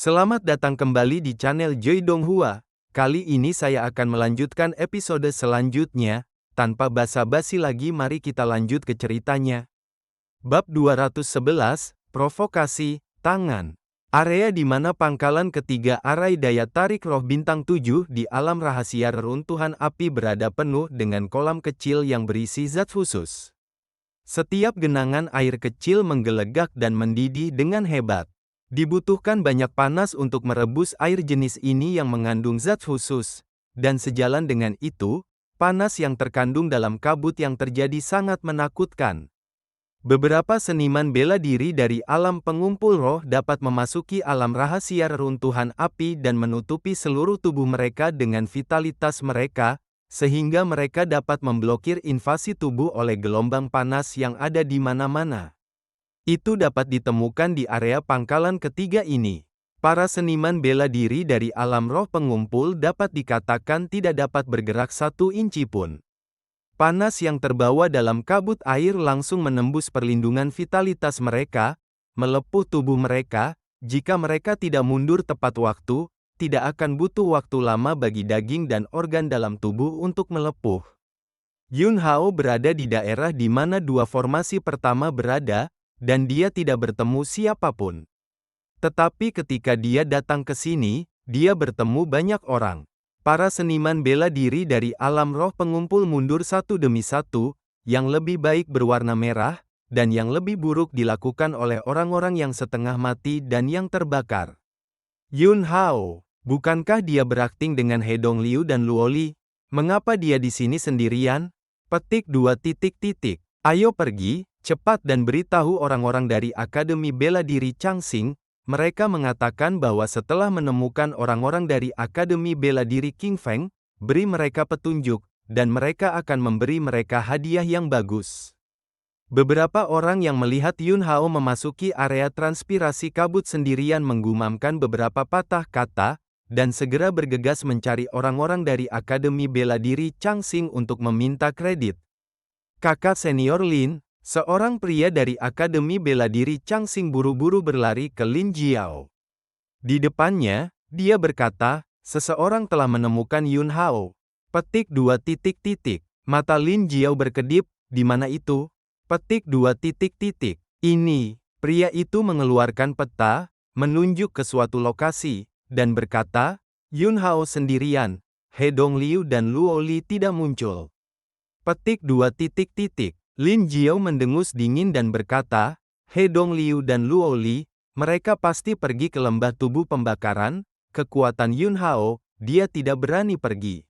Selamat datang kembali di channel Joy Donghua. Kali ini saya akan melanjutkan episode selanjutnya. Tanpa basa-basi lagi, mari kita lanjut ke ceritanya. Bab 211, Provokasi, Tangan. Area di mana pangkalan ketiga arai daya tarik roh bintang 7 di alam rahasia reruntuhan api berada penuh dengan kolam kecil yang berisi zat khusus. Setiap genangan air kecil menggelegak dan mendidih dengan hebat. Dibutuhkan banyak panas untuk merebus air jenis ini yang mengandung zat khusus, dan sejalan dengan itu, panas yang terkandung dalam kabut yang terjadi sangat menakutkan. Beberapa seniman bela diri dari alam pengumpul roh dapat memasuki alam rahasia reruntuhan api dan menutupi seluruh tubuh mereka dengan vitalitas mereka, sehingga mereka dapat memblokir invasi tubuh oleh gelombang panas yang ada di mana-mana. Itu dapat ditemukan di area pangkalan ketiga ini. Para seniman bela diri dari alam roh pengumpul dapat dikatakan tidak dapat bergerak 1 inci pun. Panas yang terbawa dalam kabut air langsung menembus perlindungan vitalitas mereka, melepuh tubuh mereka. Jika mereka tidak mundur tepat waktu, tidak akan butuh waktu lama bagi daging dan organ dalam tubuh untuk melepuh. Yun Hao berada di daerah di mana dua formasi pertama berada, dan dia tidak bertemu siapapun. Tetapi ketika dia datang ke sini, dia bertemu banyak orang. Para seniman bela diri dari alam roh pengumpul mundur satu demi satu, yang lebih baik berwarna merah, dan yang lebih buruk dilakukan oleh orang-orang yang setengah mati dan yang terbakar. Yun Hao, bukankah dia berakting dengan He Dongliu dan Luoli? Mengapa dia di sini sendirian? Petik 2. Ayo pergi, cepat dan beritahu orang-orang dari Akademi Bela Diri Changxing. Mereka mengatakan bahwa setelah menemukan orang-orang dari Akademi Bela Diri King Feng, beri mereka petunjuk, dan mereka akan memberi mereka hadiah yang bagus. Beberapa orang yang melihat Yun Hao memasuki area transpirasi kabut sendirian menggumamkan beberapa patah kata, dan segera bergegas mencari orang-orang dari Akademi Bela Diri Changxing untuk meminta kredit. Kakak senior Lin, seorang pria dari Akademi Bela Diri Changxing buru-buru berlari ke Lin Jiao. Di depannya, dia berkata, seseorang telah menemukan Yun Hao. Petik 2. Mata Lin Jiao berkedip, di mana itu? Petik 2. Ini, pria itu mengeluarkan peta, menunjuk ke suatu lokasi, dan berkata, Yun Hao sendirian, He Dongliu dan Luoli tidak muncul. Petik 2. Lin Jiao mendengus dingin dan berkata, He Dongliu dan Luoli, mereka pasti pergi ke lembah tubuh pembakaran. Kekuatan Yun Hao, dia tidak berani pergi.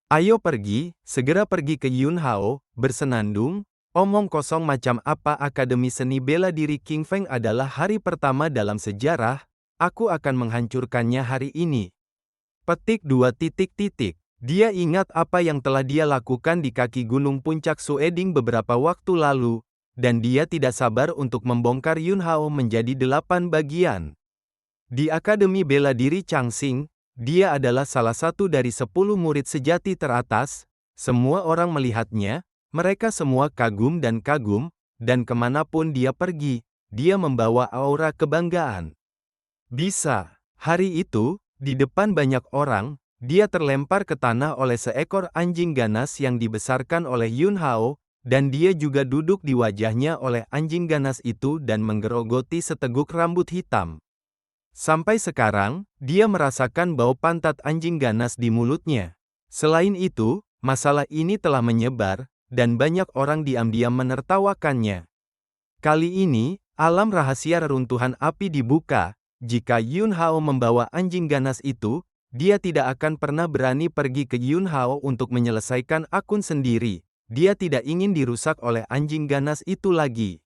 Ayo pergi, segera pergi ke Yun Hao, bersenandung, omong kosong macam apa. Akademi Seni Bela Diri King Feng adalah hari pertama dalam sejarah, aku akan menghancurkannya hari ini. Petik 2. Dia ingat apa yang telah dia lakukan di kaki gunung puncak Sueding beberapa waktu lalu, dan dia tidak sabar untuk membongkar Yun Hao menjadi 8 bagian. Di Akademi Bela Diri Changxing, dia adalah salah satu dari 10 murid sejati teratas. Semua orang melihatnya, mereka semua kagum, dan kemanapun dia pergi, dia membawa aura kebanggaan. Bisa, hari itu, di depan banyak orang, dia terlempar ke tanah oleh seekor anjing ganas yang dibesarkan oleh Yun Hao, dan dia juga duduk di wajahnya oleh anjing ganas itu dan menggerogoti seteguk rambut hitam. Sampai sekarang, dia merasakan bau pantat anjing ganas di mulutnya. Selain itu, masalah ini telah menyebar, dan banyak orang diam-diam menertawakannya. Kali ini, alam rahasia reruntuhan api dibuka. Jika Yun Hao membawa anjing ganas itu, dia tidak akan pernah berani pergi ke Yun Hao untuk menyelesaikan akun sendiri. Dia tidak ingin dirusak oleh anjing ganas itu lagi.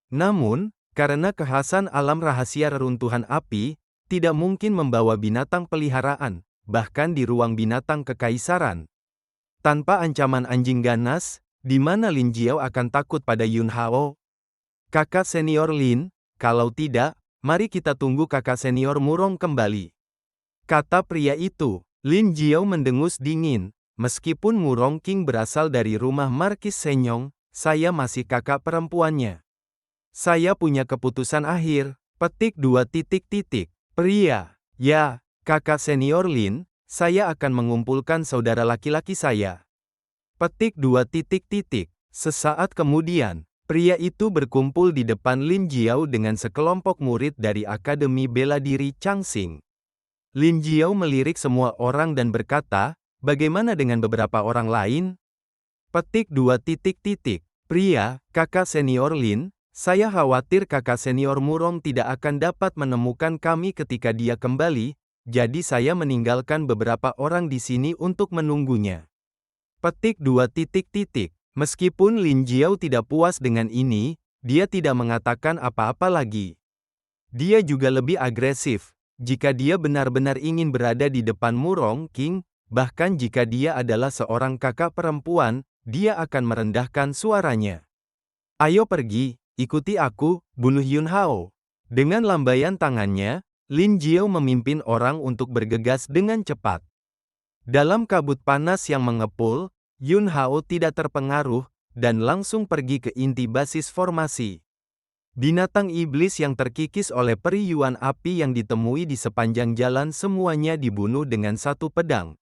Namun, karena kekhasan alam rahasia reruntuhan api, tidak mungkin membawa binatang peliharaan, bahkan di ruang binatang kekaisaran. Tanpa ancaman anjing ganas, di mana Lin Jiao akan takut pada Yun Hao? Kakak senior Lin, kalau tidak, mari kita tunggu kakak senior Murong kembali. Kata pria itu. Lin Jiao mendengus dingin. Meskipun Murong King berasal dari rumah Markis Senyong, saya masih kakak perempuannya. Saya punya keputusan akhir. Petik 2. Pria, ya, kakak senior Lin, saya akan mengumpulkan saudara laki-laki saya. Petik 2. Sesaat kemudian, pria itu berkumpul di depan Lin Jiao dengan sekelompok murid dari Akademi Bela Diri Changxing. Lin Jiao melirik semua orang dan berkata, bagaimana dengan beberapa orang lain? Petik 2. Pria, kakak senior Lin, saya khawatir kakak senior Murong tidak akan dapat menemukan kami ketika dia kembali, jadi saya meninggalkan beberapa orang di sini untuk menunggunya. Petik 2. Meskipun Lin Jiao tidak puas dengan ini, dia tidak mengatakan apa-apa lagi. Dia juga lebih agresif. Jika dia benar-benar ingin berada di depan Murong King, bahkan jika dia adalah seorang kakak perempuan, dia akan merendahkan suaranya. Ayo pergi, ikuti aku, bunuh Yun Hao. Dengan lambaian tangannya, Lin Jiao memimpin orang untuk bergegas dengan cepat. Dalam kabut panas yang mengepul, Yun Hao tidak terpengaruh, dan langsung pergi ke inti basis formasi. Binatang iblis yang terkikis oleh periuan api yang ditemui di sepanjang jalan semuanya dibunuh dengan satu pedang.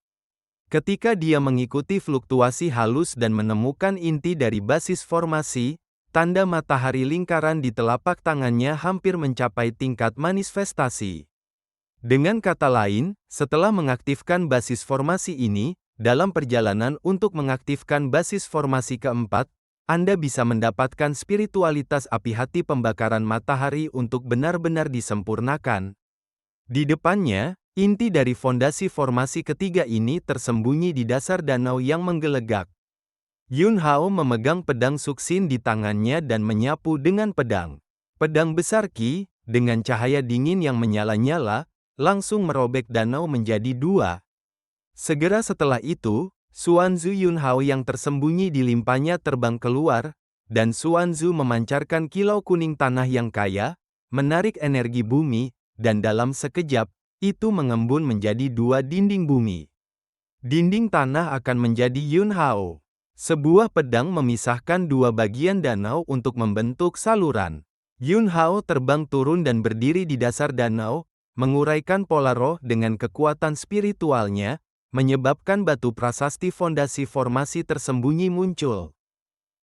Ketika dia mengikuti fluktuasi halus dan menemukan inti dari basis formasi, tanda matahari lingkaran di telapak tangannya hampir mencapai tingkat manifestasi. Dengan kata lain, setelah mengaktifkan basis formasi ini, dalam perjalanan untuk mengaktifkan basis formasi keempat, Anda bisa mendapatkan spiritualitas api hati pembakaran matahari untuk benar-benar disempurnakan. Di depannya, inti dari fondasi formasi ketiga ini tersembunyi di dasar danau yang menggelegak. Yun Hao memegang pedang Suxin di tangannya dan menyapu dengan pedang. Pedang besar Qi, dengan cahaya dingin yang menyala-nyala, langsung merobek danau menjadi dua. Segera setelah itu, Xuanzu Yun Hao yang tersembunyi di limpanya terbang keluar, dan Xuanzu memancarkan kilau kuning tanah yang kaya, menarik energi bumi, dan dalam sekejap, itu mengembun menjadi dua dinding bumi. Dinding tanah akan menjadi Yun Hao. Sebuah pedang memisahkan dua bagian danau untuk membentuk saluran. Yun Hao terbang turun dan berdiri di dasar danau, menguraikan pola roh dengan kekuatan spiritualnya, menyebabkan batu prasasti fondasi formasi tersembunyi muncul.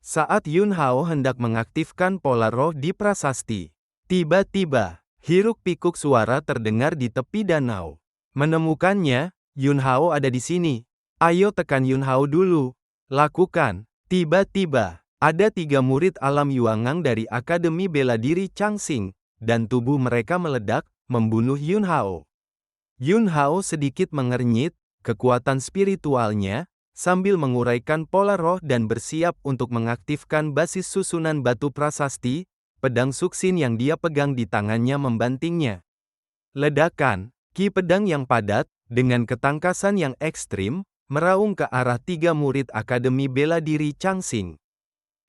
Saat Yun Hao hendak mengaktifkan pola roh di prasasti, tiba-tiba, hiruk-pikuk suara terdengar di tepi danau. Menemukannya, Yun Hao ada di sini. Ayo tekan Yun Hao dulu. Lakukan. Tiba-tiba, ada 3 murid alam Yuangang dari Akademi Bela Diri Changxing, dan tubuh mereka meledak, membunuh Yun Hao. Yun Hao sedikit mengernyit, kekuatan spiritualnya, sambil menguraikan pola roh dan bersiap untuk mengaktifkan basis susunan batu prasasti, pedang Suxin yang dia pegang di tangannya membantingnya. Ledakan, Qi pedang yang padat, dengan ketangkasan yang ekstrim, meraung ke arah 3 murid Akademi Bela Diri Changxing.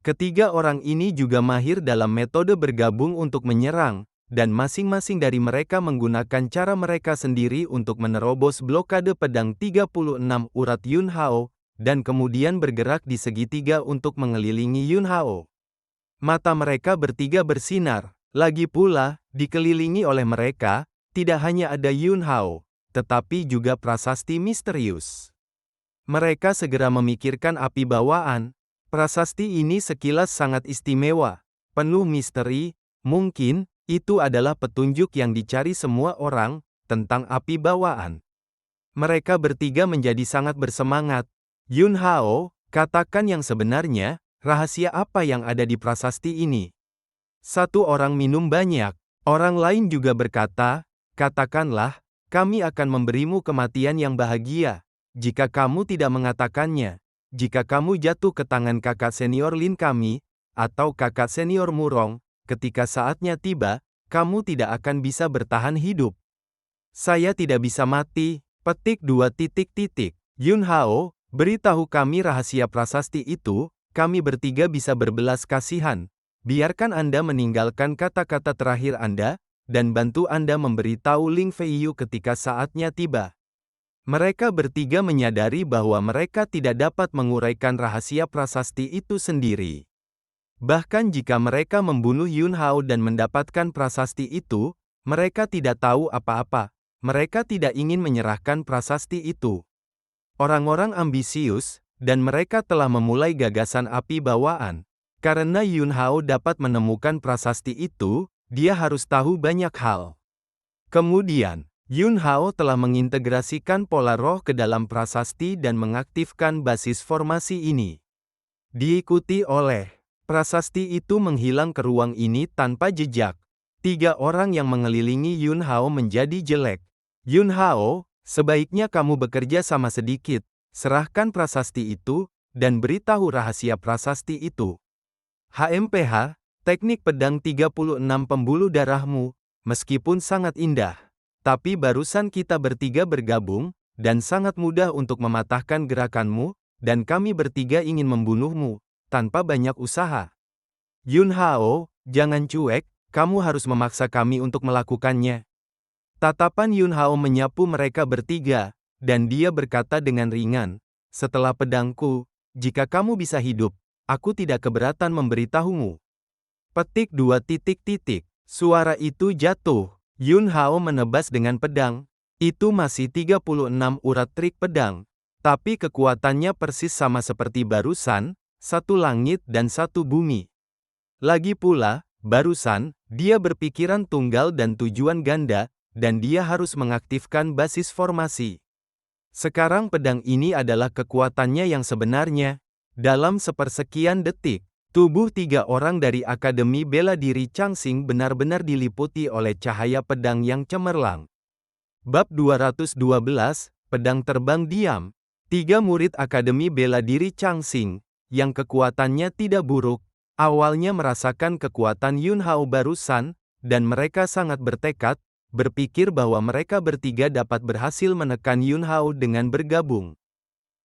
Ketiga orang ini juga mahir dalam metode bergabung untuk menyerang, dan masing-masing dari mereka menggunakan cara mereka sendiri untuk menerobos blokade pedang 36 urat Yun Hao, dan kemudian bergerak di segitiga untuk mengelilingi Yun Hao. Mata mereka bertiga bersinar, lagi pula, dikelilingi oleh mereka, tidak hanya ada Yun Hao, tetapi juga prasasti misterius. Mereka segera memikirkan api bawaan. Prasasti ini sekilas sangat istimewa, penuh misteri, mungkin, itu adalah petunjuk yang dicari semua orang, tentang api bawaan. Mereka bertiga menjadi sangat bersemangat. Yun Hao, katakan yang sebenarnya, rahasia apa yang ada di prasasti ini? Satu orang minum banyak. Orang lain juga berkata, katakanlah, kami akan memberimu kematian yang bahagia, jika kamu tidak mengatakannya. Jika kamu jatuh ke tangan kakak senior Lin kami, atau kakak senior Murong, ketika saatnya tiba, kamu tidak akan bisa bertahan hidup. Saya tidak bisa mati. Petik 2. Yun Hao, beritahu kami rahasia prasasti itu, kami bertiga bisa berbelas kasihan. Biarkan Anda meninggalkan kata-kata terakhir Anda, dan bantu Anda memberitahu Ling Feiyu ketika saatnya tiba. Mereka bertiga menyadari bahwa mereka tidak dapat menguraikan rahasia prasasti itu sendiri. Bahkan jika mereka membunuh Yun Hao dan mendapatkan prasasti itu, Mereka tidak tahu apa-apa. Mereka tidak ingin menyerahkan prasasti itu. Orang-orang ambisius, dan mereka telah memulai gagasan api bawaan. Karena Yun Hao dapat menemukan prasasti itu, dia harus tahu banyak hal. Kemudian, Yun Hao telah mengintegrasikan pola roh ke dalam prasasti dan mengaktifkan basis formasi ini. Diikuti oleh prasasti itu menghilang ke ruang ini tanpa jejak. 3 orang yang mengelilingi Yun Hao menjadi jelek. Yun Hao, sebaiknya kamu bekerja sama sedikit. Serahkan prasasti itu, dan beritahu rahasia prasasti itu. HMPH, teknik pedang 36 pembuluh darahmu, meskipun sangat indah. Tapi barusan kita bertiga bergabung, dan sangat mudah untuk mematahkan gerakanmu, dan kami bertiga ingin membunuhmu, tanpa banyak usaha. Yun Hao, jangan cuek, kamu harus memaksa kami untuk melakukannya. Tatapan Yun Hao menyapu mereka bertiga, dan dia berkata dengan ringan, setelah pedangku, jika kamu bisa hidup, aku tidak keberatan memberitahumu. Petik 2. Suara itu jatuh. Yun Hao menebas dengan pedang. Itu masih 36 urat trik pedang. Tapi kekuatannya persis sama seperti barusan, 1 langit dan 1 bumi. Lagi pula, barusan, dia berpikiran tunggal dan tujuan ganda, dan dia harus mengaktifkan basis formasi. Sekarang pedang ini adalah kekuatannya yang sebenarnya. Dalam sepersekian detik, tubuh 3 orang dari Akademi Bela Diri Changxing benar-benar diliputi oleh cahaya pedang yang cemerlang. Bab 212, Pedang Terbang Diam. 3 murid Akademi Bela Diri Changxing, yang kekuatannya tidak buruk, awalnya merasakan kekuatan Yun Hao barusan, dan mereka sangat bertekad, berpikir bahwa mereka bertiga dapat berhasil menekan Yun Hao dengan bergabung.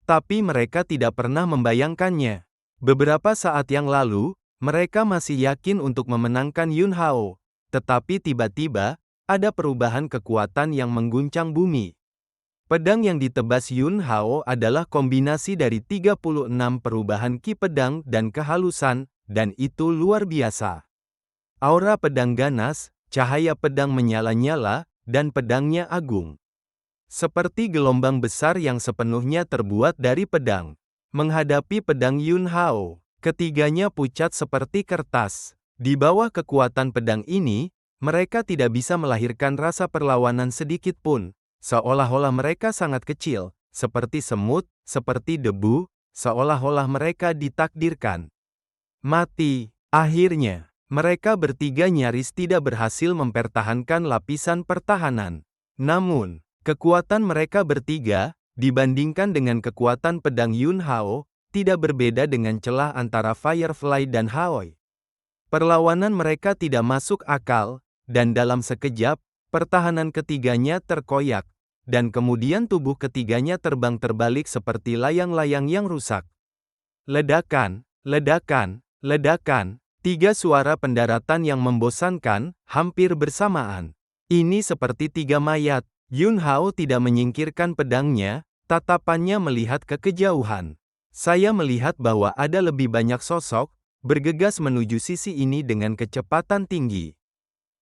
Tapi mereka tidak pernah membayangkannya. Beberapa saat yang lalu, mereka masih yakin untuk memenangkan Yun Hao. Tetapi tiba-tiba, ada perubahan kekuatan yang mengguncang bumi. Pedang yang ditebas Yun Hao adalah kombinasi dari 36 perubahan ki pedang dan kehalusan, dan itu luar biasa. Aura pedang ganas, cahaya pedang menyala-nyala, dan pedangnya agung. Seperti gelombang besar yang sepenuhnya terbuat dari pedang. Menghadapi pedang Yun Hao, ketiganya pucat seperti kertas. Di bawah kekuatan pedang ini, mereka tidak bisa melahirkan rasa perlawanan sedikit pun. Seolah-olah mereka sangat kecil, seperti semut, seperti debu, seolah-olah mereka ditakdirkan mati. Akhirnya, mereka bertiga nyaris tidak berhasil mempertahankan lapisan pertahanan. Namun, kekuatan mereka bertiga, dibandingkan dengan kekuatan pedang Yun Hao, tidak berbeda dengan celah antara Firefly dan Haoi. Perlawanan mereka tidak masuk akal, dan dalam sekejap, pertahanan ketiganya terkoyak, dan kemudian tubuh ketiganya terbang terbalik seperti layang-layang yang rusak. Ledakan, ledakan, ledakan, 3 suara pendaratan yang membosankan, hampir bersamaan. Ini seperti 3 mayat. Yun Hao tidak menyingkirkan pedangnya, tatapannya melihat ke kejauhan. Saya melihat bahwa ada lebih banyak sosok, bergegas menuju sisi ini dengan kecepatan tinggi.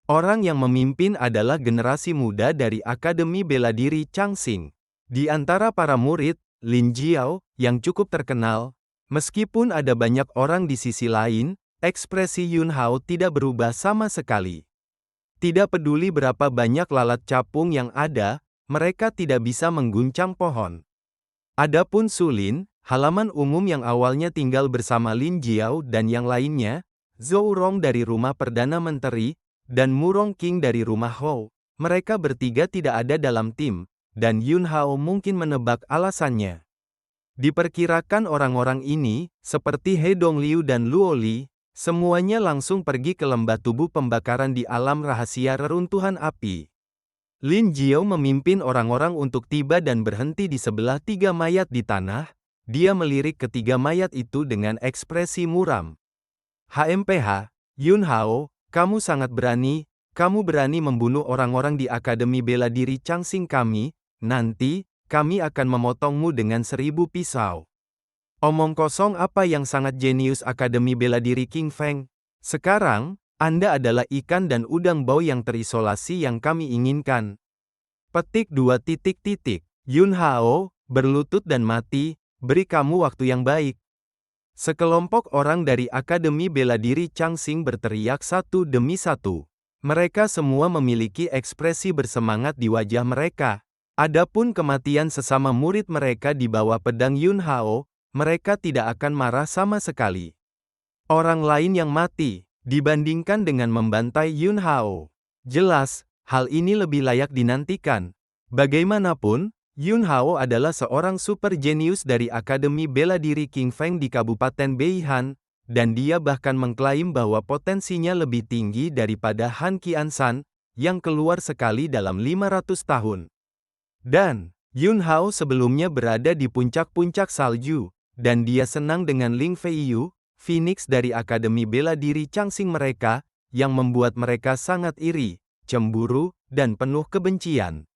Orang yang memimpin adalah generasi muda dari Akademi Bela Diri Changxing. Di antara para murid, Lin Jiao, yang cukup terkenal, meskipun ada banyak orang di sisi lain, ekspresi Yun Hao tidak berubah sama sekali. Tidak peduli berapa banyak lalat capung yang ada, mereka tidak bisa mengguncang pohon. Adapun Su Lin, halaman umum yang awalnya tinggal bersama Lin Jiao dan yang lainnya, Zhou Rong dari rumah Perdana Menteri, dan Murong King dari rumah Hou, mereka bertiga tidak ada dalam tim, dan Yun Hao mungkin menebak alasannya. Diperkirakan orang-orang ini, seperti He Dongliu dan Luo Li, semuanya langsung pergi ke lembah tubuh pembakaran di alam rahasia reruntuhan api. Lin Jiao memimpin orang-orang untuk tiba dan berhenti di sebelah 3 mayat di tanah. Dia melirik ketiga mayat itu dengan ekspresi muram. HMPH, Yun Hao, kamu sangat berani, kamu berani membunuh orang-orang di Akademi Bela Diri Changxing kami, nanti, kami akan memotongmu dengan 1000 pisau. Omong kosong apa yang sangat jenius Akademi Bela Diri King Feng. Sekarang, Anda adalah ikan dan udang bau yang terisolasi yang kami inginkan. Petik 2 titik titik. Yun Hao, berlutut dan mati, beri kamu waktu yang baik. Sekelompok orang dari Akademi Bela Diri Changxing berteriak satu demi satu. Mereka semua memiliki ekspresi bersemangat di wajah mereka. Adapun kematian sesama murid mereka di bawah pedang Yun Hao, mereka tidak akan marah sama sekali. Orang lain yang mati, dibandingkan dengan membantai Yun Hao. Jelas, hal ini lebih layak dinantikan. Bagaimanapun, Yun Hao adalah seorang super jenius dari Akademi Bela Diri King Feng di Kabupaten Beihan, dan dia bahkan mengklaim bahwa potensinya lebih tinggi daripada Han Qiansan, yang keluar sekali dalam 500 tahun. Dan, Yun Hao sebelumnya berada di puncak-puncak salju, dan dia senang dengan Ling Feiyu, Phoenix dari Akademi Bela Diri Changxing mereka, yang membuat mereka sangat iri, cemburu, dan penuh kebencian.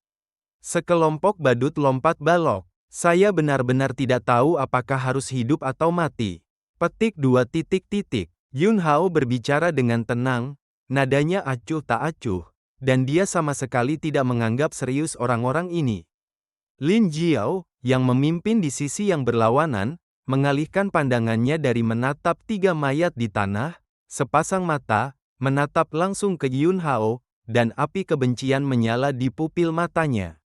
Sekelompok badut lompat balok. Saya benar-benar tidak tahu apakah harus hidup atau mati. Petik 2 titik titik. Yun Hao berbicara dengan tenang, nadanya acuh tak acuh, dan dia sama sekali tidak menganggap serius orang-orang ini. Lin Jiao, yang memimpin di sisi yang berlawanan, mengalihkan pandangannya dari menatap 3 mayat di tanah, sepasang mata, menatap langsung ke Yun Hao, dan api kebencian menyala di pupil matanya.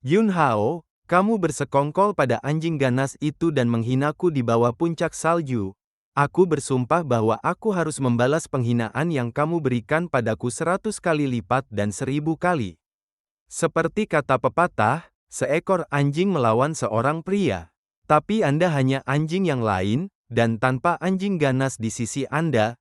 Yun Hao, kamu bersekongkol pada anjing ganas itu dan menghinaku di bawah puncak salju. Aku bersumpah bahwa aku harus membalas penghinaan yang kamu berikan padaku 100 kali lipat dan 1000 kali. Seperti kata pepatah, seekor anjing melawan seorang pria. Tapi Anda hanya anjing yang lain, dan tanpa anjing ganas di sisi Anda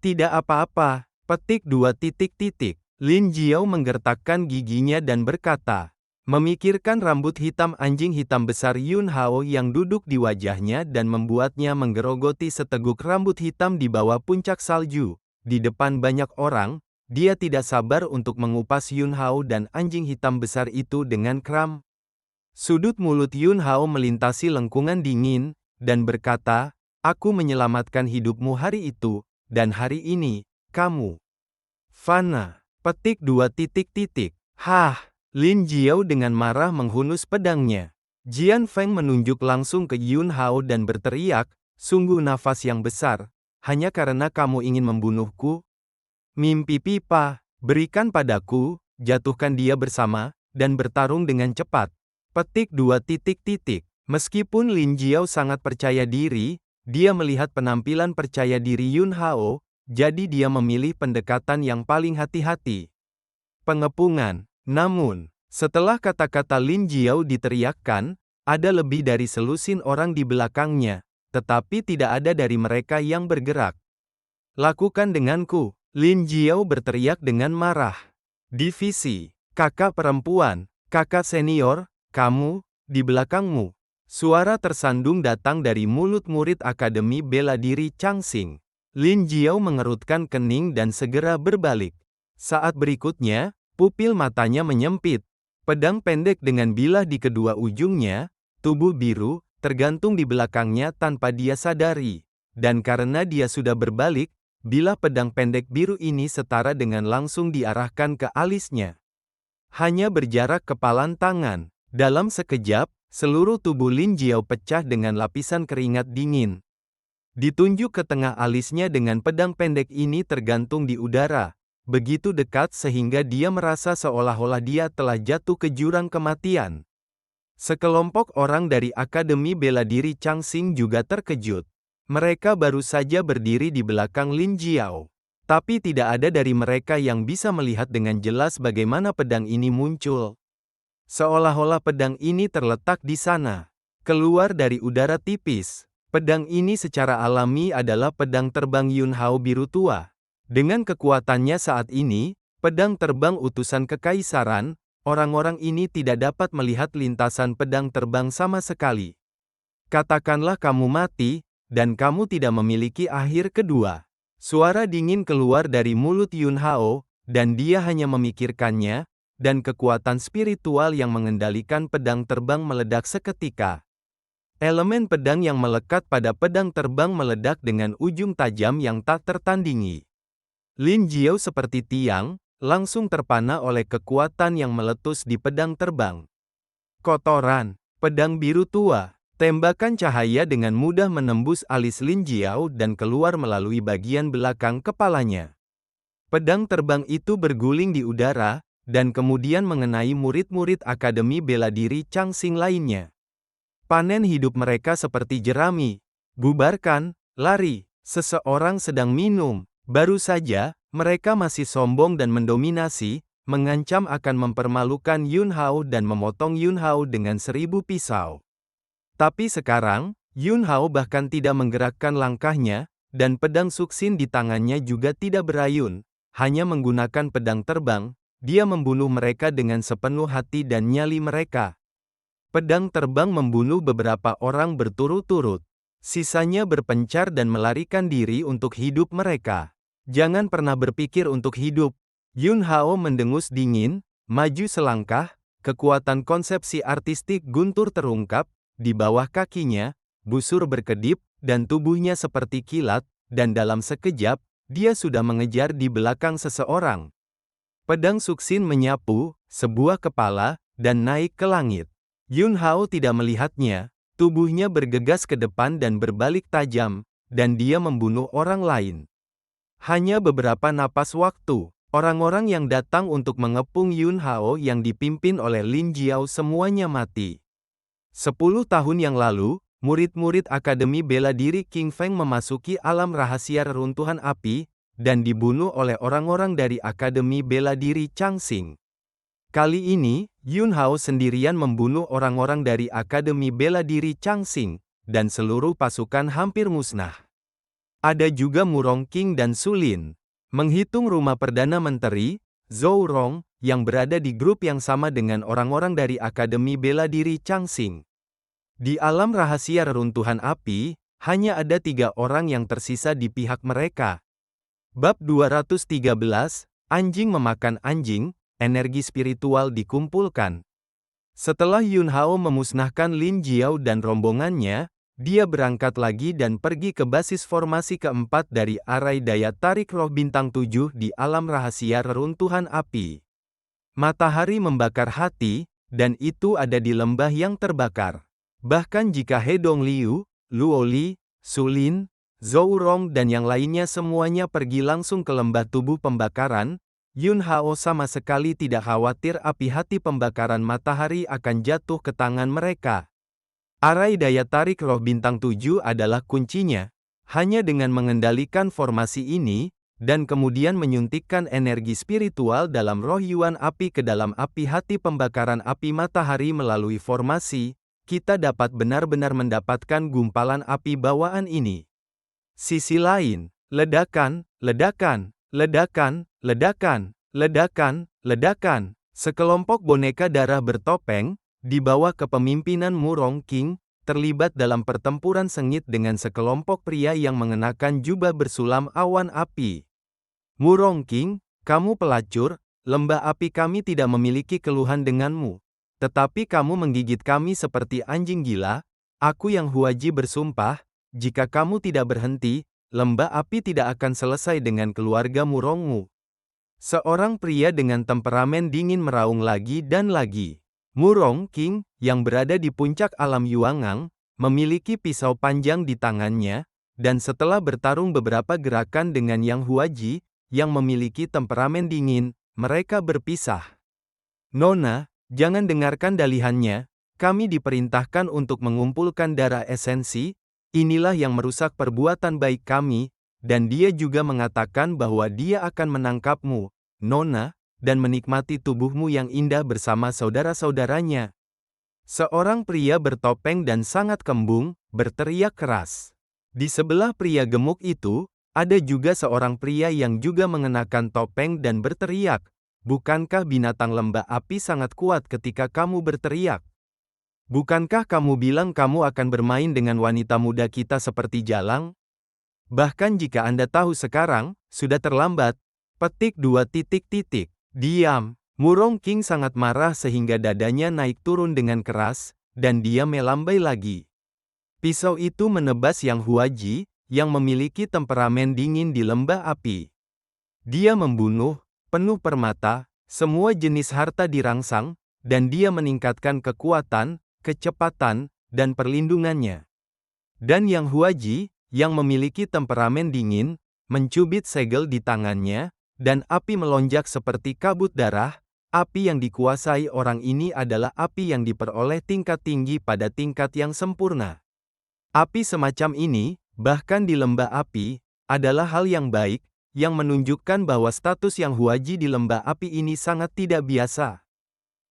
tidak apa-apa. Petik 2 titik titik. Lin Jiao menggertakkan giginya dan berkata, memikirkan rambut hitam anjing hitam besar Yun Hao yang duduk di wajahnya dan membuatnya menggerogoti seteguk rambut hitam di bawah puncak salju. Di depan banyak orang, dia tidak sabar untuk mengupas Yun Hao dan anjing hitam besar itu dengan kram. Sudut mulut Yun Hao melintasi lengkungan dingin, dan berkata, aku menyelamatkan hidupmu hari itu, dan hari ini, kamu fana. Petik 2 titik titik. Hah! Lin Jiao dengan marah menghunus pedangnya. Jian Feng menunjuk langsung ke Yun Hao dan berteriak, sungguh nafas yang besar, hanya karena kamu ingin membunuhku? Mimpi pipa, berikan padaku, jatuhkan dia bersama, dan bertarung dengan cepat. Petik 2 titik titik. Meskipun Lin Jiao sangat percaya diri, dia melihat penampilan percaya diri Yun Hao, jadi dia memilih pendekatan yang paling hati-hati. Pengepungan. Namun, setelah kata-kata Lin Jiao diteriakkan, ada lebih dari selusin orang di belakangnya, tetapi tidak ada dari mereka yang bergerak. Lakukan denganku, Lin Jiao berteriak dengan marah. Divisi, kakak perempuan, kakak senior, kamu, di belakangmu. Suara tersandung datang dari mulut murid Akademi Bela Diri Changxing. Lin Jiao mengerutkan kening dan segera berbalik. Saat berikutnya, pupil matanya menyempit. Pedang pendek dengan bilah di kedua ujungnya, tubuh biru, tergantung di belakangnya tanpa dia sadari. Dan karena dia sudah berbalik, bilah pedang pendek biru ini setara dengan langsung diarahkan ke alisnya. Hanya berjarak kepalan tangan. Dalam sekejap, seluruh tubuh Lin Jiao pecah dengan lapisan keringat dingin. Ditunjuk ke tengah alisnya dengan pedang pendek ini tergantung di udara, begitu dekat sehingga dia merasa seolah-olah dia telah jatuh ke jurang kematian. Sekelompok orang dari Akademi Bela Diri Changxing juga terkejut. Mereka baru saja berdiri di belakang Lin Jiao. Tapi tidak ada dari mereka yang bisa melihat dengan jelas bagaimana pedang ini muncul. Seolah-olah pedang ini terletak di sana, keluar dari udara tipis. Pedang ini secara alami adalah pedang terbang Yun Hao biru tua. Dengan kekuatannya saat ini, pedang terbang utusan kekaisaran, orang-orang ini tidak dapat melihat lintasan pedang terbang sama sekali. Katakanlah kamu mati, dan kamu tidak memiliki akhir kedua. Suara dingin keluar dari mulut Yun Hao, dan dia hanya memikirkannya, dan kekuatan spiritual yang mengendalikan pedang terbang meledak seketika. Elemen pedang yang melekat pada pedang terbang meledak dengan ujung tajam yang tak tertandingi. Lin Jiao seperti tiang, langsung terpana oleh kekuatan yang meletus di pedang terbang. Kotoran, pedang biru tua, tembakan cahaya dengan mudah menembus alis Lin Jiao dan keluar melalui bagian belakang kepalanya. Pedang terbang itu berguling di udara, dan kemudian mengenai murid-murid Akademi Bela Diri Changxing lainnya. Panen hidup mereka seperti jerami. Bubarkan, lari, seseorang sedang minum. Baru saja, mereka masih sombong dan mendominasi, mengancam akan mempermalukan Yun Hao dan memotong Yun Hao dengan 1000 pisau. Tapi sekarang, Yun Hao bahkan tidak menggerakkan langkahnya, dan pedang Suksin di tangannya juga tidak berayun. Hanya menggunakan pedang terbang, dia membunuh mereka dengan sepenuh hati dan nyali mereka. Pedang terbang membunuh beberapa orang berturut-turut. Sisanya berpencar dan melarikan diri untuk hidup mereka. Jangan pernah berpikir untuk hidup. Yun Hao mendengus dingin, maju selangkah, kekuatan konsepsi artistik guntur terungkap, di bawah kakinya, busur berkedip, dan tubuhnya seperti kilat, dan dalam sekejap, dia sudah mengejar di belakang seseorang. Pedang Suksin menyapu, sebuah kepala, dan naik ke langit. Yun Hao tidak melihatnya, tubuhnya bergegas ke depan dan berbalik tajam, dan dia membunuh orang lain. Hanya beberapa napas waktu, orang-orang yang datang untuk mengepung Yun Hao yang dipimpin oleh Lin Jiao semuanya mati. 10 tahun yang lalu, murid-murid Akademi Bela Diri King Feng memasuki alam rahasia reruntuhan api, dan dibunuh oleh orang-orang dari Akademi Bela Diri Changxing. Kali ini, Yun Hao sendirian membunuh orang-orang dari Akademi Bela Diri Changxing, dan seluruh pasukan hampir musnah. Ada juga Murong King dan Sulin. Menghitung rumah Perdana Menteri, Zhou Rong, yang berada di grup yang sama dengan orang-orang dari Akademi Bela Diri Changxing. Di alam rahasia reruntuhan api, hanya ada 3 orang yang tersisa di pihak mereka. Bab 213, Anjing Memakan Anjing. Energi spiritual dikumpulkan. Setelah Yun Hao memusnahkan Lin Jiao dan rombongannya, dia berangkat lagi dan pergi ke basis formasi keempat dari arai daya tarik roh bintang 7 di alam rahasia reruntuhan api. Matahari membakar hati, dan itu ada di lembah yang terbakar. Bahkan jika He Dongliu, Luo Li, Sulin, Zhou Rong dan yang lainnya semuanya pergi langsung ke lembah tubuh pembakaran, Yun Hao sama sekali tidak khawatir api hati pembakaran matahari akan jatuh ke tangan mereka. Arai daya tarik roh bintang 7 adalah kuncinya. Hanya dengan mengendalikan formasi ini, dan kemudian menyuntikkan energi spiritual dalam roh Yuan api ke dalam api hati pembakaran api matahari melalui formasi, kita dapat benar-benar mendapatkan gumpalan api bawaan ini. Sisi lain, ledakan, ledakan, ledakan, ledakan, ledakan, ledakan. Sekelompok boneka darah bertopeng, di bawah kepemimpinan Murong King, terlibat dalam pertempuran sengit dengan sekelompok pria yang mengenakan jubah bersulam awan api. Murong King, kamu pelacur, lembah api kami tidak memiliki keluhan denganmu. Tetapi kamu menggigit kami seperti anjing gila. Aku yang Huaji bersumpah, jika kamu tidak berhenti, lembah api tidak akan selesai dengan keluarga Murongmu. Seorang pria dengan temperamen dingin meraung lagi dan lagi. Murong King, yang berada di puncak alam Yuangang, memiliki pisau panjang di tangannya, dan setelah bertarung beberapa gerakan dengan Yang Huaji, yang memiliki temperamen dingin, mereka berpisah. Nona, jangan dengarkan dalihannya, kami diperintahkan untuk mengumpulkan darah esensi, inilah yang merusak perbuatan baik kami, dan dia juga mengatakan bahwa dia akan menangkapmu, Nona, dan menikmati tubuhmu yang indah bersama saudara-saudaranya. Seorang pria bertopeng dan sangat kembung, berteriak keras. Di sebelah pria gemuk itu, ada juga seorang pria yang juga mengenakan topeng dan berteriak, bukankah binatang lembah api sangat kuat ketika kamu berteriak? Bukankah kamu bilang kamu akan bermain dengan wanita muda kita seperti Jalang? Bahkan jika Anda tahu sekarang, sudah terlambat. Petik 2 titik titik. Diam. Murong King sangat marah sehingga dadanya naik turun dengan keras, dan dia melambai lagi. Pisau itu menebas Yang Huaji, yang memiliki temperamen dingin di lembah api. Dia membunuh, penuh permata, semua jenis harta dirangsang, dan dia meningkatkan kekuatan, kecepatan, dan perlindungannya. Dan Yang Huaji, yang memiliki temperamen dingin, mencubit segel di tangannya, dan api melonjak seperti kabut darah. Api yang dikuasai orang ini adalah api yang diperoleh tingkat tinggi pada tingkat yang sempurna. Api semacam ini, bahkan di lembah api, adalah hal yang baik, yang menunjukkan bahwa status Yang Huaji di lembah api ini sangat tidak biasa.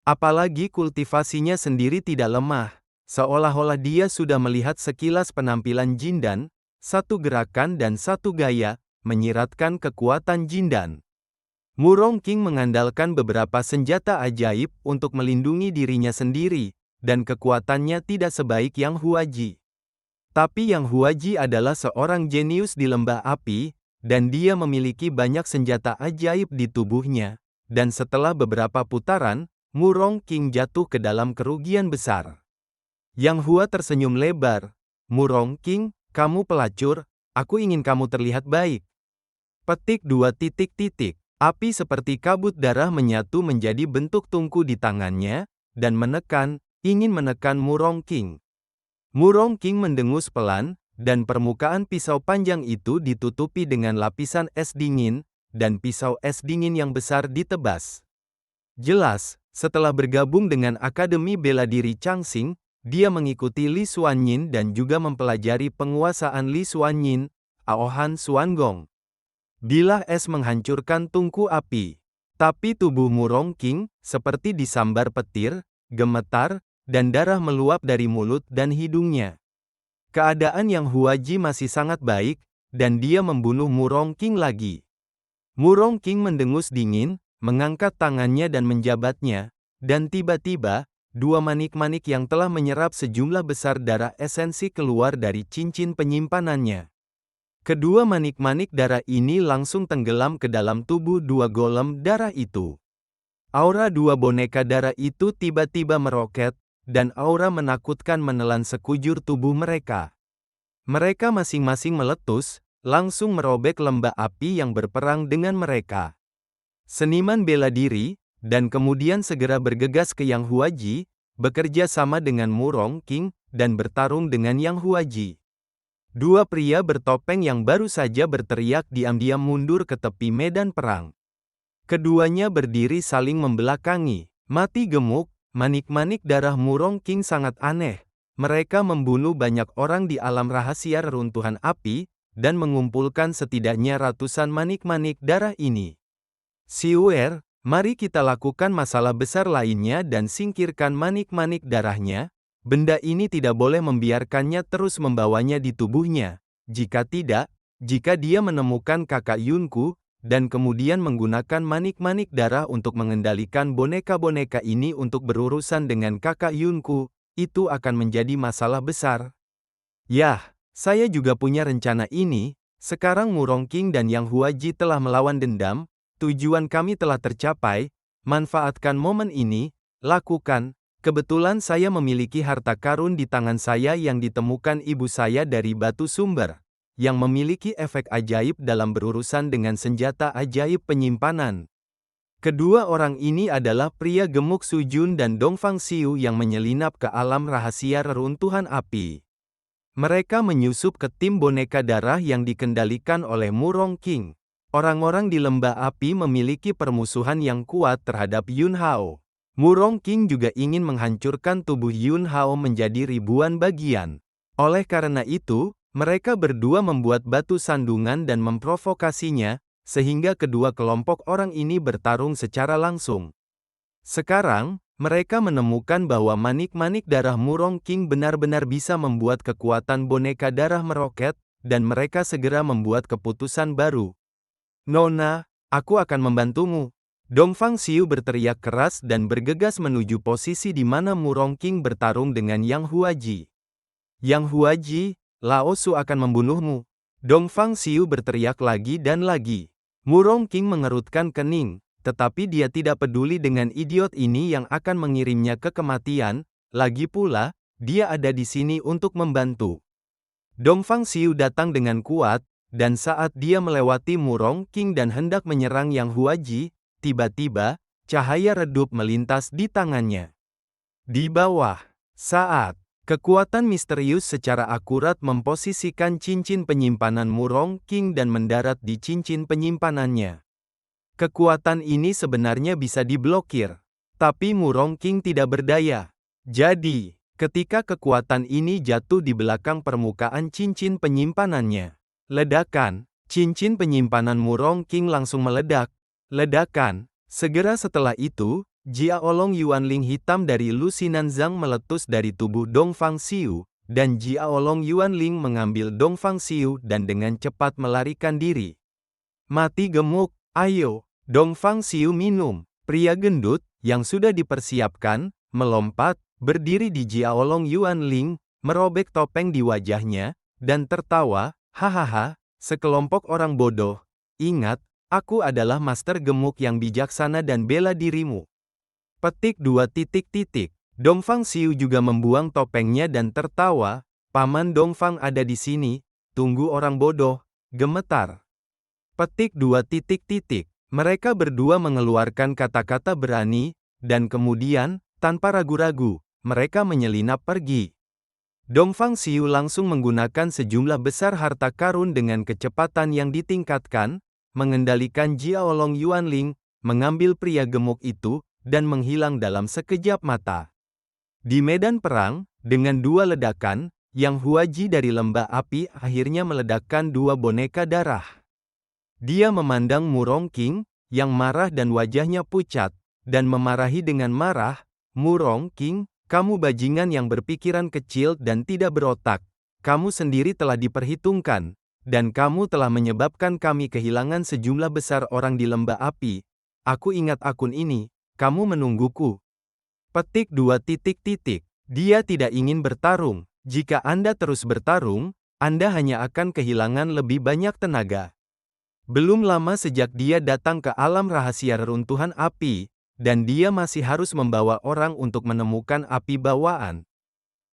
Apalagi kultivasinya sendiri tidak lemah, seolah-olah dia sudah melihat sekilas penampilan Jindan, satu gerakan dan satu gaya, menyiratkan kekuatan Jindan. Murong King mengandalkan beberapa senjata ajaib untuk melindungi dirinya sendiri, dan kekuatannya tidak sebaik Yang Huaji. Tapi Yang Huaji adalah seorang jenius di lembah api, dan dia memiliki banyak senjata ajaib di tubuhnya, dan setelah beberapa putaran, Murong King jatuh ke dalam kerugian besar. Yang Hua tersenyum lebar. Murong King, kamu pelacur, aku ingin kamu terlihat baik. Petik 2. Api seperti kabut darah menyatu menjadi bentuk tungku di tangannya, dan ingin menekan Murong King. Murong King mendengus pelan, dan permukaan pisau panjang itu ditutupi dengan lapisan es dingin, dan pisau es dingin yang besar ditebas. Jelas, setelah bergabung dengan Akademi Bela Diri Changxing, dia mengikuti Li Xuanyin dan juga mempelajari penguasaan Li Xuanyin, Aohan Xuangong. Bilah es menghancurkan tungku api. Tapi tubuh Murong King, seperti disambar petir, gemetar, dan darah meluap dari mulut dan hidungnya. Keadaan Yang Huaji masih sangat baik, dan dia membunuh Murong King lagi. Murong King mendengus dingin, mengangkat tangannya dan menjabatnya, dan tiba-tiba, dua manik-manik yang telah menyerap sejumlah besar darah esensi keluar dari cincin penyimpanannya. Kedua manik-manik darah ini langsung tenggelam ke dalam tubuh dua golem darah itu. Aura dua boneka darah itu tiba-tiba meroket, dan aura menakutkan menelan sekujur tubuh mereka. Mereka masing-masing meletus, langsung merobek lembah api yang berperang dengan mereka. Seniman bela diri, dan kemudian segera bergegas ke Yang Huaji, bekerja sama dengan Murong King, dan bertarung dengan Yang Huaji. Dua pria bertopeng yang baru saja berteriak diam-diam mundur ke tepi medan perang. Keduanya berdiri saling membelakangi. Mati gemuk, manik-manik darah Murong King sangat aneh. Mereka membunuh banyak orang di alam rahasia reruntuhan api, dan mengumpulkan setidaknya ratusan manik-manik darah ini. Siuer, mari kita lakukan masalah besar lainnya dan singkirkan manik-manik darahnya. Benda ini tidak boleh membiarkannya terus membawanya di tubuhnya. Jika tidak, jika dia menemukan kakak Yunku, dan kemudian menggunakan manik-manik darah untuk mengendalikan boneka-boneka ini untuk berurusan dengan kakak Yunku, itu akan menjadi masalah besar. Yah, saya juga punya rencana ini. Sekarang Murong King dan Yang Huaji telah melawan dendam, tujuan kami telah tercapai, manfaatkan momen ini, lakukan. Kebetulan saya memiliki harta karun di tangan saya yang ditemukan ibu saya dari batu sumber, yang memiliki efek ajaib dalam berurusan dengan senjata ajaib penyimpanan. Kedua orang ini adalah pria gemuk Su Jun dan Dongfang Xiu yang menyelinap ke alam rahasia reruntuhan api. Mereka menyusup ke tim boneka darah yang dikendalikan oleh Murong King. Orang-orang di lembah api memiliki permusuhan yang kuat terhadap Yun Hao. Murong King juga ingin menghancurkan tubuh Yun Hao menjadi ribuan bagian. Oleh karena itu, mereka berdua membuat batu sandungan dan memprovokasinya, sehingga kedua kelompok orang ini bertarung secara langsung. Sekarang, mereka menemukan bahwa manik-manik darah Murong King benar-benar bisa membuat kekuatan boneka darah meroket, dan mereka segera membuat keputusan baru. Nona, aku akan membantumu. Dongfang Xiu berteriak keras dan bergegas menuju posisi di mana Murong King bertarung dengan Yang Huaji. Yang Huaji, Lao Su akan membunuhmu. Dongfang Xiu berteriak lagi dan lagi. Murong King mengerutkan kening, tetapi dia tidak peduli dengan idiot ini yang akan mengirimnya ke kematian, lagi pula, dia ada di sini untuk membantu. Dongfang Xiu datang dengan kuat, dan saat dia melewati Murong King dan hendak menyerang Yang Huaji, tiba-tiba, cahaya redup melintas di tangannya. Di bawah, saat kekuatan misterius secara akurat memposisikan cincin penyimpanan Murong King dan mendarat di cincin penyimpanannya. Kekuatan ini sebenarnya bisa diblokir, tapi Murong King tidak berdaya. Jadi, ketika kekuatan ini jatuh di belakang permukaan cincin penyimpanannya, ledakan, cincin penyimpanan Murong King langsung meledak. Ledakan, segera setelah itu, Jia Olong Yuanling hitam dari Lu Xinanzang meletus dari tubuh Dongfang Xiu, dan Jia Olong Yuanling mengambil Dongfang Xiu dan dengan cepat melarikan diri. Mati gemuk, ayo, Dongfang Xiu minum. Pria gendut, yang sudah dipersiapkan, melompat, berdiri di Jia Olong Yuanling, merobek topeng di wajahnya, dan tertawa, hahaha, sekelompok orang bodoh. Ingat, aku adalah master gemuk yang bijaksana dan bela dirimu. Petik 2. Dongfang Xiu juga membuang topengnya dan tertawa, Paman Dongfang ada di sini, tunggu orang bodoh, gemetar. Petik 2. Mereka berdua mengeluarkan kata-kata berani, dan kemudian, tanpa ragu-ragu, mereka menyelinap pergi. Dongfang Xiu langsung menggunakan sejumlah besar harta karun dengan kecepatan yang ditingkatkan, mengendalikan Jia Olong Yuanling, mengambil pria gemuk itu, dan menghilang dalam sekejap mata. Di medan perang, dengan dua ledakan, Yang Huaji dari lembah api akhirnya meledakkan dua boneka darah. Dia memandang Murong King, yang marah dan wajahnya pucat, dan memarahi dengan marah, Murong King, kamu bajingan yang berpikiran kecil dan tidak berotak. Kamu sendiri telah diperhitungkan, dan kamu telah menyebabkan kami kehilangan sejumlah besar orang di lembah api. Aku ingat akun ini, kamu menungguku. Petik 2. Dia tidak ingin bertarung. Jika Anda terus bertarung, Anda hanya akan kehilangan lebih banyak tenaga. Belum lama sejak dia datang ke alam rahasia reruntuhan api, dan dia masih harus membawa orang untuk menemukan api bawaan.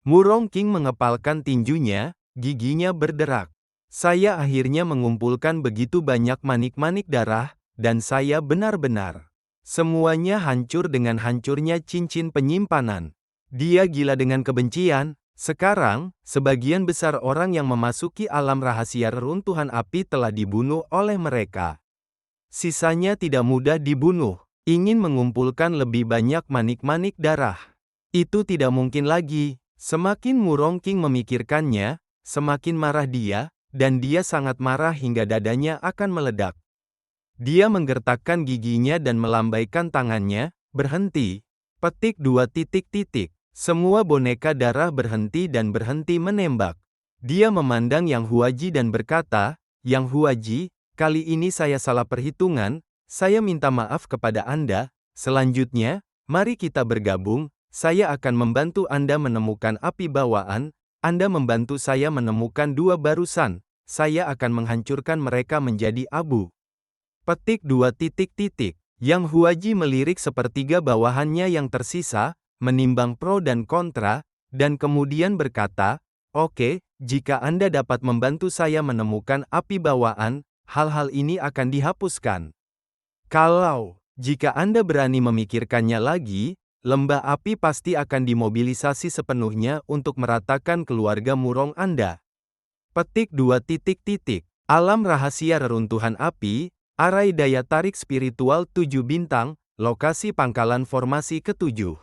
Murong King mengepalkan tinjunya, giginya berderak. Saya akhirnya mengumpulkan begitu banyak manik-manik darah, dan saya benar-benar. Semuanya hancur dengan hancurnya cincin penyimpanan. Dia gila dengan kebencian. Sekarang, sebagian besar orang yang memasuki alam rahasia reruntuhan api telah dibunuh oleh mereka. Sisanya tidak mudah dibunuh. Ingin mengumpulkan lebih banyak manik-manik darah. Itu tidak mungkin lagi. Semakin Murong King memikirkannya, semakin marah dia, dan dia sangat marah hingga dadanya akan meledak. Dia menggertakkan giginya dan melambaikan tangannya, berhenti. Petik 2. Semua boneka darah berhenti dan berhenti menembak. Dia memandang Yang Huaji dan berkata, Yang Huaji, kali ini saya salah perhitungan, saya minta maaf kepada Anda. Selanjutnya, mari kita bergabung, saya akan membantu Anda menemukan api bawaan, Anda membantu saya menemukan dua barusan, saya akan menghancurkan mereka menjadi abu. Petik 2. Yang Huaji melirik sepertiga bawahannya yang tersisa, menimbang pro dan kontra, dan kemudian berkata, oke, jika Anda dapat membantu saya menemukan api bawaan, hal-hal ini akan dihapuskan. Jika Anda berani memikirkannya lagi, lembah api pasti akan dimobilisasi sepenuhnya untuk meratakan keluarga Murong Anda. Petik 2. Alam rahasia reruntuhan api, arai daya tarik spiritual 7 bintang, lokasi pangkalan formasi ke-7.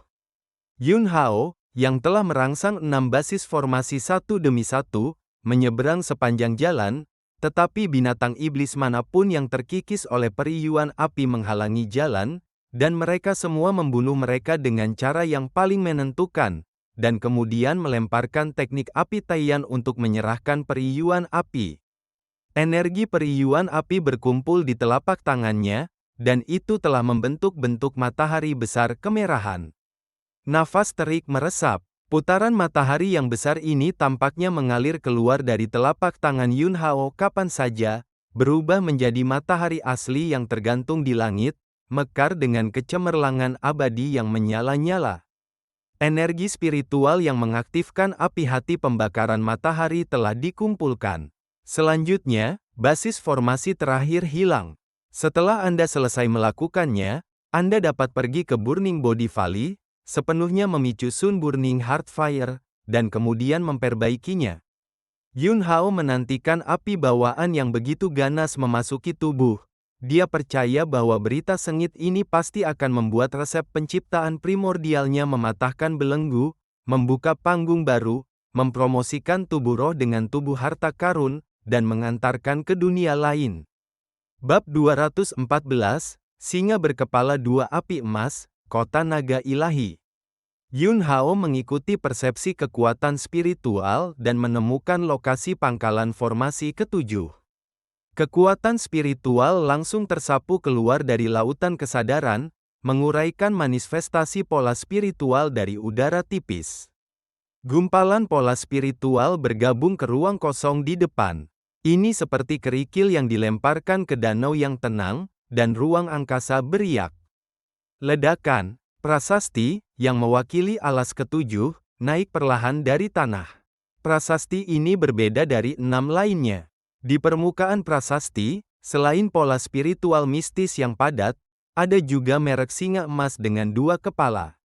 Yun Hao, yang telah merangsang 6 basis formasi satu demi satu, menyeberang sepanjang jalan, tetapi binatang iblis manapun yang terkikis oleh periuan api menghalangi jalan, dan mereka semua membunuh mereka dengan cara yang paling menentukan, dan kemudian melemparkan teknik api Taiyan untuk menyerahkan periuan api. Energi periuan api berkumpul di telapak tangannya, dan itu telah membentuk bentuk matahari besar kemerahan. Nafas terik meresap. Putaran matahari yang besar ini tampaknya mengalir keluar dari telapak tangan Yun Hao kapan saja, berubah menjadi matahari asli yang tergantung di langit, mekar dengan kecemerlangan abadi yang menyala-nyala. Energi spiritual yang mengaktifkan api hati pembakaran matahari telah dikumpulkan. Selanjutnya, basis formasi terakhir hilang. Setelah Anda selesai melakukannya, Anda dapat pergi ke Burning Body Valley, sepenuhnya memicu Sun Burning Heart Fire, dan kemudian memperbaikinya. Yun Hao menantikan api bawaan yang begitu ganas memasuki tubuh. Dia percaya bahwa berita sengit ini pasti akan membuat resep penciptaan primordialnya mematahkan belenggu, membuka panggung baru, mempromosikan tubuh roh dengan tubuh harta karun, dan mengantarkan ke dunia lain. Bab 214, Singa Berkepala Dua Api Emas, Kota Naga Ilahi. Yun Hao mengikuti persepsi kekuatan spiritual dan menemukan lokasi pangkalan formasi ketujuh. Kekuatan spiritual langsung tersapu keluar dari lautan kesadaran, menguraikan manifestasi pola spiritual dari udara tipis. Gumpalan pola spiritual bergabung ke ruang kosong di depan. Ini seperti kerikil yang dilemparkan ke danau yang tenang, dan ruang angkasa beriak. Ledakan, prasasti, yang mewakili alas ketujuh, naik perlahan dari tanah. Prasasti ini berbeda dari 6 lainnya. Di permukaan prasasti, selain pola spiritual mistis yang padat, ada juga merek singa emas dengan 2 kepala.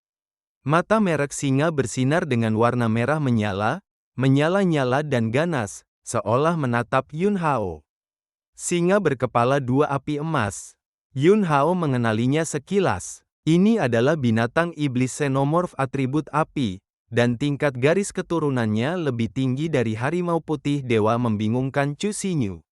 Mata merek singa bersinar dengan warna merah menyala-nyala dan ganas, seolah menatap Yun Hao. Singa berkepala 2 api emas. Yun Hao mengenalinya sekilas. Ini adalah binatang iblis xenomorph atribut api, dan tingkat garis keturunannya lebih tinggi dari harimau putih dewa membingungkan Chu Xinyu.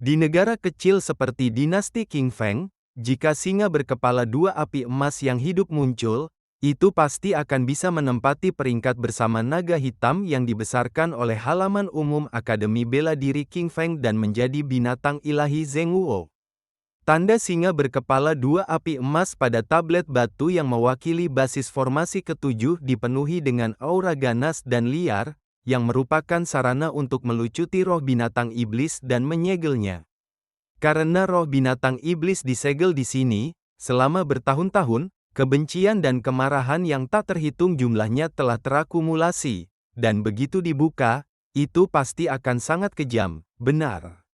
Di negara kecil seperti dinasti Qing Feng, jika singa berkepala 2 api emas yang hidup muncul, itu pasti akan bisa menempati peringkat bersama naga hitam yang dibesarkan oleh halaman umum Akademi Bela Diri Qing Feng dan menjadi binatang ilahi Zheng Wuo. Tanda singa berkepala 2 api emas pada tablet batu yang mewakili basis formasi ketujuh dipenuhi dengan aura ganas dan liar, yang merupakan sarana untuk melucuti roh binatang iblis dan menyegelnya. Karena roh binatang iblis disegel di sini, selama bertahun-tahun, kebencian dan kemarahan yang tak terhitung jumlahnya telah terakumulasi, dan begitu dibuka, itu pasti akan sangat kejam, benar.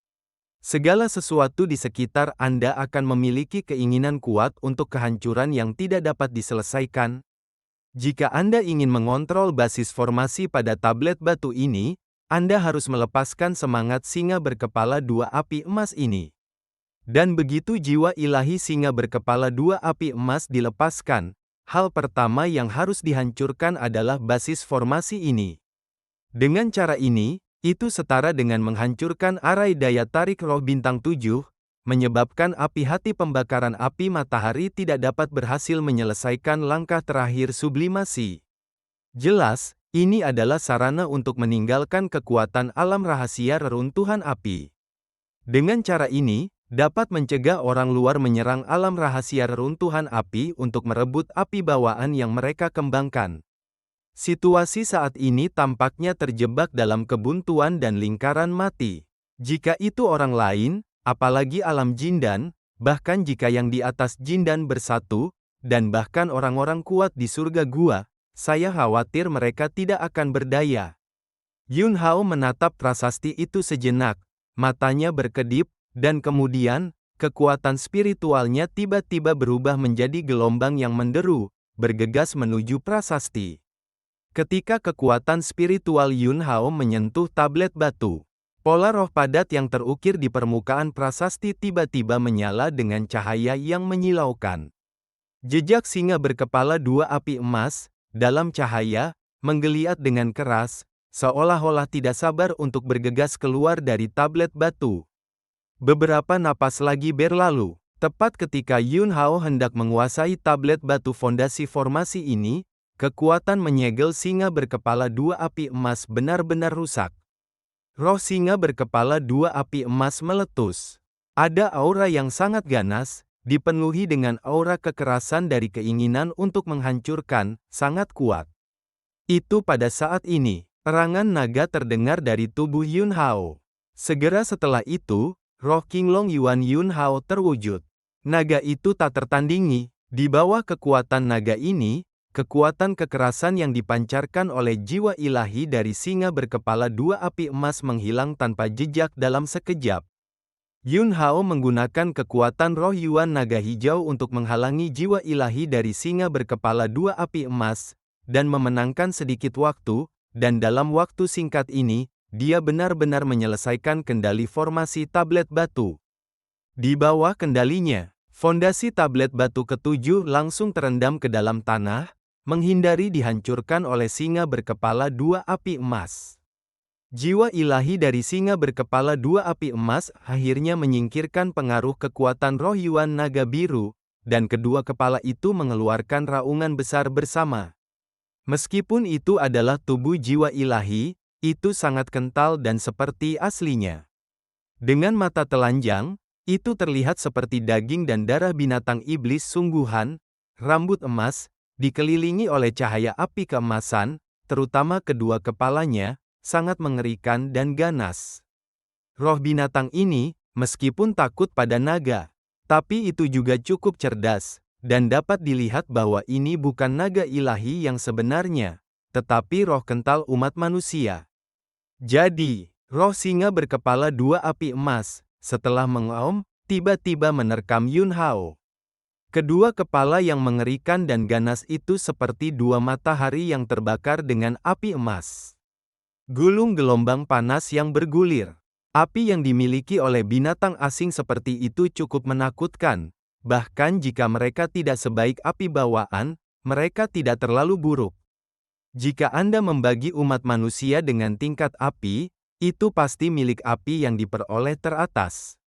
Segala sesuatu di sekitar Anda akan memiliki keinginan kuat untuk kehancuran yang tidak dapat diselesaikan. Jika Anda ingin mengontrol basis formasi pada tablet batu ini, Anda harus melepaskan semangat singa berkepala 2 api emas ini. Dan begitu jiwa ilahi singa berkepala 2 api emas dilepaskan, hal pertama yang harus dihancurkan adalah basis formasi ini. Dengan cara ini, itu setara dengan menghancurkan arai daya tarik roh bintang 7, menyebabkan api hati pembakaran api matahari tidak dapat berhasil menyelesaikan langkah terakhir sublimasi. Jelas, ini adalah sarana untuk meninggalkan kekuatan alam rahasia reruntuhan api. Dengan cara ini, dapat mencegah orang luar menyerang alam rahasia reruntuhan api untuk merebut api bawaan yang mereka kembangkan. Situasi saat ini tampaknya terjebak dalam kebuntuan dan lingkaran mati. Jika itu orang lain, apalagi alam Jindan, bahkan jika yang di atas Jindan bersatu, dan bahkan orang-orang kuat di surga gua, saya khawatir mereka tidak akan berdaya. Yun Hao menatap prasasti itu sejenak, matanya berkedip, dan kemudian, kekuatan spiritualnya tiba-tiba berubah menjadi gelombang yang menderu, bergegas menuju prasasti. Ketika kekuatan spiritual Yun Hao menyentuh tablet batu, pola roh padat yang terukir di permukaan prasasti tiba-tiba menyala dengan cahaya yang menyilaukan. Jejak singa berkepala 2 api emas, dalam cahaya, menggeliat dengan keras, seolah-olah tidak sabar untuk bergegas keluar dari tablet batu. Beberapa napas lagi berlalu, tepat ketika Yun Hao hendak menguasai tablet batu fondasi formasi ini, kekuatan menyegel singa berkepala 2 api emas benar-benar rusak. Roh singa berkepala 2 api emas meletus. Ada aura yang sangat ganas, dipenuhi dengan aura kekerasan dari keinginan untuk menghancurkan, sangat kuat. Itu pada saat ini, erangan naga terdengar dari tubuh Yun Hao. Segera setelah itu, roh Qinglong Yuan Yun Hao terwujud. Naga itu tak tertandingi, di bawah kekuatan naga ini, kekuatan kekerasan yang dipancarkan oleh jiwa ilahi dari singa berkepala dua api emas menghilang tanpa jejak dalam sekejap. Yun Hao menggunakan kekuatan roh Yuan naga hijau untuk menghalangi jiwa ilahi dari singa berkepala dua api emas, dan memenangkan sedikit waktu, dan dalam waktu singkat ini, dia benar-benar menyelesaikan kendali formasi tablet batu. Di bawah kendalinya, fondasi tablet batu ketujuh langsung terendam ke dalam tanah, menghindari dihancurkan oleh singa berkepala dua api emas. Jiwa ilahi dari singa berkepala dua api emas akhirnya menyingkirkan pengaruh kekuatan roh Yuan naga biru, dan kedua kepala itu mengeluarkan raungan besar bersama. Meskipun itu adalah tubuh jiwa ilahi, itu sangat kental dan seperti aslinya. Dengan mata telanjang, itu terlihat seperti daging dan darah binatang iblis sungguhan, rambut emas, dikelilingi oleh cahaya api keemasan, terutama kedua kepalanya, sangat mengerikan dan ganas. Roh binatang ini, meskipun takut pada naga, tapi itu juga cukup cerdas, dan dapat dilihat bahwa ini bukan naga ilahi yang sebenarnya, tetapi roh kental umat manusia. Jadi, roh singa berkepala dua api emas, setelah mengaum, tiba-tiba menerkam Yun Hao. Kedua kepala yang mengerikan dan ganas itu seperti dua matahari yang terbakar dengan api emas. Gulung gelombang panas yang bergulir. Api yang dimiliki oleh binatang asing seperti itu cukup menakutkan. Bahkan jika mereka tidak sebaik api bawaan, mereka tidak terlalu buruk. Jika Anda membagi umat manusia dengan tingkat api, itu pasti milik api yang diperoleh teratas.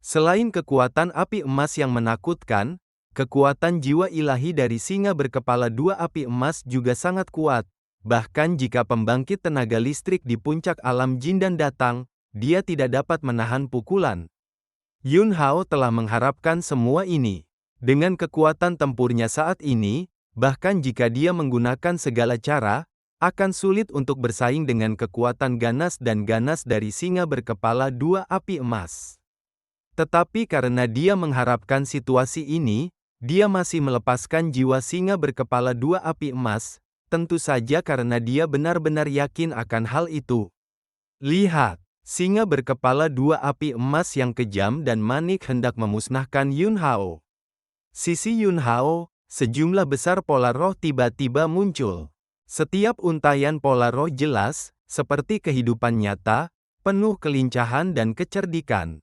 Selain kekuatan api emas yang menakutkan, kekuatan jiwa ilahi dari singa berkepala dua api emas juga sangat kuat. Bahkan jika pembangkit tenaga listrik di puncak alam Jindan datang, dia tidak dapat menahan pukulan. Yun Hao telah mengharapkan semua ini. Dengan kekuatan tempurnya saat ini, bahkan jika dia menggunakan segala cara, akan sulit untuk bersaing dengan kekuatan ganas dan ganas dari singa berkepala dua api emas. Tetapi karena dia mengharapkan situasi ini, dia masih melepaskan jiwa singa berkepala dua api emas, tentu saja karena dia benar-benar yakin akan hal itu. Lihat, singa berkepala dua api emas yang kejam dan manik hendak memusnahkan Yun Hao. Sisi Yun Hao, sejumlah besar pola roh tiba-tiba muncul. Setiap untaian pola roh jelas, seperti kehidupan nyata, penuh kelincahan dan kecerdikan.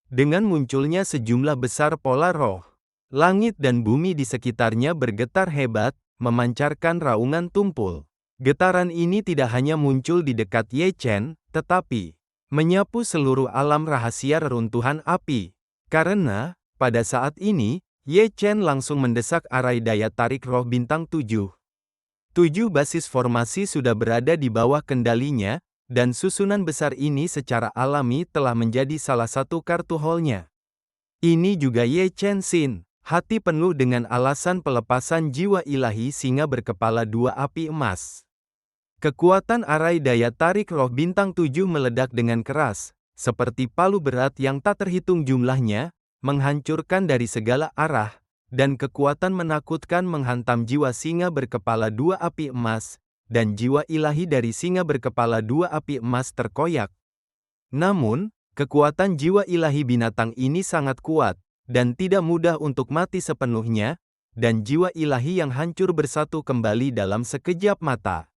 Dengan munculnya sejumlah besar pola roh, langit dan bumi di sekitarnya bergetar hebat, memancarkan raungan tumpul. Getaran ini tidak hanya muncul di dekat Ye Chen, tetapi menyapu seluruh alam rahasia reruntuhan api. Karena, pada saat ini, Ye Chen langsung mendesak arai daya tarik roh bintang 7. 7 basis formasi sudah berada di bawah kendalinya, dan susunan besar ini secara alami telah menjadi salah satu kartu hole-nya. Ini juga Ye Chen Xin, hati penuh dengan alasan pelepasan jiwa ilahi singa berkepala dua api emas. Kekuatan arai daya tarik roh bintang 7 meledak dengan keras, seperti palu berat yang tak terhitung jumlahnya, menghancurkan dari segala arah, dan kekuatan menakutkan menghantam jiwa singa berkepala dua api emas, dan jiwa ilahi dari singa berkepala dua api emas terkoyak. Namun, kekuatan jiwa ilahi binatang ini sangat kuat, dan tidak mudah untuk mati sepenuhnya, dan jiwa ilahi yang hancur bersatu kembali dalam sekejap mata.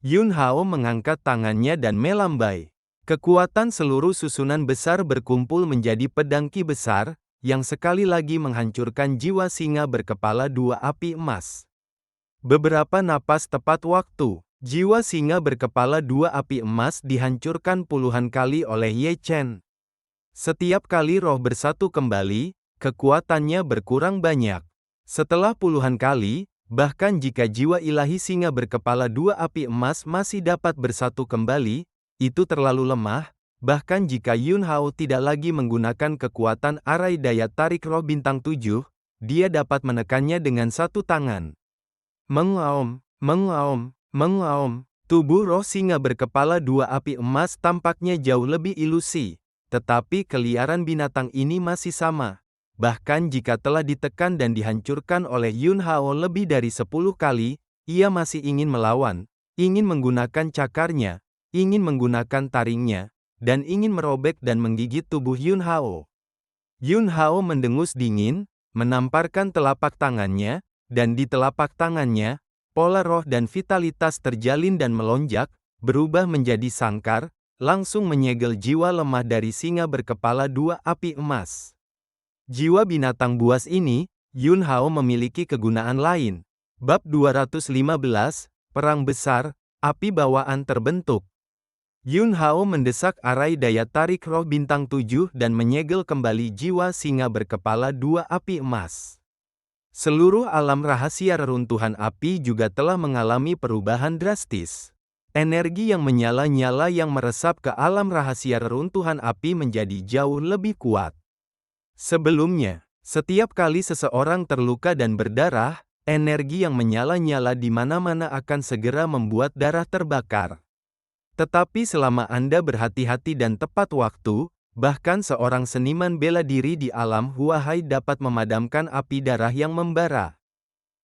Yun Hao mengangkat tangannya dan melambai. Kekuatan seluruh susunan besar berkumpul menjadi pedang ki besar, yang sekali lagi menghancurkan jiwa singa berkepala dua api emas. Beberapa napas tepat waktu, jiwa singa berkepala dua api emas dihancurkan puluhan kali oleh Ye Chen. Setiap kali roh bersatu kembali, kekuatannya berkurang banyak. Setelah puluhan kali, bahkan jika jiwa ilahi singa berkepala dua api emas masih dapat bersatu kembali, itu terlalu lemah, bahkan jika Yun Hao tidak lagi menggunakan kekuatan arai daya tarik roh bintang 7, dia dapat menekannya dengan satu tangan. Mengaum, mengaum, mengaum, tubuh roh singa berkepala dua api emas tampaknya jauh lebih ilusi, tetapi keliaran binatang ini masih sama. bahkan jika telah ditekan dan dihancurkan oleh Yun Hao lebih dari 10 kali, ia masih ingin melawan, ingin menggunakan cakarnya, ingin menggunakan taringnya, dan ingin merobek dan menggigit tubuh Yun Hao. Yun Hao mendengus dingin, menamparkan telapak tangannya, dan di telapak tangannya, pola roh dan vitalitas terjalin dan melonjak, berubah menjadi sangkar, langsung menyegel jiwa lemah dari singa berkepala 2 api emas. Jiwa binatang buas ini, Yun Hao memiliki kegunaan lain. Bab 215, Perang Besar, Api Bawaan terbentuk. Yun Hao mendesak arai daya tarik roh bintang 7 dan menyegel kembali jiwa singa berkepala 2 api emas. Seluruh alam rahasia reruntuhan api juga telah mengalami perubahan drastis. Energi yang menyala-nyala yang meresap ke alam rahasia reruntuhan api menjadi jauh lebih kuat. Sebelumnya, setiap kali seseorang terluka dan berdarah, energi yang menyala-nyala di mana-mana akan segera membuat darah terbakar. Tetapi selama Anda berhati-hati dan tepat waktu, bahkan seorang seniman bela diri di alam Huahai dapat memadamkan api darah yang membara.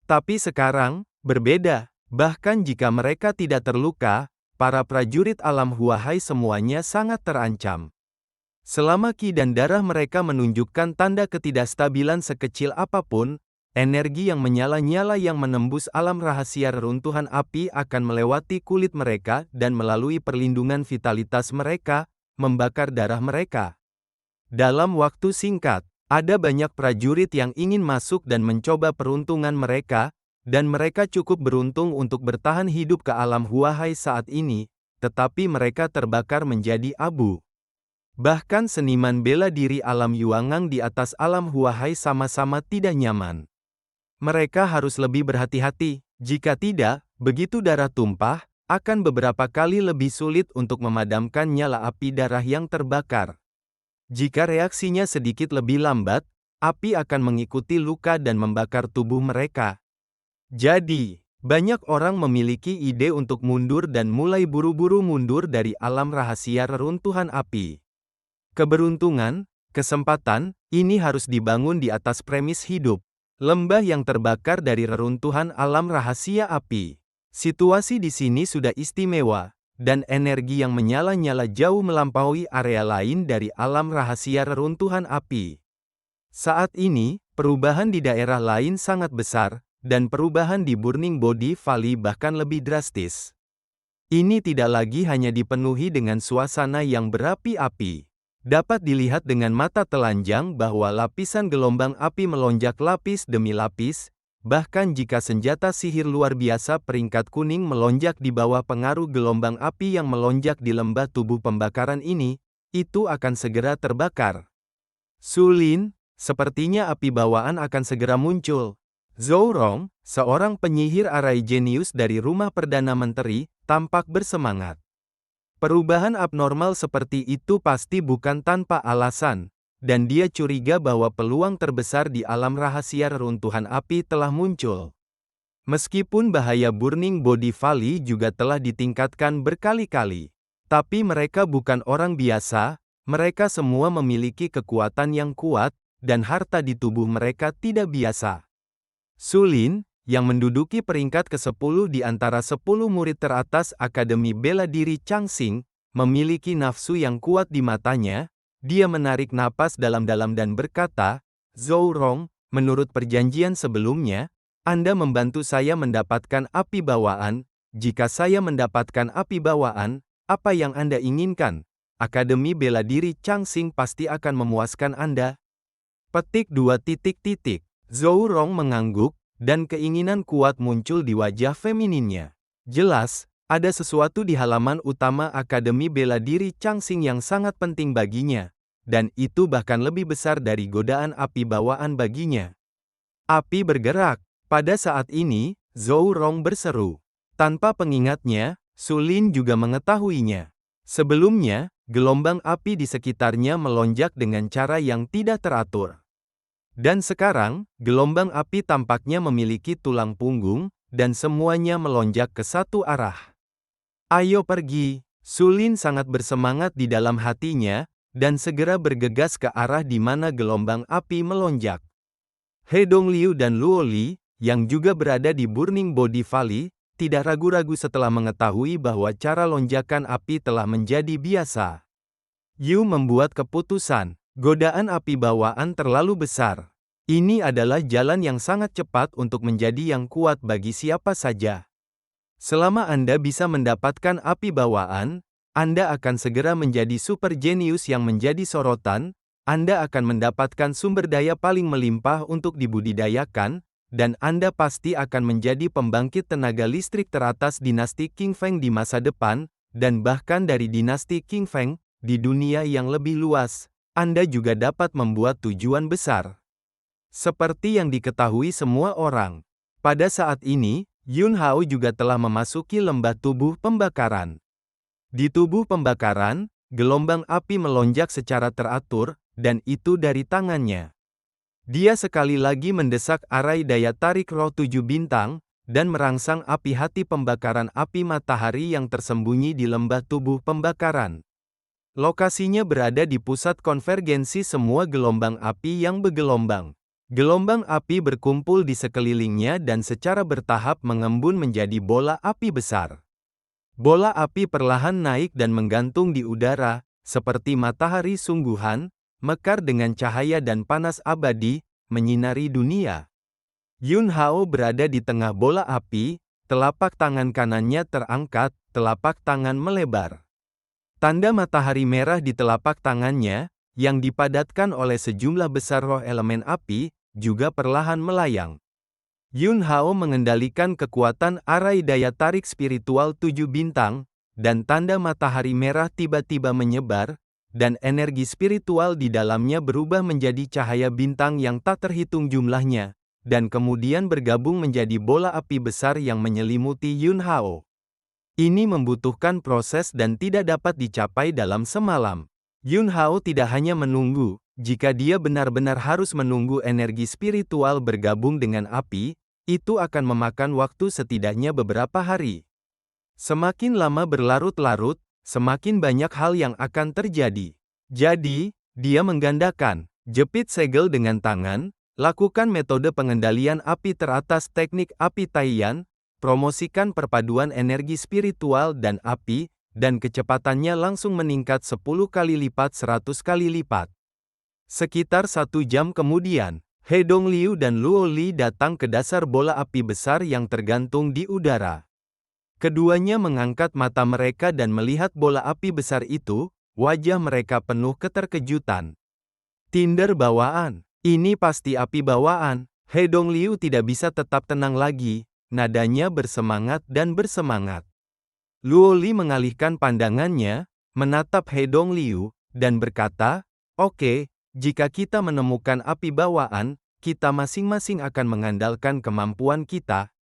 Tapi sekarang, berbeda. Bahkan jika mereka tidak terluka, para prajurit alam Huahai semuanya sangat terancam. Selama ki dan darah mereka menunjukkan tanda ketidakstabilan sekecil apapun, energi yang menyala-nyala yang menembus alam rahasia reruntuhan api akan melewati kulit mereka dan melalui perlindungan vitalitas mereka, membakar darah mereka. Dalam waktu singkat, ada banyak prajurit yang ingin masuk dan mencoba peruntungan mereka, dan mereka cukup beruntung untuk bertahan hidup ke alam Huahai saat ini, tetapi mereka terbakar menjadi abu. Bahkan seniman bela diri alam Yuangang di atas alam Huahai sama-sama tidak nyaman. Mereka harus lebih berhati-hati, jika tidak, begitu darah tumpah, akan beberapa kali lebih sulit untuk memadamkan nyala api darah yang terbakar. Jika reaksinya sedikit lebih lambat, api akan mengikuti luka dan membakar tubuh mereka. Jadi, banyak orang memiliki ide untuk mundur dan mulai buru-buru mundur dari alam rahasia reruntuhan api. Keberuntungan, kesempatan, ini harus dibangun di atas premis hidup. Lembah yang terbakar dari reruntuhan alam rahasia api. Situasi di sini sudah istimewa, dan energi yang menyala-nyala jauh melampaui area lain dari alam rahasia reruntuhan api. Saat ini, perubahan di daerah lain sangat besar, dan perubahan di Burning Body Valley bahkan lebih drastis. Ini tidak lagi hanya dipenuhi dengan suasana yang berapi-api. Dapat dilihat dengan mata telanjang bahwa lapisan gelombang api melonjak lapis demi lapis, bahkan jika senjata sihir luar biasa peringkat kuning melonjak di bawah pengaruh gelombang api yang melonjak di lembah tubuh pembakaran ini, itu akan segera terbakar. Sulin, sepertinya api bawaan akan segera muncul. Zhou Rong, seorang penyihir arai jenius dari rumah Perdana Menteri, tampak bersemangat. Perubahan abnormal seperti itu pasti bukan tanpa alasan, dan dia curiga bahwa peluang terbesar di alam rahasia reruntuhan api telah muncul. Meskipun bahaya Burning Body Valley juga telah ditingkatkan berkali-kali, tapi mereka bukan orang biasa, mereka semua memiliki kekuatan yang kuat, dan harta di tubuh mereka tidak biasa. Sulin, yang menduduki peringkat ke-10 di antara 10 murid teratas Akademi Bela Diri Changxing, memiliki nafsu yang kuat di matanya. Dia menarik napas dalam-dalam dan berkata, "Zhou Rong, menurut perjanjian sebelumnya, Anda membantu saya mendapatkan api bawaan. Jika saya mendapatkan api bawaan, apa yang Anda inginkan? Akademi Bela Diri Changxing pasti akan memuaskan Anda." Petik 2. Zhou Rong mengangguk, dan keinginan kuat muncul di wajah femininnya. Jelas, ada sesuatu di halaman utama Akademi Bela Diri Changxing yang sangat penting baginya, dan itu bahkan lebih besar dari godaan api bawaan baginya. Api bergerak. Pada saat ini, Zhou Rong berseru. Tanpa pengingatnya, Sulin juga mengetahuinya. Sebelumnya, gelombang api di sekitarnya melonjak dengan cara yang tidak teratur. Dan sekarang, gelombang api tampaknya memiliki tulang punggung, dan semuanya melonjak ke satu arah. "Ayo pergi!" Sulin sangat bersemangat di dalam hatinya, dan segera bergegas ke arah di mana gelombang api melonjak. He Dongliu dan Luo Li, yang juga berada di Burning Body Valley, tidak ragu-ragu setelah mengetahui bahwa cara lonjakan api telah menjadi biasa. Yu membuat keputusan, godaan api bawaan terlalu besar. Ini adalah jalan yang sangat cepat untuk menjadi yang kuat bagi siapa saja. Selama Anda bisa mendapatkan api bawaan, Anda akan segera menjadi super jenius yang menjadi sorotan. Anda akan mendapatkan sumber daya paling melimpah untuk dibudidayakan, dan Anda pasti akan menjadi pembangkit tenaga listrik teratas dinasti Qing Feng di masa depan, dan bahkan dari dinasti Qing Feng, di dunia yang lebih luas. Anda juga dapat membuat tujuan besar. Seperti yang diketahui semua orang, pada saat ini, Yun Hao juga telah memasuki lembah tubuh pembakaran. Di tubuh pembakaran, gelombang api melonjak secara teratur, dan itu dari tangannya. Dia sekali lagi mendesak arai daya tarik roh 7 bintang, dan merangsang api hati pembakaran api matahari yang tersembunyi di lembah tubuh pembakaran. Lokasinya berada di pusat konvergensi semua gelombang api yang bergelombang. Gelombang api berkumpul di sekelilingnya dan secara bertahap mengembun menjadi bola api besar. Bola api perlahan naik dan menggantung di udara, seperti matahari sungguhan, mekar dengan cahaya dan panas abadi, menyinari dunia. Yun Hao berada di tengah bola api, telapak tangan kanannya terangkat, telapak tangan melebar. Tanda matahari merah di telapak tangannya, yang dipadatkan oleh sejumlah besar roh elemen api, juga perlahan melayang. Yun Hao mengendalikan kekuatan arai daya tarik spiritual 7 bintang, dan tanda matahari merah tiba-tiba menyebar, dan energi spiritual di dalamnya berubah menjadi cahaya bintang yang tak terhitung jumlahnya, dan kemudian bergabung menjadi bola api besar yang menyelimuti Yun Hao. Ini membutuhkan proses dan tidak dapat dicapai dalam semalam. Yun Hao tidak hanya menunggu, jika dia benar-benar harus menunggu energi spiritual bergabung dengan api, itu akan memakan waktu setidaknya beberapa hari. Semakin lama berlarut-larut, semakin banyak hal yang akan terjadi. Jadi, dia menggandakan, jepit segel dengan tangan, lakukan metode pengendalian api teratas teknik api Taiyan, promosikan perpaduan energi spiritual dan api, dan kecepatannya langsung meningkat 10 kali lipat 100 kali lipat. Sekitar 1 jam kemudian, He Dongliu dan Luo Li datang ke dasar bola api besar yang tergantung di udara. Keduanya mengangkat mata mereka dan melihat bola api besar itu, wajah mereka penuh keterkejutan. Tinder bawaan, ini pasti api bawaan. He Dongliu tidak bisa tetap tenang lagi, nadanya bersemangat dan bersemangat. Luo Li mengalihkan pandangannya, menatap He Dongliu, dan berkata, "Oke, jika kita menemukan api bawaan, kita masing-masing akan mengandalkan kemampuan kita."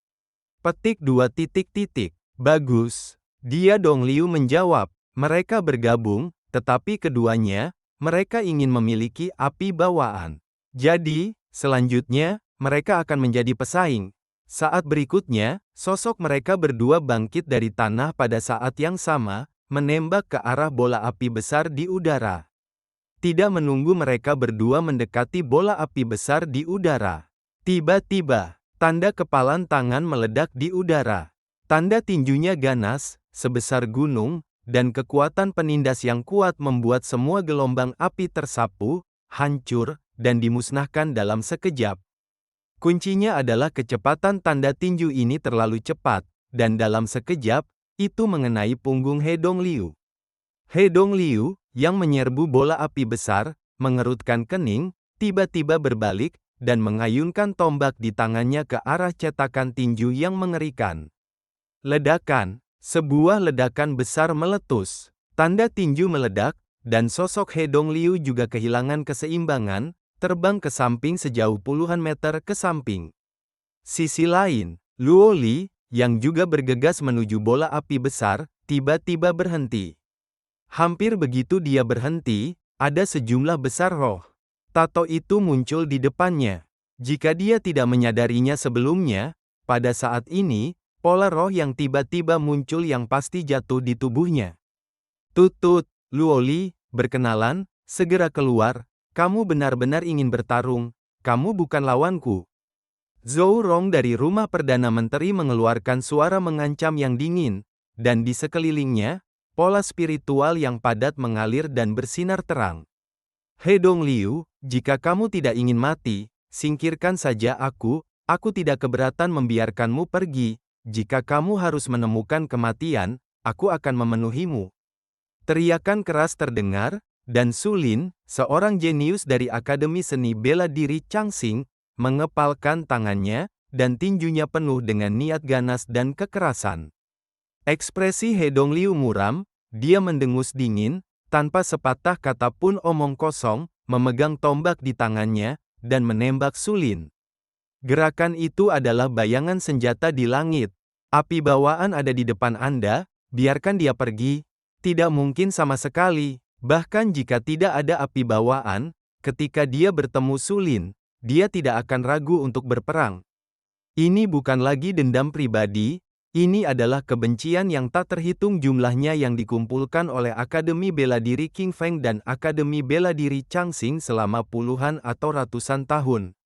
Petik 2 titik. Bagus. Dia Dongliu menjawab, mereka bergabung, tetapi keduanya, mereka ingin memiliki api bawaan. Jadi, selanjutnya, mereka akan menjadi pesaing. Saat berikutnya, sosok mereka berdua bangkit dari tanah pada saat yang sama, menembak ke arah bola api besar di udara. Tidak menunggu mereka berdua mendekati bola api besar di udara. Tiba-tiba, tanda kepalan tangan meledak di udara. Tanda tinjunya ganas, sebesar gunung, dan kekuatan penindas yang kuat membuat semua gelombang api tersapu, hancur, dan dimusnahkan dalam sekejap. Kuncinya adalah kecepatan tanda tinju ini terlalu cepat, dan dalam sekejap, itu mengenai punggung He Dongliu. He Dongliu, yang menyerbu bola api besar, mengerutkan kening, tiba-tiba berbalik, dan mengayunkan tombak di tangannya ke arah cetakan tinju yang mengerikan. Ledakan, sebuah ledakan besar meletus. Tanda tinju meledak, dan sosok He Dongliu juga kehilangan keseimbangan, terbang ke samping sejauh puluhan meter ke samping. Sisi lain, Luo Li, yang juga bergegas menuju bola api besar, tiba-tiba berhenti. Hampir begitu dia berhenti, ada sejumlah besar roh tato itu muncul di depannya. Jika dia tidak menyadarinya sebelumnya, pada saat ini, pola roh yang tiba-tiba muncul yang pasti jatuh di tubuhnya. Tutut, Luo Li, berkenalan, Segera keluar, kamu benar-benar ingin bertarung, kamu bukan lawanku. Zhou Rong dari rumah Perdana Menteri mengeluarkan suara mengancam yang dingin, dan di sekelilingnya, pola spiritual yang padat mengalir dan bersinar terang. He Dongliu, jika kamu tidak ingin mati, singkirkan saja aku tidak keberatan membiarkanmu pergi, jika kamu harus menemukan kematian, aku akan memenuhimu. Teriakan keras terdengar, dan Su Lin, seorang jenius dari Akademi Seni Bela Diri Changxing, mengepalkan tangannya, dan tinjunya penuh dengan niat ganas dan kekerasan. Ekspresi He Dongliu muram, dia mendengus dingin, tanpa sepatah kata pun omong kosong, memegang tombak di tangannya, dan menembak Su Lin. Gerakan itu adalah bayangan senjata di langit. Api bawaan ada di depan Anda, biarkan dia pergi. Tidak mungkin sama sekali, bahkan jika tidak ada api bawaan, ketika dia bertemu Su Lin, dia tidak akan ragu untuk berperang. Ini bukan lagi dendam pribadi, ini adalah kebencian yang tak terhitung jumlahnya yang dikumpulkan oleh Akademi Bela Diri King Feng dan Akademi Bela Diri Changxing selama puluhan atau ratusan tahun.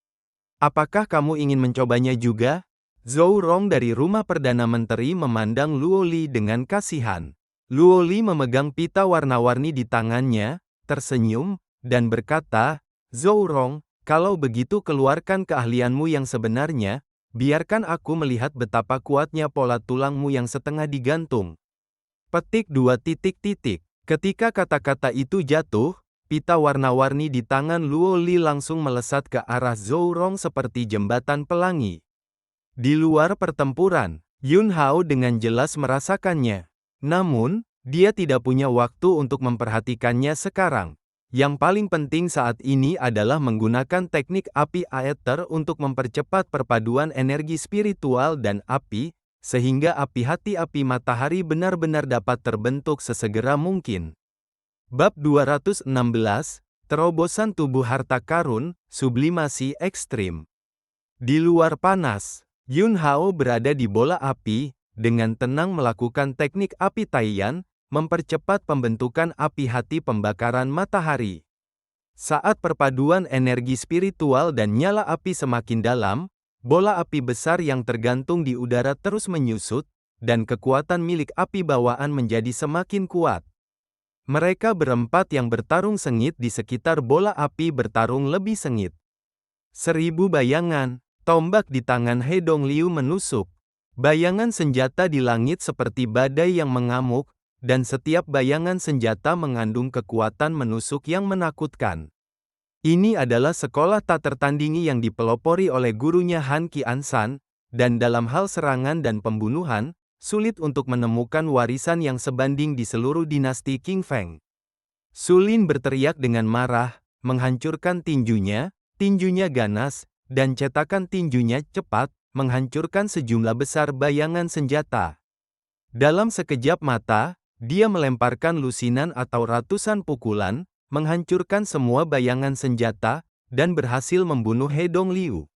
Apakah kamu ingin mencobanya juga? Zhou Rong dari rumah Perdana Menteri memandang Luo Li dengan kasihan. Luo Li memegang pita warna-warni di tangannya, tersenyum, dan berkata, Zhou Rong, kalau begitu keluarkan keahlianmu yang sebenarnya, biarkan aku melihat betapa kuatnya pola tulangmu yang setengah digantung. Petik 2 titik titik. Ketika kata-kata itu jatuh, pita warna-warni di tangan Luo Li langsung melesat ke arah Zhou Rong seperti jembatan pelangi. Di luar pertempuran, Yun Hao dengan jelas merasakannya. Namun, dia tidak punya waktu untuk memperhatikannya sekarang. Yang paling penting saat ini adalah menggunakan teknik api aether untuk mempercepat perpaduan energi spiritual dan api, sehingga api hati api matahari benar-benar dapat terbentuk sesegera mungkin. Bab 216, Terobosan Tubuh Harta Karun, Sublimasi Ekstrim. Di luar panas, Yun Hao berada di bola api, dengan tenang melakukan teknik api Taiyan, mempercepat pembentukan api hati pembakaran matahari. Saat perpaduan energi spiritual dan nyala api semakin dalam, bola api besar yang tergantung di udara terus menyusut, dan kekuatan milik api bawaan menjadi semakin kuat. Mereka berempat yang bertarung sengit di sekitar bola api bertarung lebih sengit. 1000 bayangan, tombak di tangan He Dongliu menusuk. Bayangan senjata di langit seperti badai yang mengamuk, dan setiap bayangan senjata mengandung kekuatan menusuk yang menakutkan. Ini adalah sekolah tak tertandingi yang dipelopori oleh gurunya Han Qiansan, dan dalam hal serangan dan pembunuhan, sulit untuk menemukan warisan yang sebanding di seluruh dinasti King Feng. Su Lin berteriak dengan marah, menghancurkan tinjunya ganas, dan cetakan tinjunya cepat, menghancurkan sejumlah besar bayangan senjata. Dalam sekejap mata, dia melemparkan lusinan atau ratusan pukulan, menghancurkan semua bayangan senjata, dan berhasil membunuh He Dongliu.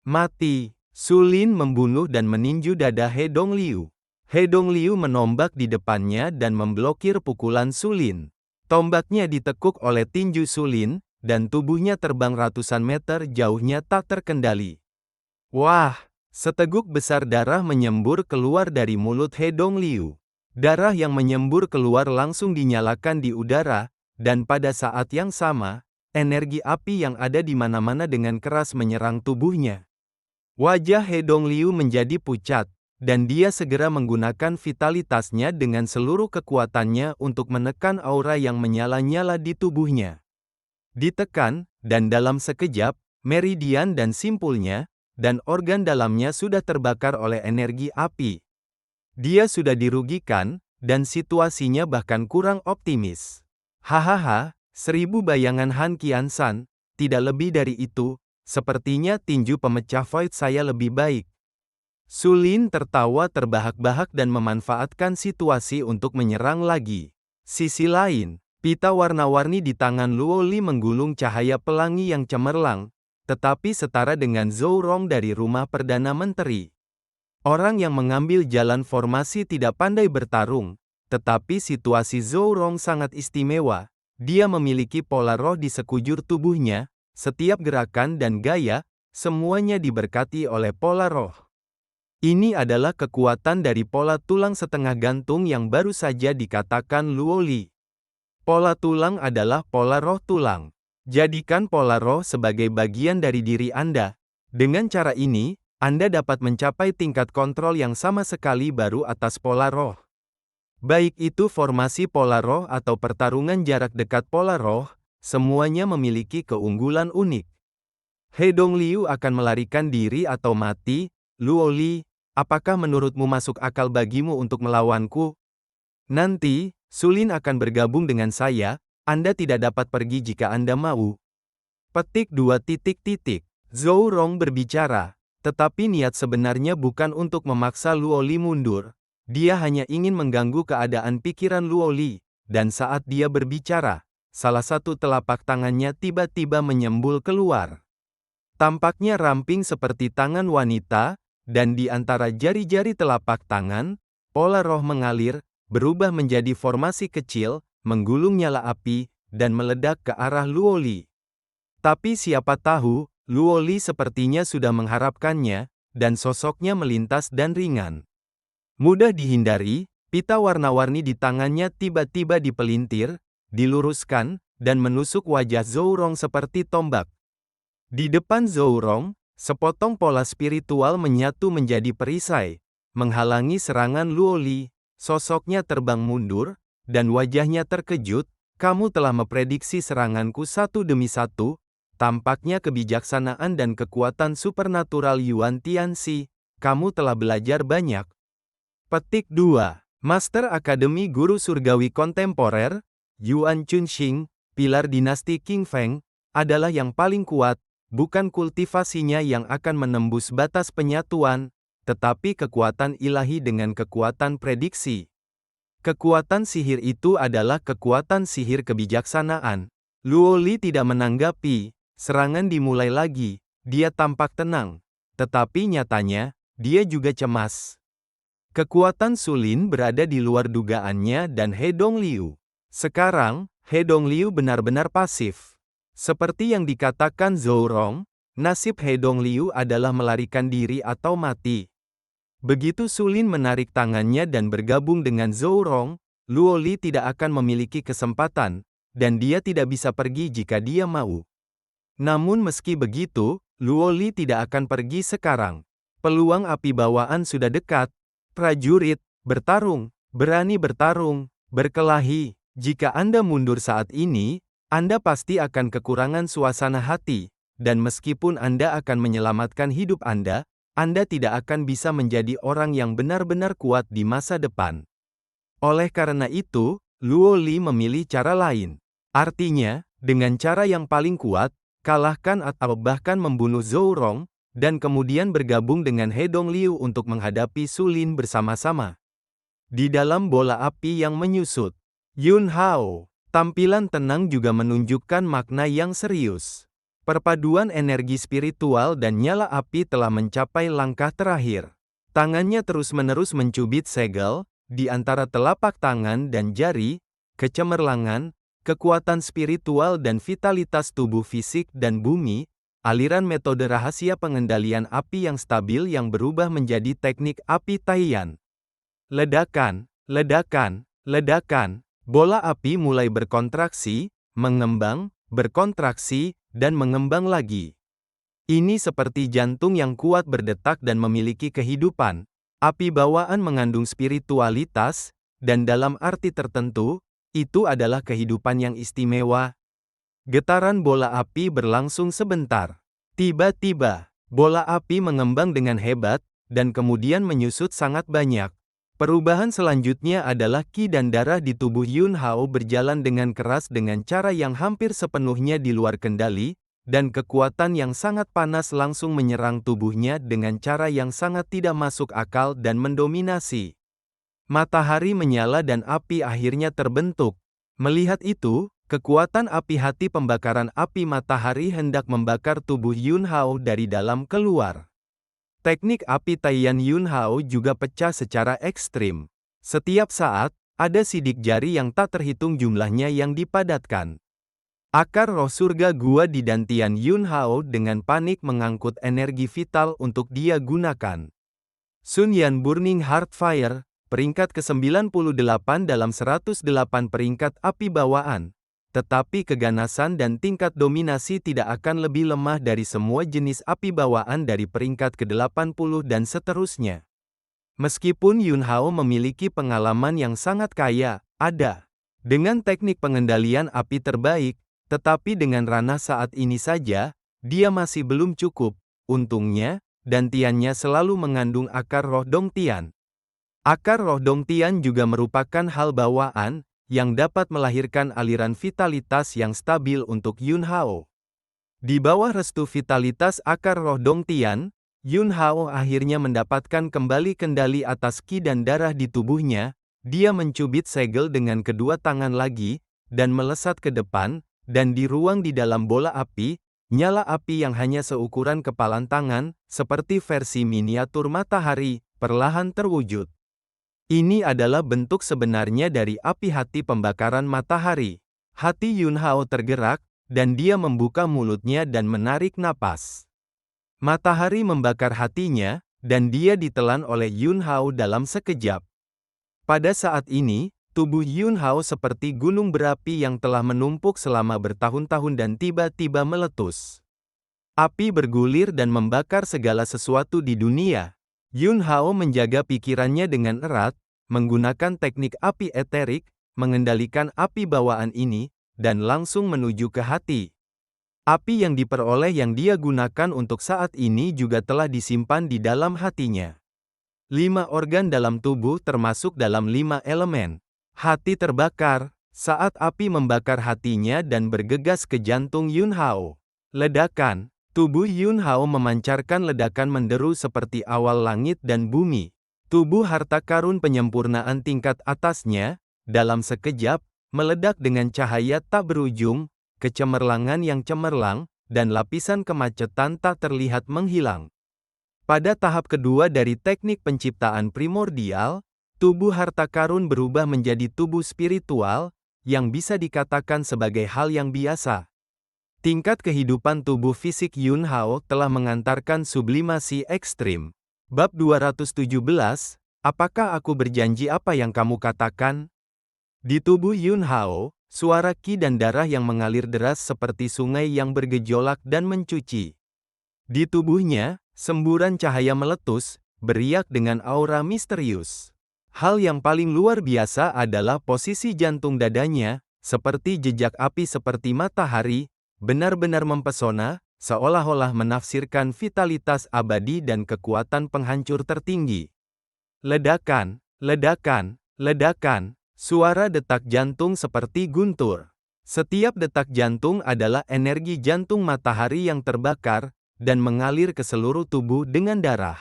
Mati, Su Lin membunuh dan meninju dada He Dongliu. He Dongliu menombak di depannya dan memblokir pukulan Su Lin. Tombaknya ditekuk oleh tinju Su Lin, dan tubuhnya terbang ratusan meter jauhnya tak terkendali. Wah! Seteguk besar darah menyembur keluar dari mulut He Dongliu. Darah yang menyembur keluar langsung dinyalakan di udara, dan pada saat yang sama, energi api yang ada di mana-mana dengan keras menyerang tubuhnya. Wajah He Dongliu menjadi pucat, dan dia segera menggunakan vitalitasnya dengan seluruh kekuatannya untuk menekan aura yang menyala-nyala di tubuhnya. Ditekan, dan dalam sekejap, meridian dan simpulnya, dan organ dalamnya sudah terbakar oleh energi api. Dia sudah dirugikan, dan situasinya bahkan kurang optimis. Hahaha, 1000 bayangan Han Qiansan, tidak lebih dari itu, sepertinya tinju pemecah void saya lebih baik. Su Lin tertawa terbahak-bahak dan memanfaatkan situasi untuk menyerang lagi. Sisi lain, pita warna-warni di tangan Luo Li menggulung cahaya pelangi yang cemerlang, tetapi setara dengan Zhou Rong dari rumah Perdana Menteri. Orang yang mengambil jalan formasi tidak pandai bertarung, tetapi situasi Zhou Rong sangat istimewa, Dia memiliki pola roh di sekujur tubuhnya, setiap gerakan dan gaya, semuanya diberkati oleh pola roh. Ini adalah kekuatan dari pola tulang setengah gantung yang baru saja dikatakan Luo Li. Pola tulang adalah pola roh tulang. Jadikan pola roh sebagai bagian dari diri Anda. Dengan cara ini, Anda dapat mencapai tingkat kontrol yang sama sekali baru atas pola roh. Baik itu formasi pola roh atau pertarungan jarak dekat pola roh, semuanya memiliki keunggulan unik. He Dongliu akan melarikan diri atau mati. Luo Li, apakah menurutmu masuk akal bagimu untuk melawanku? Nanti, Sulin akan bergabung dengan saya. Anda tidak dapat pergi jika Anda mau. Petik 2. Zhou Rong berbicara, tetapi niat sebenarnya bukan untuk memaksa Luo Li mundur. Dia hanya ingin mengganggu keadaan pikiran Luo Li, dan saat dia berbicara, salah satu telapak tangannya tiba-tiba menyembul keluar. Tampaknya ramping seperti tangan wanita, dan di antara jari-jari telapak tangan, pola roh mengalir, berubah menjadi formasi kecil, menggulung nyala api, dan meledak ke arah Luo Li. Tapi siapa tahu, Luo Li sepertinya sudah mengharapkannya, dan sosoknya melintas dan ringan. Mudah dihindari, pita warna-warni di tangannya tiba-tiba dipelintir, diluruskan, dan menusuk wajah Zhou Rong seperti tombak. Di depan Zhou Rong, sepotong pola spiritual menyatu menjadi perisai, menghalangi serangan Luo Li. Sosoknya terbang mundur, dan wajahnya terkejut. Kamu telah memprediksi seranganku satu demi satu. Tampaknya kebijaksanaan dan kekuatan supernatural Yuan Tianxi. Kamu telah belajar banyak. Petik 2. Master Akademi Guru Surgawi Kontemporer, Yuan Chunxing, pilar dinasti Qing Feng, adalah yang paling kuat. Bukan kultivasinya yang akan menembus batas penyatuan, tetapi kekuatan ilahi dengan kekuatan prediksi. Kekuatan sihir itu adalah kekuatan sihir kebijaksanaan. Luo Li tidak menanggapi, serangan dimulai lagi, dia tampak tenang. Tetapi nyatanya, dia juga cemas. Kekuatan Sulin berada di luar dugaannya dan He Dongliu. Sekarang, He Dongliu benar-benar pasif. Seperti yang dikatakan Zhou Rong, nasib He Dongliu adalah melarikan diri atau mati. Begitu Sulin menarik tangannya dan bergabung dengan Zhou Rong, Luo Li tidak akan memiliki kesempatan, dan dia tidak bisa pergi jika dia mau. Namun meski begitu, Luo Li tidak akan pergi sekarang. Peluang api bawaan sudah dekat. Prajurit, bertarung, berani bertarung, berkelahi. Jika Anda mundur saat ini, Anda pasti akan kekurangan suasana hati, dan meskipun Anda akan menyelamatkan hidup Anda tidak akan bisa menjadi orang yang benar-benar kuat di masa depan. Oleh karena itu, Luo Li memilih cara lain. Artinya, dengan cara yang paling kuat, kalahkan atau bahkan membunuh Zhou Rong, dan kemudian bergabung dengan He Dongliu untuk menghadapi Sulin bersama-sama. Di dalam bola api yang menyusut, Yun Hao, tampilan tenang juga menunjukkan makna yang serius. Perpaduan energi spiritual dan nyala api telah mencapai langkah terakhir. Tangannya terus-menerus mencubit segel, di antara telapak tangan dan jari, kecemerlangan, kekuatan spiritual dan vitalitas tubuh fisik dan bumi, aliran metode rahasia pengendalian api yang stabil yang berubah menjadi teknik api Taiyan. Ledakan, ledakan, ledakan, bola api mulai berkontraksi, mengembang, berkontraksi, dan mengembang lagi. Ini seperti jantung yang kuat berdetak dan memiliki kehidupan. Api bawaan mengandung spiritualitas, dan dalam arti tertentu, itu adalah kehidupan yang istimewa. Getaran bola api berlangsung sebentar. Tiba-tiba, bola api mengembang dengan hebat, dan kemudian menyusut sangat banyak. Perubahan selanjutnya adalah ki dan darah di tubuh Yun Hao berjalan dengan keras dengan cara yang hampir sepenuhnya di luar kendali, dan kekuatan yang sangat panas langsung menyerang tubuhnya dengan cara yang sangat tidak masuk akal dan mendominasi. Matahari menyala dan api akhirnya terbentuk. Melihat itu, kekuatan api hati pembakaran api matahari hendak membakar tubuh Yun Hao dari dalam keluar. Teknik api Taiyan Yun Hao juga pecah secara ekstrim. Setiap saat, ada sidik jari yang tak terhitung jumlahnya yang dipadatkan. Akar roh surga gua di Dantian Yun Hao dengan panik mengangkut energi vital untuk dia gunakan. Sun Yan Burning Heart Fire, peringkat ke-98 dalam 108 peringkat api bawaan. Tetapi keganasan dan tingkat dominasi tidak akan lebih lemah dari semua jenis api bawaan dari peringkat ke-80 dan seterusnya. Meskipun Yun Hao memiliki pengalaman yang sangat kaya, dengan teknik pengendalian api terbaik, tetapi dengan ranah saat ini saja, dia masih belum cukup. Untungnya, Dantiannya selalu mengandung akar roh Dongtian. Akar roh Dongtian juga merupakan hal bawaan, yang dapat melahirkan aliran vitalitas yang stabil untuk Yun Hao. Di bawah restu vitalitas akar roh Dongtian, Yun Hao akhirnya mendapatkan kembali kendali atas ki dan darah di tubuhnya. Dia mencubit segel dengan kedua tangan lagi, dan melesat ke depan, dan di ruang di dalam bola api, nyala api yang hanya seukuran kepalan tangan, seperti versi miniatur matahari, perlahan terwujud. Ini adalah bentuk sebenarnya dari api hati pembakaran matahari. Hati Yun Hao tergerak, dan dia membuka mulutnya dan menarik napas. Matahari membakar hatinya, dan dia ditelan oleh Yun Hao dalam sekejap. Pada saat ini, tubuh Yun Hao seperti gunung berapi yang telah menumpuk selama bertahun-tahun dan tiba-tiba meletus. Api bergulir dan membakar segala sesuatu di dunia. Yun Hao menjaga pikirannya dengan erat, menggunakan teknik api eterik, mengendalikan api bawaan ini, dan langsung menuju ke hati. Api yang diperoleh yang dia gunakan untuk saat ini juga telah disimpan di dalam hatinya. 5 organ dalam tubuh termasuk dalam 5 elemen. Hati terbakar, saat api membakar hatinya dan bergegas ke jantung Yun Hao. Ledakan, tubuh Yun Hao memancarkan ledakan menderu seperti awal langit dan bumi. Tubuh harta karun penyempurnaan tingkat atasnya, dalam sekejap, meledak dengan cahaya tak berujung, kecemerlangan yang cemerlang, dan lapisan kemacetan tak terlihat menghilang. Pada tahap kedua dari teknik penciptaan primordial, tubuh harta karun berubah menjadi tubuh spiritual, yang bisa dikatakan sebagai hal yang biasa. Tingkat kehidupan tubuh fisik Yun Hao telah mengantarkan sublimasi ekstrim. Bab 217, apakah aku berjanji apa yang kamu katakan? Di tubuh Yun Hao, suara ki dan darah yang mengalir deras seperti sungai yang bergejolak dan mencuci. Di tubuhnya, semburan cahaya meletus, beriak dengan aura misterius. Hal yang paling luar biasa adalah posisi jantung dadanya, seperti jejak api seperti matahari, benar-benar mempesona, seolah-olah menafsirkan vitalitas abadi dan kekuatan penghancur tertinggi. Ledakan, ledakan, ledakan, suara detak jantung seperti guntur. Setiap detak jantung adalah energi jantung matahari yang terbakar, dan mengalir ke seluruh tubuh dengan darah.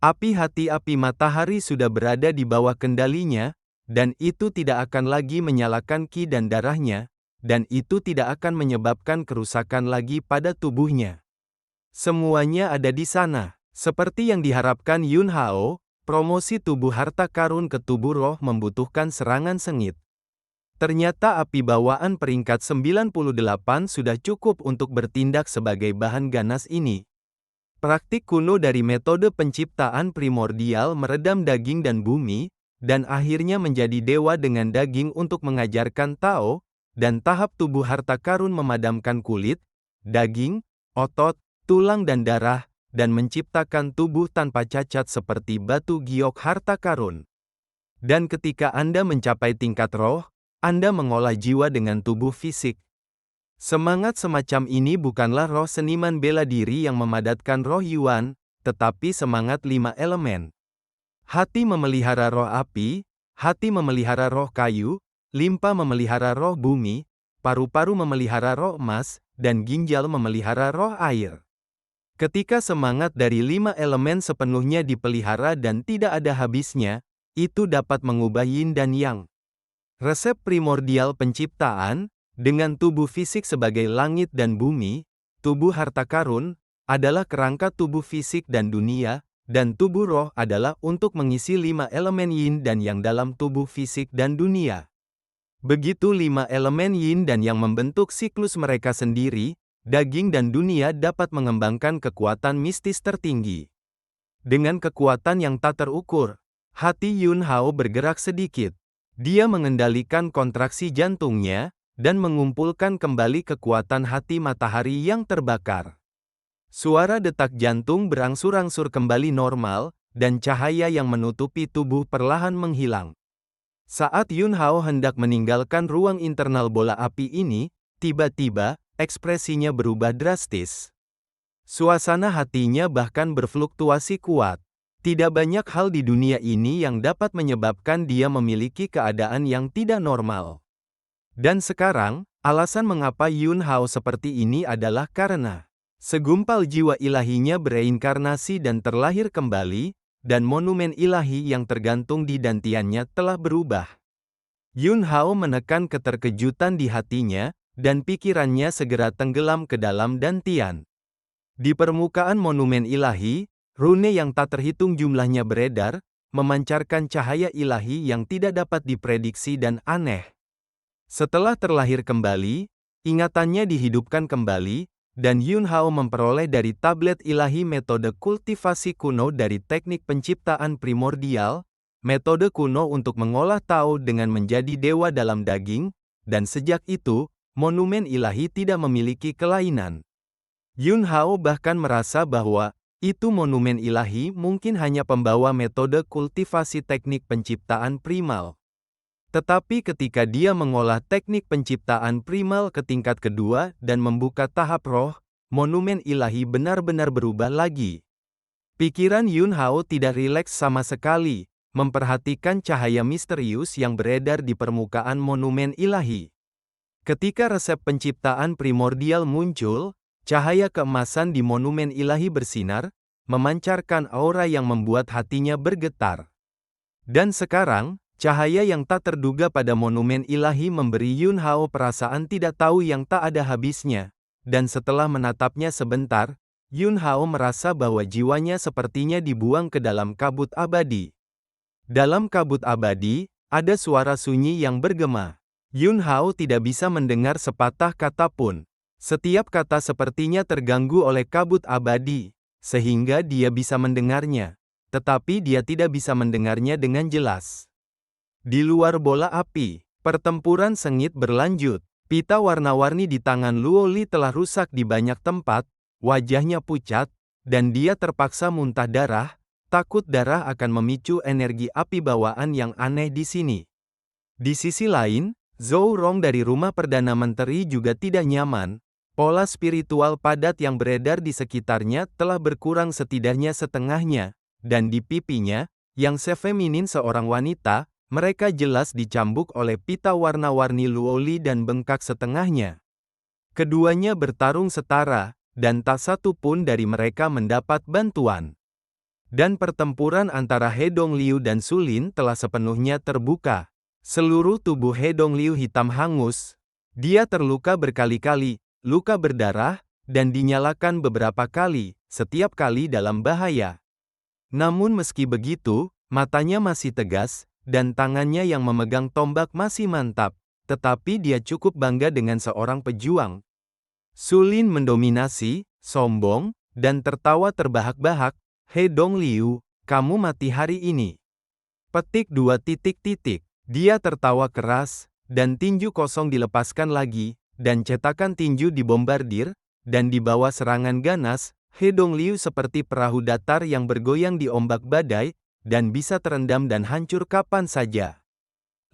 Api hati api matahari sudah berada di bawah kendalinya, dan itu tidak akan lagi menyalakan ki dan darahnya, dan itu tidak akan menyebabkan kerusakan lagi pada tubuhnya. Semuanya ada di sana. Seperti yang diharapkan Yun Hao, promosi tubuh harta karun ke tubuh roh membutuhkan serangan sengit. Ternyata api bawaan peringkat 98 sudah cukup untuk bertindak sebagai bahan ganas ini. Praktik kuno dari metode penciptaan primordial meredam daging dan bumi, dan akhirnya menjadi dewa dengan daging untuk mengajarkan Tao, dan tahap tubuh harta karun memadamkan kulit, daging, otot, tulang dan darah, dan menciptakan tubuh tanpa cacat seperti batu giok harta karun. Dan ketika Anda mencapai tingkat roh, Anda mengolah jiwa dengan tubuh fisik. Semangat semacam ini bukanlah roh seniman bela diri yang memadatkan roh Yuan, tetapi semangat 5 elemen. Hati memelihara roh api, hati memelihara roh kayu, limpa memelihara roh bumi, paru-paru memelihara roh emas, dan ginjal memelihara roh air. Ketika semangat dari 5 elemen sepenuhnya dipelihara dan tidak ada habisnya, itu dapat mengubah yin dan yang. Resep primordial penciptaan, dengan tubuh fisik sebagai langit dan bumi, tubuh harta karun, adalah kerangka tubuh fisik dan dunia, dan tubuh roh adalah untuk mengisi 5 elemen yin dan yang dalam tubuh fisik dan dunia. Begitu 5 elemen yin dan yang membentuk siklus mereka sendiri, daging dan dunia dapat mengembangkan kekuatan mistis tertinggi. Dengan kekuatan yang tak terukur, hati Yun Hao bergerak sedikit. Dia mengendalikan kontraksi jantungnya, dan mengumpulkan kembali kekuatan hati matahari yang terbakar. Suara detak jantung berangsur-angsur kembali normal, dan cahaya yang menutupi tubuh perlahan menghilang. Saat Yun Hao hendak meninggalkan ruang internal bola api ini, tiba-tiba, ekspresinya berubah drastis. Suasana hatinya bahkan berfluktuasi kuat. Tidak banyak hal di dunia ini yang dapat menyebabkan dia memiliki keadaan yang tidak normal. Dan sekarang, alasan mengapa Yun Hao seperti ini adalah karena segumpal jiwa ilahinya bereinkarnasi dan terlahir kembali, dan monumen ilahi yang tergantung di dantiannya telah berubah. Yun Hao menekan keterkejutan di hatinya, dan pikirannya segera tenggelam ke dalam dantian. Di permukaan monumen ilahi, rune yang tak terhitung jumlahnya beredar, memancarkan cahaya ilahi yang tidak dapat diprediksi dan aneh. Setelah terlahir kembali, ingatannya dihidupkan kembali, dan Yun Hao memperoleh dari tablet ilahi metode kultivasi kuno dari teknik penciptaan primordial, metode kuno untuk mengolah Tao dengan menjadi dewa dalam daging, dan sejak itu, monumen ilahi tidak memiliki kelainan. Yun Hao bahkan merasa bahwa itu monumen ilahi mungkin hanya pembawa metode kultivasi teknik penciptaan primal. Tetapi ketika dia mengolah teknik penciptaan primal ke tingkat kedua dan membuka tahap roh, monumen ilahi benar-benar berubah lagi. Pikiran Yun Hao tidak rileks sama sekali, memperhatikan cahaya misterius yang beredar di permukaan monumen ilahi. Ketika resep penciptaan primordial muncul, cahaya keemasan di monumen ilahi bersinar, memancarkan aura yang membuat hatinya bergetar. Dan sekarang, cahaya yang tak terduga pada monumen ilahi memberi Yun Hao perasaan tidak tahu yang tak ada habisnya. Dan setelah menatapnya sebentar, Yun Hao merasa bahwa jiwanya sepertinya dibuang ke dalam kabut abadi. Dalam kabut abadi, ada suara sunyi yang bergema. Yun Hao tidak bisa mendengar sepatah kata pun. Setiap kata sepertinya terganggu oleh kabut abadi, sehingga dia bisa mendengarnya, tetapi dia tidak bisa mendengarnya dengan jelas. Di luar bola api, pertempuran sengit berlanjut. Pita warna-warni di tangan Luo Li telah rusak di banyak tempat, wajahnya pucat, dan dia terpaksa muntah darah, takut darah akan memicu energi api bawaan yang aneh di sini. Di sisi lain, Zhou Rong dari rumah Perdana Menteri juga tidak nyaman. Pola spiritual padat yang beredar di sekitarnya telah berkurang setidaknya setengahnya, dan di pipinya, yang sefeminin seorang wanita, mereka jelas dicambuk oleh pita warna-warni Luo Li dan bengkak setengahnya. Keduanya bertarung setara, dan tak satu pun dari mereka mendapat bantuan. Dan pertempuran antara He Dongliu dan Su Lin telah sepenuhnya terbuka. Seluruh tubuh He Dongliu hitam hangus. Dia terluka berkali-kali, luka berdarah, dan dinyalakan beberapa kali, setiap kali dalam bahaya. Namun meski begitu, matanya masih tegas, dan tangannya yang memegang tombak masih mantap, tetapi dia cukup bangga dengan seorang pejuang. Su Lin mendominasi, sombong, dan tertawa terbahak-bahak. He Dongliu, kamu mati hari ini. Petik 2. Dia tertawa keras, dan tinju kosong dilepaskan lagi, dan cetakan tinju dibombardir, dan di bawah serangan ganas, He Dongliu seperti perahu datar yang bergoyang di ombak badai, dan bisa terendam dan hancur kapan saja.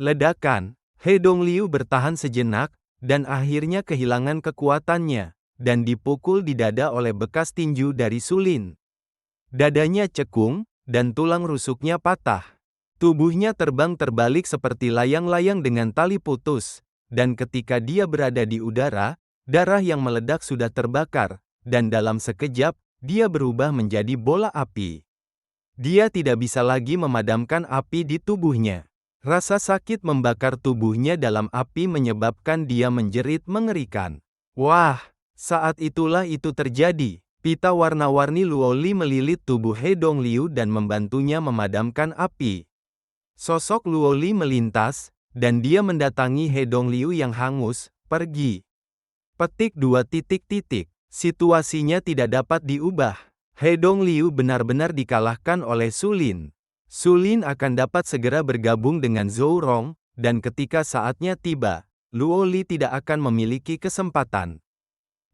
Ledakan, He Dongliu bertahan sejenak, dan akhirnya kehilangan kekuatannya, dan dipukul di dada oleh bekas tinju dari Su Lin. Dadanya cekung, dan tulang rusuknya patah. Tubuhnya terbang terbalik seperti layang-layang dengan tali putus. Dan ketika dia berada di udara, darah yang meledak sudah terbakar, dan dalam sekejap, dia berubah menjadi bola api. Dia tidak bisa lagi memadamkan api di tubuhnya. Rasa sakit membakar tubuhnya dalam api menyebabkan dia menjerit mengerikan. Wah, saat itulah itu terjadi. Pita warna-warni Luoli melilit tubuh He Dongliu dan membantunya memadamkan api. Sosok Luoli melintas, dan dia mendatangi He Dongliu yang hangus. Pergi. Petik 2. Situasinya tidak dapat diubah. He Dongliu benar-benar dikalahkan oleh Su Lin. Su Lin akan dapat segera bergabung dengan Zhou Rong, dan ketika saatnya tiba, Luoli tidak akan memiliki kesempatan.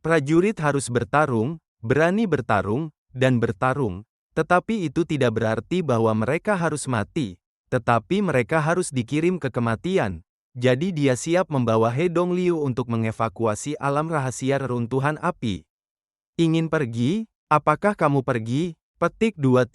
Prajurit harus bertarung, berani bertarung, dan bertarung, tetapi itu tidak berarti bahwa mereka harus mati, tetapi mereka harus dikirim ke kematian. Jadi dia siap membawa He Dongliu untuk mengevakuasi alam rahasia reruntuhan api. Ingin pergi? Apakah kamu pergi? Petik 2.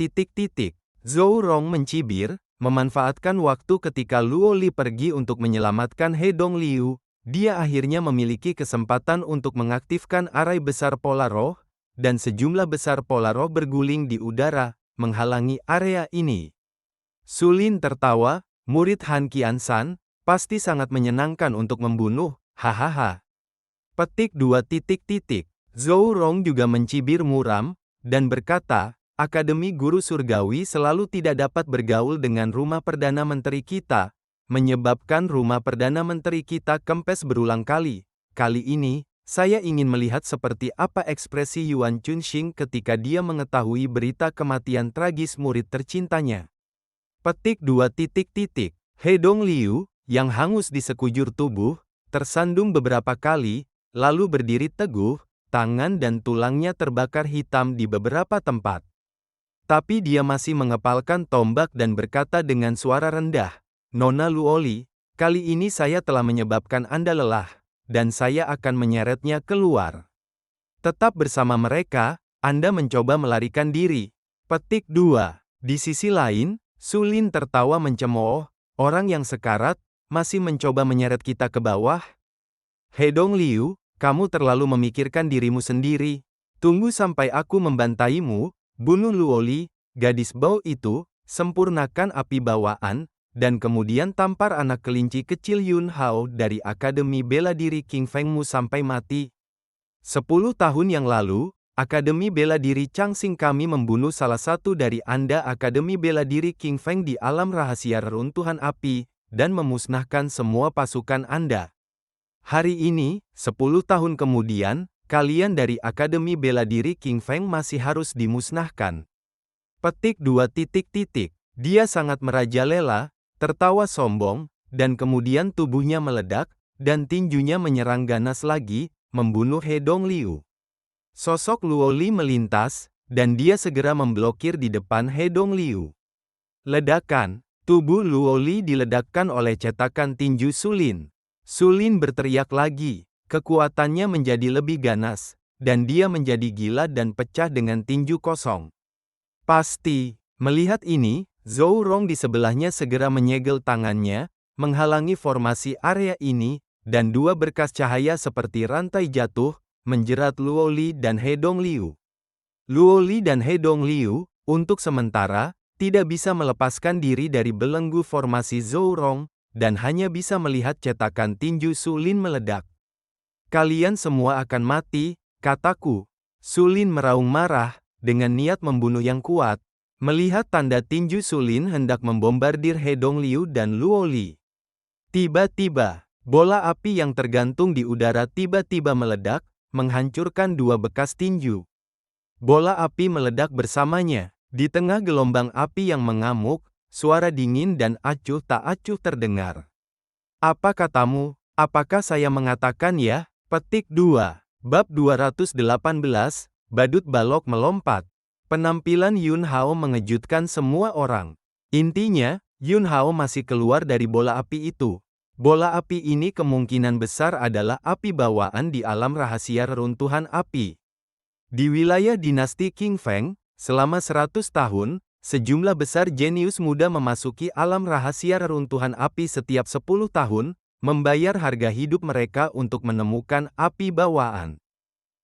Zhou Rong mencibir, memanfaatkan waktu ketika Luoli pergi untuk menyelamatkan He Dongliu. Dia akhirnya memiliki kesempatan untuk mengaktifkan arai besar pola roh, dan sejumlah besar pola roh berguling di udara, menghalangi area ini. Su Lin tertawa, murid Han Qiansan, pasti sangat menyenangkan untuk membunuh, hahaha. Petik 2. Zhou Rong juga mencibir muram, dan berkata, Akademi Guru Surgawi selalu tidak dapat bergaul dengan rumah Perdana Menteri kita, menyebabkan rumah Perdana Menteri kita kempes berulang kali. Kali ini, saya ingin melihat seperti apa ekspresi Yuan Chunxing ketika dia mengetahui berita kematian tragis murid tercintanya. Petik 2. He Dongliu, yang hangus di sekujur tubuh, tersandung beberapa kali, lalu berdiri teguh, tangan dan tulangnya terbakar hitam di beberapa tempat. Tapi dia masih mengepalkan tombak dan berkata dengan suara rendah, Nona Luoli, kali ini saya telah menyebabkan Anda lelah, dan saya akan menyeretnya keluar. Tetap bersama mereka, Anda mencoba melarikan diri. Petik 2. Di sisi lain, Su Lin tertawa mencemooh, orang yang sekarat, masih mencoba menyeret kita ke bawah? He Dongliu, kamu terlalu memikirkan dirimu sendiri. Tunggu sampai aku membantaimu, bunuh Luoli, gadis bau itu, sempurnakan api bawaan, dan kemudian tampar anak kelinci kecil Yun Hao dari Akademi Bela Diri King Fengmu sampai mati. 10 tahun yang lalu, Akademi Bela Diri Changxing kami membunuh salah satu dari Anda Akademi Bela Diri King Feng di alam rahasia reruntuhan api, dan memusnahkan semua pasukan Anda. Hari ini, 10 tahun kemudian, kalian dari Akademi Bela Diri King Feng masih harus dimusnahkan. Petik 2. Dia sangat merajalela, tertawa sombong, dan kemudian tubuhnya meledak, dan tinjunya menyerang ganas lagi, membunuh He Dongliu. Sosok Luoli melintas, dan dia segera memblokir di depan He Dongliu. Ledakan, tubuh Luoli diledakkan oleh cetakan tinju Su Lin. Su Lin berteriak lagi, kekuatannya menjadi lebih ganas, dan dia menjadi gila dan pecah dengan tinju kosong. Pasti, melihat ini, Zhou Rong di sebelahnya segera menyegel tangannya, menghalangi formasi area ini, dan dua berkas cahaya seperti rantai jatuh, menjerat Luoli dan He Dongliu. Luoli dan He Dongliu, untuk sementara, tidak bisa melepaskan diri dari belenggu formasi Zhou Rong, dan hanya bisa melihat cetakan tinju Su Lin meledak. Kalian semua akan mati, kataku. Su Lin meraung marah, dengan niat membunuh yang kuat. Melihat tanda tinju Su Lin hendak membombardir He Dongliu dan Luoli. Tiba-tiba, bola api yang tergantung di udara tiba-tiba meledak, menghancurkan dua bekas tinju. Bola api meledak bersamanya. Di tengah gelombang api yang mengamuk, suara dingin dan acuh tak acuh terdengar. Apa katamu? Apakah saya mengatakan ya? Petik 2. Bab 218, Badut Balok Melompat. Penampilan Yun Hao mengejutkan semua orang. Intinya, Yun Hao masih keluar dari bola api itu. Bola api ini kemungkinan besar adalah api bawaan di alam rahasia reruntuhan api. Di wilayah dinasti King Feng, selama 100 tahun, sejumlah besar jenius muda memasuki alam rahasia reruntuhan api setiap 10 tahun, membayar harga hidup mereka untuk menemukan api bawaan.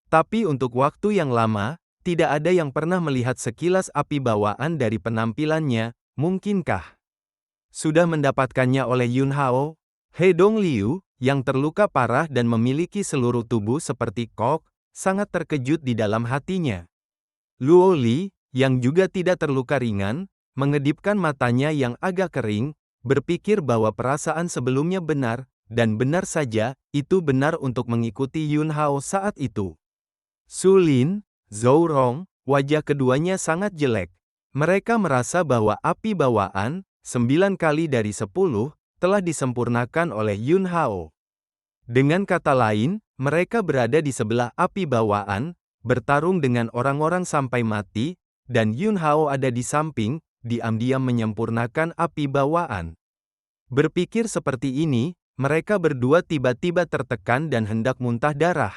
Tapi untuk waktu yang lama, tidak ada yang pernah melihat sekilas api bawaan dari penampilannya, mungkinkah? Sudah mendapatkannya oleh Yun Hao? He Dongliu, yang terluka parah dan memiliki seluruh tubuh seperti kok, sangat terkejut di dalam hatinya. Luo Li, yang juga tidak terluka ringan, mengedipkan matanya yang agak kering, berpikir bahwa perasaan sebelumnya benar, dan benar saja, itu benar untuk mengikuti Yun Hao saat itu. Su Lin, Zhou Rong, wajah keduanya sangat jelek. Mereka merasa bahwa api bawaan, 9 kali dari 10, telah disempurnakan oleh Yun Hao. Dengan kata lain, mereka berada di sebelah api bawaan, bertarung dengan orang-orang sampai mati, dan Yun Hao ada di samping, diam-diam menyempurnakan api bawaan. Berpikir seperti ini, mereka berdua tiba-tiba tertekan dan hendak muntah darah.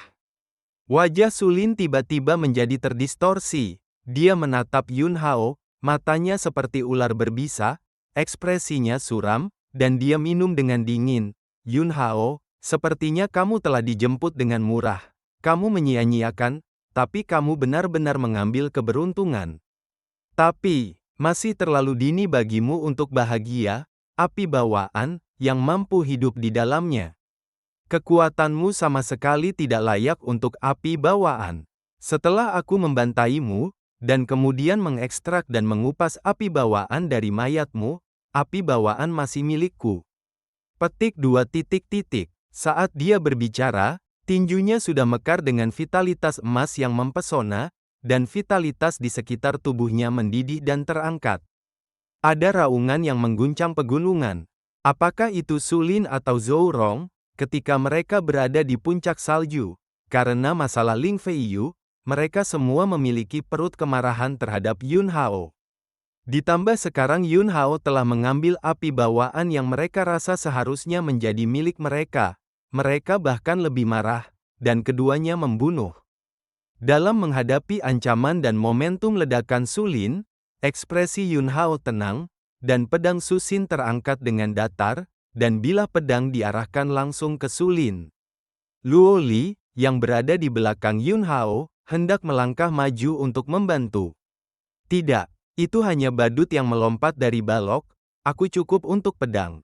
Wajah Su Lin tiba-tiba menjadi terdistorsi. Dia menatap Yun Hao, matanya seperti ular berbisa, ekspresinya suram, dan dia minum dengan dingin. Yun Hao, sepertinya kamu telah dijemput dengan murah. Kamu menyia-nyiakan, tapi kamu benar-benar mengambil keberuntungan. Tapi, masih terlalu dini bagimu untuk bahagia, api bawaan, yang mampu hidup di dalamnya. Kekuatanmu sama sekali tidak layak untuk api bawaan. Setelah aku membantaimu, dan kemudian mengekstrak dan mengupas api bawaan dari mayatmu, api bawaan masih milikku. Petik 2. Saat dia berbicara, tinjunya sudah mekar dengan vitalitas emas yang mempesona, dan vitalitas di sekitar tubuhnya mendidih dan terangkat. Ada raungan yang mengguncang pegunungan. Apakah itu Su Lin atau Zhou Rong, ketika mereka berada di puncak salju? Karena masalah Ling Feiyu, mereka semua memiliki perut kemarahan terhadap Yun Hao. Ditambah sekarang Yun Hao telah mengambil api bawaan yang mereka rasa seharusnya menjadi milik mereka. Mereka bahkan lebih marah, dan keduanya membunuh. Dalam menghadapi ancaman dan momentum ledakan Su Lin, ekspresi Yun Hao tenang, dan pedang Su Xin terangkat dengan datar, dan bilah pedang diarahkan langsung ke Su Lin. Luo Li, yang berada di belakang Yun Hao, hendak melangkah maju untuk membantu. Tidak, itu hanya badut yang melompat dari balok, aku cukup untuk pedang.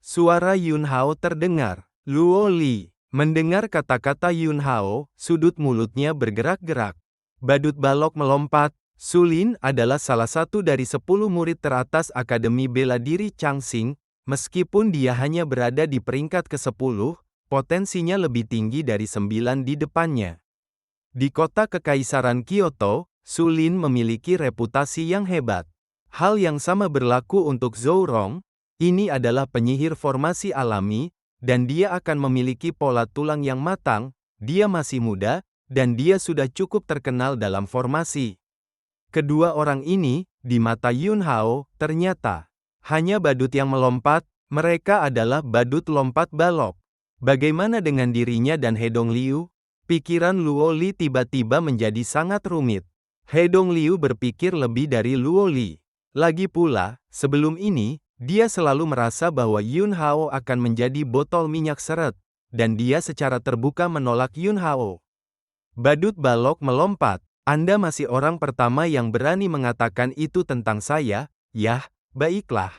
Suara Yun Hao terdengar. Luo Li, mendengar kata-kata Yun Hao, sudut mulutnya bergerak-gerak. Badut balok melompat. Su Lin adalah salah satu dari 10 murid teratas Akademi Bela Diri Changxing, meskipun dia hanya berada di peringkat ke-10, potensinya lebih tinggi dari 9 di depannya. Di kota Kekaisaran Kyoto, Su Lin memiliki reputasi yang hebat. Hal yang sama berlaku untuk Zhou Rong, ini adalah penyihir formasi alami, dan dia akan memiliki pola tulang yang matang, dia masih muda, dan dia sudah cukup terkenal dalam formasi. Kedua orang ini, di mata Yun Hao, ternyata hanya badut yang melompat, mereka adalah badut lompat balok. Bagaimana dengan dirinya dan He Dongliu? Pikiran Luo Li tiba-tiba menjadi sangat rumit. He Dongliu berpikir lebih dari Luo Li. Lagi pula, sebelum ini, dia selalu merasa bahwa Yun Hao akan menjadi botol minyak seret, dan dia secara terbuka menolak Yun Hao. Badut balok melompat. Anda masih orang pertama yang berani mengatakan itu tentang saya, yah, baiklah.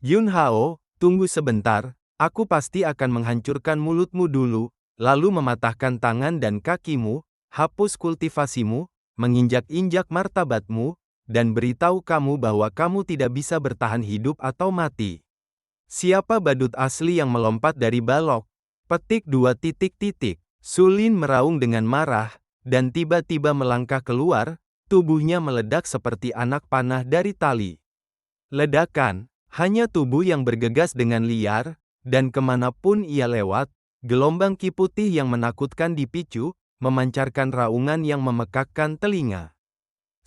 Yun Hao, tunggu sebentar, aku pasti akan menghancurkan mulutmu dulu, lalu mematahkan tangan dan kakimu, hapus kultivasimu, menginjak-injak martabatmu, dan beritahu kamu bahwa kamu tidak bisa bertahan hidup atau mati. Siapa badut asli yang melompat dari balok? Petik 2. Su Lin meraung dengan marah, dan tiba-tiba melangkah keluar, tubuhnya meledak seperti anak panah dari tali. Ledakan, hanya tubuh yang bergegas dengan liar, dan kemanapun ia lewat, gelombang ki putih yang menakutkan dipicu, memancarkan raungan yang memekakkan telinga.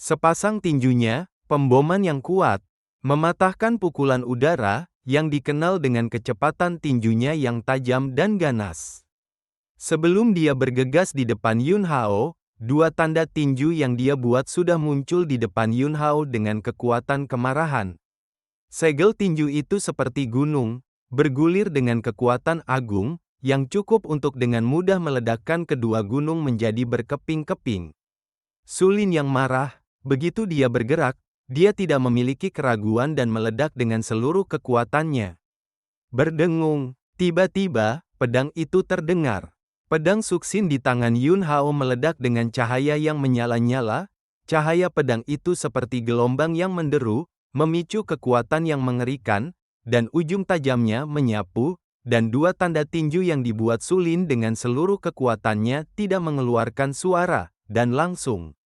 Sepasang tinjunya, pemboman yang kuat, mematahkan pukulan udara, yang dikenal dengan kecepatan tinjunya yang tajam dan ganas. Sebelum dia bergegas di depan Yun Hao, 2 tanda tinju yang dia buat sudah muncul di depan Yun Hao dengan kekuatan kemarahan. Segel tinju itu seperti gunung, bergulir dengan kekuatan agung, yang cukup untuk dengan mudah meledakkan kedua gunung menjadi berkeping-keping. Su Lin yang marah, begitu dia bergerak, dia tidak memiliki keraguan dan meledak dengan seluruh kekuatannya. Berdengung, tiba-tiba, pedang itu terdengar. Pedang Su Xin di tangan Yun Hao meledak dengan cahaya yang menyala-nyala, cahaya pedang itu seperti gelombang yang menderu, memicu kekuatan yang mengerikan, dan ujung tajamnya menyapu, dan dua tanda tinju yang dibuat Su Lin dengan seluruh kekuatannya tidak mengeluarkan suara, dan langsung.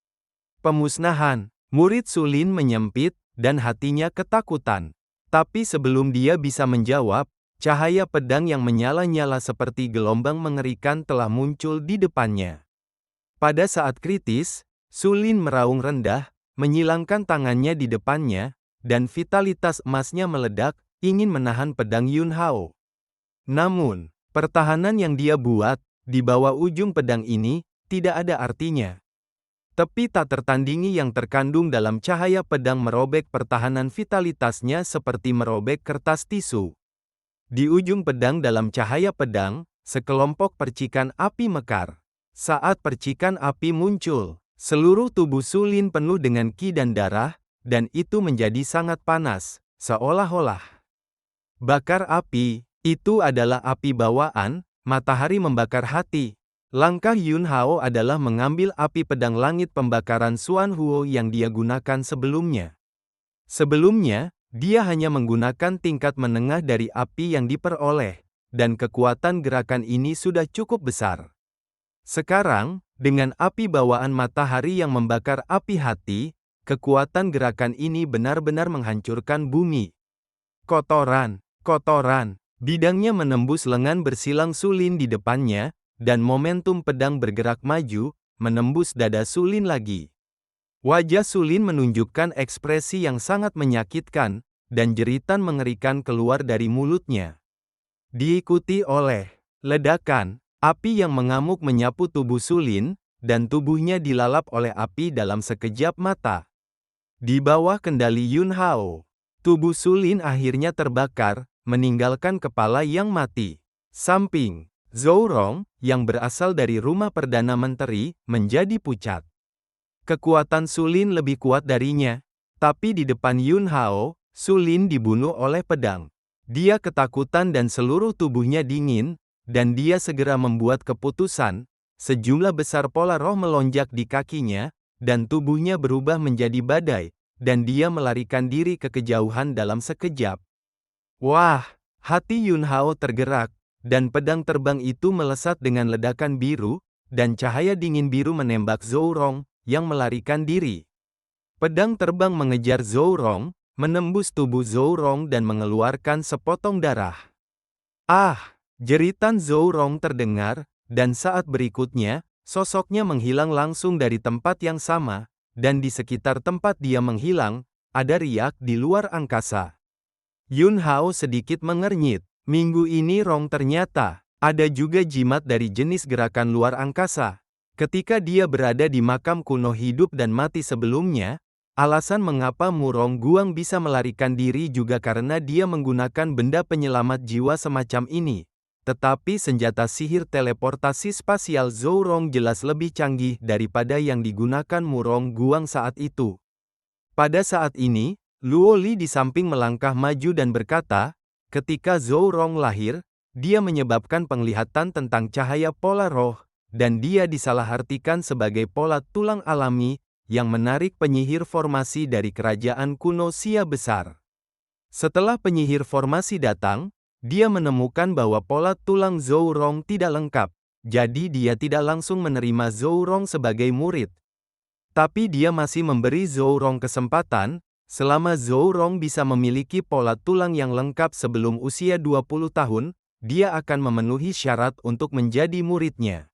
Pemusnahan. Murid Su Lin menyempit, dan hatinya ketakutan. Tapi sebelum dia bisa menjawab, cahaya pedang yang menyala-nyala seperti gelombang mengerikan telah muncul di depannya. Pada saat kritis, Su Lin meraung rendah, menyilangkan tangannya di depannya, dan vitalitas emasnya meledak, ingin menahan pedang Yun Hao. Namun, pertahanan yang dia buat, di bawah ujung pedang ini, tidak ada artinya. Tepi tak tertandingi yang terkandung dalam cahaya pedang merobek pertahanan vitalitasnya seperti merobek kertas tisu. Di ujung pedang dalam cahaya pedang, sekelompok percikan api mekar. Saat percikan api muncul, seluruh tubuh Su Lin penuh dengan qi dan darah, dan itu menjadi sangat panas, seolah-olah bakar api. Itu adalah api bawaan, matahari membakar hati. Langkah Yun Hao adalah mengambil api pedang langit pembakaran Xuan Huo yang dia gunakan sebelumnya. Sebelumnya, dia hanya menggunakan tingkat menengah dari api yang diperoleh, dan kekuatan gerakan ini sudah cukup besar. Sekarang, dengan api bawaan matahari yang membakar api hati, kekuatan gerakan ini benar-benar menghancurkan bumi. Kotoran, kotoran, bidangnya menembus lengan bersilang Su Lin di depannya, dan momentum pedang bergerak maju, menembus dada Su Lin lagi. Wajah Su Lin menunjukkan ekspresi yang sangat menyakitkan, dan jeritan mengerikan keluar dari mulutnya. Diikuti oleh ledakan, api yang mengamuk menyapu tubuh Su Lin, dan tubuhnya dilalap oleh api dalam sekejap mata. Di bawah kendali Yun Hao, tubuh Su Lin akhirnya terbakar, meninggalkan kepala yang mati. Samping Zhou Rong, yang berasal dari rumah Perdana Menteri, menjadi pucat. Kekuatan Su Lin lebih kuat darinya, tapi di depan Yun Hao, Su Lin dibunuh oleh pedang. Dia ketakutan dan seluruh tubuhnya dingin, dan dia segera membuat keputusan. Sejumlah besar pola roh melonjak di kakinya, dan tubuhnya berubah menjadi badai, dan dia melarikan diri ke kejauhan dalam sekejap. Wah, hati Yun Hao tergerak. Dan pedang terbang itu melesat dengan ledakan biru, dan cahaya dingin biru menembak Zhou Rong, yang melarikan diri. Pedang terbang mengejar Zhou Rong, menembus tubuh Zhou Rong dan mengeluarkan sepotong darah. Ah! Jeritan Zhou Rong terdengar, dan saat berikutnya, sosoknya menghilang langsung dari tempat yang sama, dan di sekitar tempat dia menghilang, ada riak di luar angkasa. Yun Hao sedikit mengernyit. Minggu ini Rong ternyata ada juga jimat dari jenis gerakan luar angkasa. Ketika dia berada di makam kuno hidup dan mati sebelumnya, alasan mengapa Murong Guang bisa melarikan diri juga karena dia menggunakan benda penyelamat jiwa semacam ini. Tetapi senjata sihir teleportasi spasial Zhou Rong jelas lebih canggih daripada yang digunakan Murong Guang saat itu. Pada saat ini, Luo Li di samping melangkah maju dan berkata, ketika Zhou Rong lahir, dia menyebabkan penglihatan tentang cahaya pola roh, dan dia disalahartikan sebagai pola tulang alami, yang menarik penyihir formasi dari kerajaan kuno Xia besar. Setelah penyihir formasi datang, dia menemukan bahwa pola tulang Zhou Rong tidak lengkap, jadi dia tidak langsung menerima Zhou Rong sebagai murid. Tapi dia masih memberi Zhou Rong kesempatan, selama Zhou Rong bisa memiliki pola tulang yang lengkap sebelum usia 20 tahun, dia akan memenuhi syarat untuk menjadi muridnya.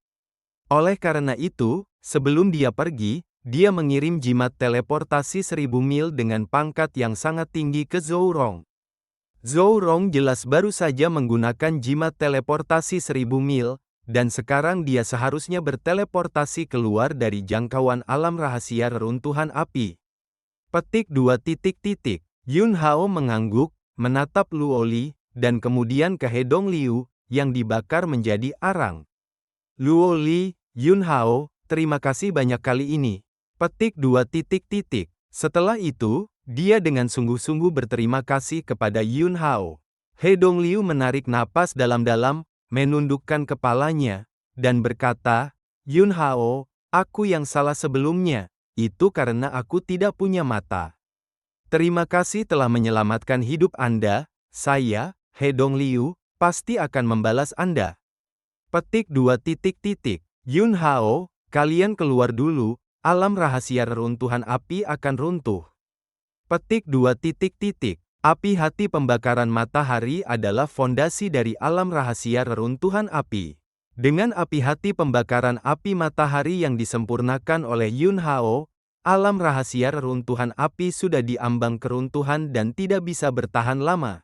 Oleh karena itu, sebelum dia pergi, dia mengirim jimat teleportasi 1000 mil dengan pangkat yang sangat tinggi ke Zhou Rong. Zhou Rong jelas baru saja menggunakan jimat teleportasi 1000 mil, dan sekarang dia seharusnya berteleportasi keluar dari jangkauan alam rahasia reruntuhan api. Petik 2. Yun Hao mengangguk, menatap Luo Li, dan kemudian ke Hedong Liu, yang dibakar menjadi arang. Luo Li, Yun Hao, terima kasih banyak kali ini. Petik 2. Setelah itu, dia dengan sungguh-sungguh berterima kasih kepada Yun Hao. Hedong Liu menarik napas dalam-dalam, menundukkan kepalanya, dan berkata, Yun Hao, aku yang salah sebelumnya. itu karena aku tidak punya mata. Terima kasih telah menyelamatkan hidup Anda, saya, He Dongliu, pasti akan membalas Anda. Petik 2. Yun Hao, kalian keluar dulu, alam rahasia reruntuhan api akan runtuh. Petik 2. Api hati pembakaran matahari adalah fondasi dari alam rahasia reruntuhan api. Dengan api hati pembakaran api matahari yang disempurnakan oleh Yun Hao, alam rahasia reruntuhan api sudah diambang keruntuhan dan tidak bisa bertahan lama.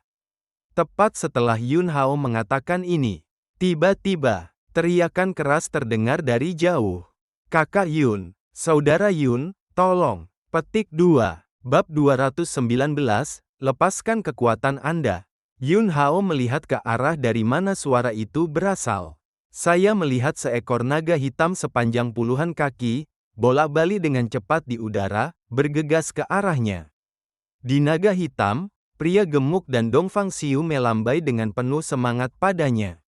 Tepat setelah Yun Hao mengatakan ini, tiba-tiba, teriakan keras terdengar dari jauh. Kakak Yun, Saudara Yun, tolong. Petik 2. Bab 219, lepaskan kekuatan Anda. Yun Hao melihat ke arah dari mana suara itu berasal. Saya melihat seekor naga hitam sepanjang puluhan kaki, bolak-balik dengan cepat di udara, bergegas ke arahnya. Di naga hitam, pria gemuk dan Dongfang Xiu melambai dengan penuh semangat padanya.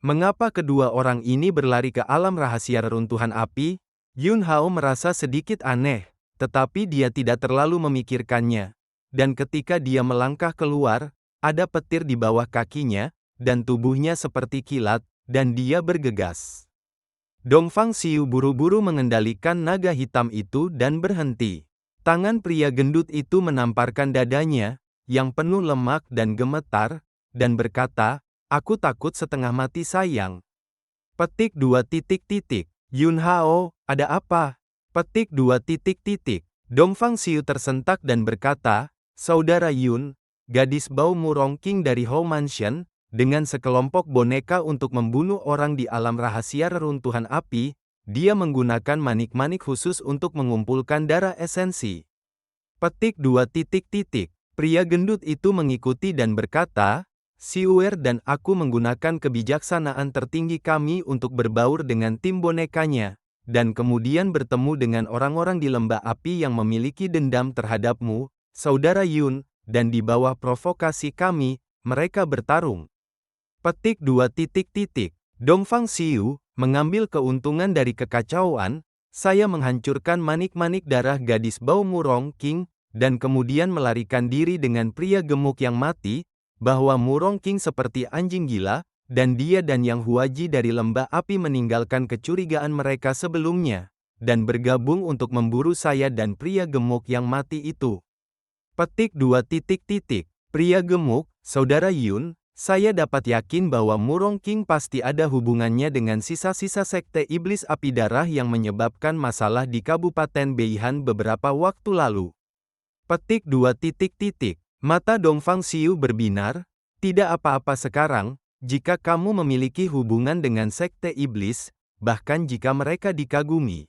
Mengapa kedua orang ini berlari ke alam rahasia reruntuhan api? Yun Hao merasa sedikit aneh, tetapi dia tidak terlalu memikirkannya. Dan ketika dia melangkah keluar, ada petir di bawah kakinya, dan tubuhnya seperti kilat, dan dia bergegas. Dongfang Xiu buru-buru mengendalikan naga hitam itu dan berhenti. Tangan pria gendut itu menamparkan dadanya, yang penuh lemak dan gemetar, dan berkata, aku takut setengah mati sayang. Petik 2. Yun Hao, ada apa? Petik 2. Dongfang Xiu tersentak dan berkata, Saudara Yun, gadis bau Murong King dari Hou Mansion, dengan sekelompok boneka untuk membunuh orang di alam rahasia reruntuhan api, dia menggunakan manik-manik khusus untuk mengumpulkan darah esensi. Petik 2. Pria gendut itu mengikuti dan berkata, Xiuer dan aku menggunakan kebijaksanaan tertinggi kami untuk berbaur dengan tim bonekanya, dan kemudian bertemu dengan orang-orang di lembah api yang memiliki dendam terhadapmu, Saudara Yun, dan di bawah provokasi kami, mereka bertarung. Petik 2. Dongfang Xiu, mengambil keuntungan dari kekacauan, saya menghancurkan manik-manik darah gadis bau Murong King, dan kemudian melarikan diri dengan pria gemuk yang mati, bahwa Murong King seperti anjing gila, dan dia dan Yang Huaji dari lembah api meninggalkan kecurigaan mereka sebelumnya, dan bergabung untuk memburu saya dan pria gemuk yang mati itu. Petik 2. Pria gemuk, Saudara Yun, saya dapat yakin bahwa Murong King pasti ada hubungannya dengan sisa-sisa sekte iblis api darah yang menyebabkan masalah di Kabupaten Beihan beberapa waktu lalu. Petik 2. Mata Dongfang Xiu berbinar, tidak apa-apa sekarang, jika kamu memiliki hubungan dengan sekte iblis, bahkan jika mereka dikagumi.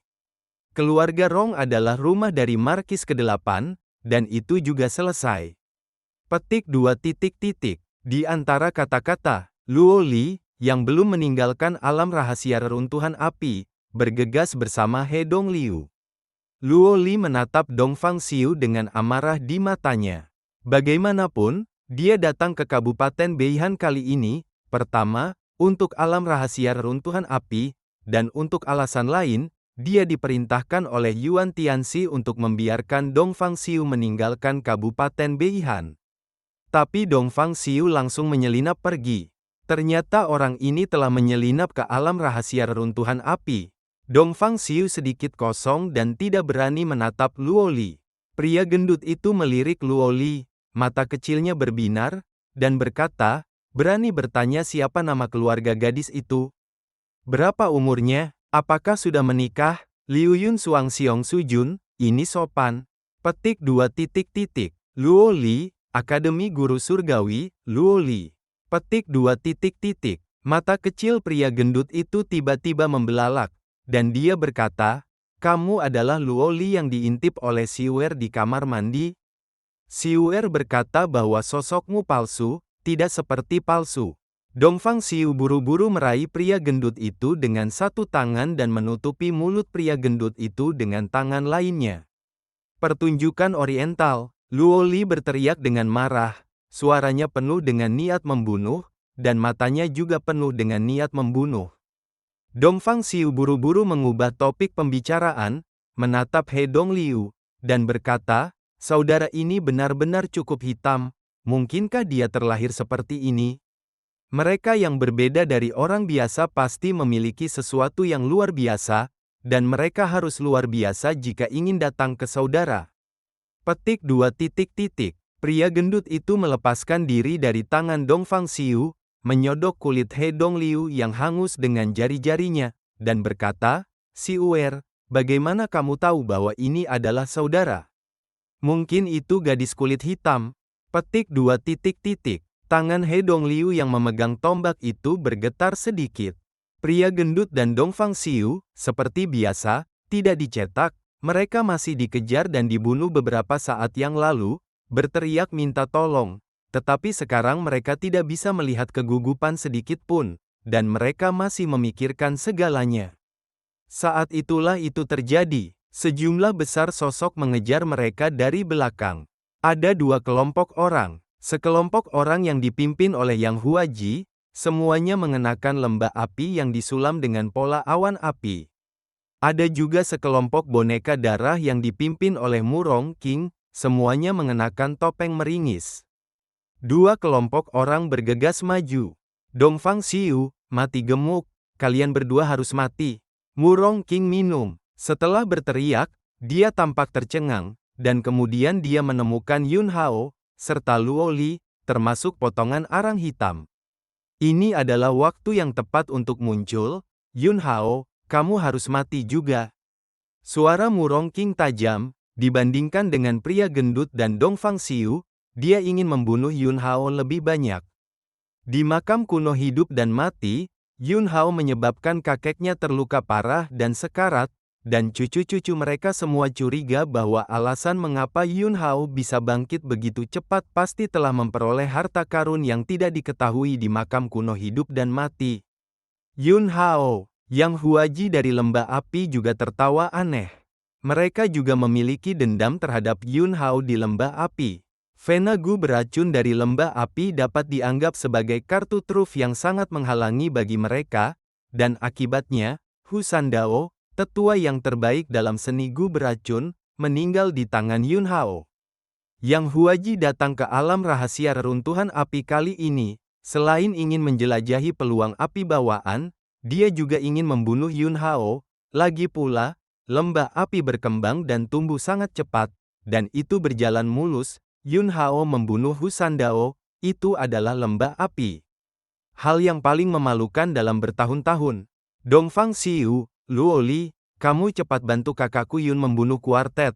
Keluarga Rong adalah rumah dari Markis ke-8, dan itu juga selesai. Petik 2. Di antara kata-kata, Luo Li, yang belum meninggalkan alam rahasia reruntuhan api, bergegas bersama He Dongliu. Luo Li menatap Dongfang Xiu dengan amarah di matanya. Bagaimanapun, dia datang ke Kabupaten Beihan kali ini, pertama, untuk alam rahasia reruntuhan api, dan untuk alasan lain, dia diperintahkan oleh Yuan Tianxi untuk membiarkan Dongfang Xiu meninggalkan Kabupaten Beihan. Tapi Dongfang Xiu langsung menyelinap pergi. Ternyata orang ini telah menyelinap ke alam rahasia reruntuhan api. Dongfang Xiu sedikit kosong dan tidak berani menatap Luo Li. Pria gendut itu melirik Luo Li, mata kecilnya berbinar, dan berkata, berani bertanya siapa nama keluarga gadis itu? Berapa umurnya? Apakah sudah menikah? Liu Yun Suang Xiong Sujun, ini sopan. Petik 2. Luo Li, Akademi Guru Surgawi, Luo Li. Petik 2. Mata kecil pria gendut itu tiba-tiba membelalak, dan dia berkata, kamu adalah Luo Li yang diintip oleh Xiuer di kamar mandi? Xiuer berkata bahwa sosokmu palsu, tidak seperti palsu. Dongfang Xiu buru-buru meraih pria gendut itu dengan satu tangan dan menutupi mulut pria gendut itu dengan tangan lainnya. Pertunjukan Oriental, Luo Li berteriak dengan marah, suaranya penuh dengan niat membunuh, dan matanya juga penuh dengan niat membunuh. Dongfang Xiu buru-buru mengubah topik pembicaraan, menatap He Dongliu, dan berkata, "Saudara ini benar-benar cukup hitam, mungkinkah dia terlahir seperti ini?" Mereka yang berbeda dari orang biasa pasti memiliki sesuatu yang luar biasa, dan mereka harus luar biasa jika ingin datang ke saudara. Petik 2. Pria gendut itu melepaskan diri dari tangan Dongfang Xiu, menyodok kulit He Dongliu yang hangus dengan jari-jarinya, dan berkata, "Xiuer, bagaimana kamu tahu bahwa ini adalah saudara? Mungkin itu gadis kulit hitam." Petik 2. Tangan He Dongliu yang memegang tombak itu bergetar sedikit. Pria gendut dan Dongfang Xiu, seperti biasa, tidak dicetak. Mereka masih dikejar dan dibunuh beberapa saat yang lalu, berteriak minta tolong. Tetapi sekarang mereka tidak bisa melihat kegugupan sedikit pun, dan mereka masih memikirkan segalanya. Saat itulah itu terjadi. Sejumlah besar sosok mengejar mereka dari belakang. Ada dua kelompok orang. Sekelompok orang yang dipimpin oleh Yang Huaji, semuanya mengenakan lembah api yang disulam dengan pola awan api. Ada juga sekelompok boneka darah yang dipimpin oleh Murong King, semuanya mengenakan topeng meringis. Dua kelompok orang bergegas maju. Dongfang Xiu, mati gemuk, kalian berdua harus mati. Murong King minum. Setelah berteriak, dia tampak tercengang, dan kemudian dia menemukan Yun Hao, serta Luo Li, termasuk potongan arang hitam. Ini adalah waktu yang tepat untuk muncul. Yun Hao, kamu harus mati juga. Suara Murong King tajam, dibandingkan dengan pria gendut dan Dongfang Xiu, dia ingin membunuh Yun Hao lebih banyak. Di makam kuno hidup dan mati, Yun Hao menyebabkan kakeknya terluka parah dan sekarat, dan cucu-cucu mereka semua curiga bahwa alasan mengapa Yun Hao bisa bangkit begitu cepat pasti telah memperoleh harta karun yang tidak diketahui di makam kuno hidup dan mati. Yun Hao, Yang Huaji dari lembah api juga tertawa aneh. Mereka juga memiliki dendam terhadap Yun Hao di lembah api. Venagu beracun dari lembah api dapat dianggap sebagai kartu truf yang sangat menghalangi bagi mereka, dan akibatnya, Hu Sandao, tetua yang terbaik dalam seni gu beracun, meninggal di tangan Yun Hao. Yang Huaji datang ke alam rahasia reruntuhan api kali ini, selain ingin menjelajahi peluang api bawaan, dia juga ingin membunuh Yun Hao. Lagi pula, lembah api berkembang dan tumbuh sangat cepat, dan itu berjalan mulus. Yun Hao membunuh Hu Sandao, itu adalah lembah api. Hal yang paling memalukan dalam bertahun-tahun. Dongfang Xiu, Luo Li, kamu cepat bantu kakakku Yun membunuh kuartet.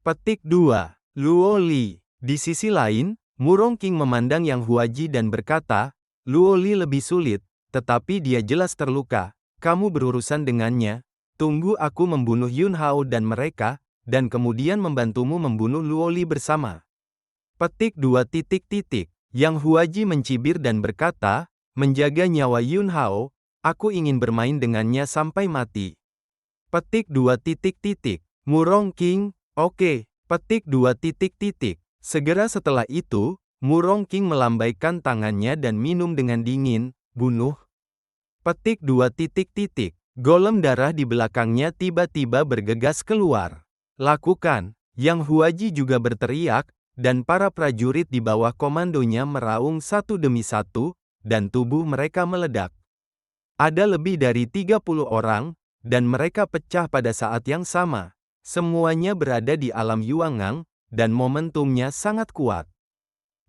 Petik 2. Luo Li. Di sisi lain, Murong King memandang Yang Huaji dan berkata, Luo Li lebih sulit, tetapi dia jelas terluka. Kamu berurusan dengannya. Tunggu aku membunuh Yun Hao dan mereka, dan kemudian membantumu membunuh Luo Li bersama. Petik 2. Yang Huaji mencibir dan berkata, menjaga nyawa Yun Hao, aku ingin bermain dengannya sampai mati. Petik 2. Murong King, oke. Petik 2. Segera setelah itu, Murong King melambaikan tangannya dan minum dengan dingin, bunuh. Petik 2. Golem darah di belakangnya tiba-tiba bergegas keluar. Lakukan. Yang Huaji juga berteriak, dan para prajurit di bawah komandonya meraung satu demi satu, dan tubuh mereka meledak. Ada lebih dari 30 orang, dan mereka pecah pada saat yang sama. Semuanya berada di alam Yuangang, dan momentumnya sangat kuat.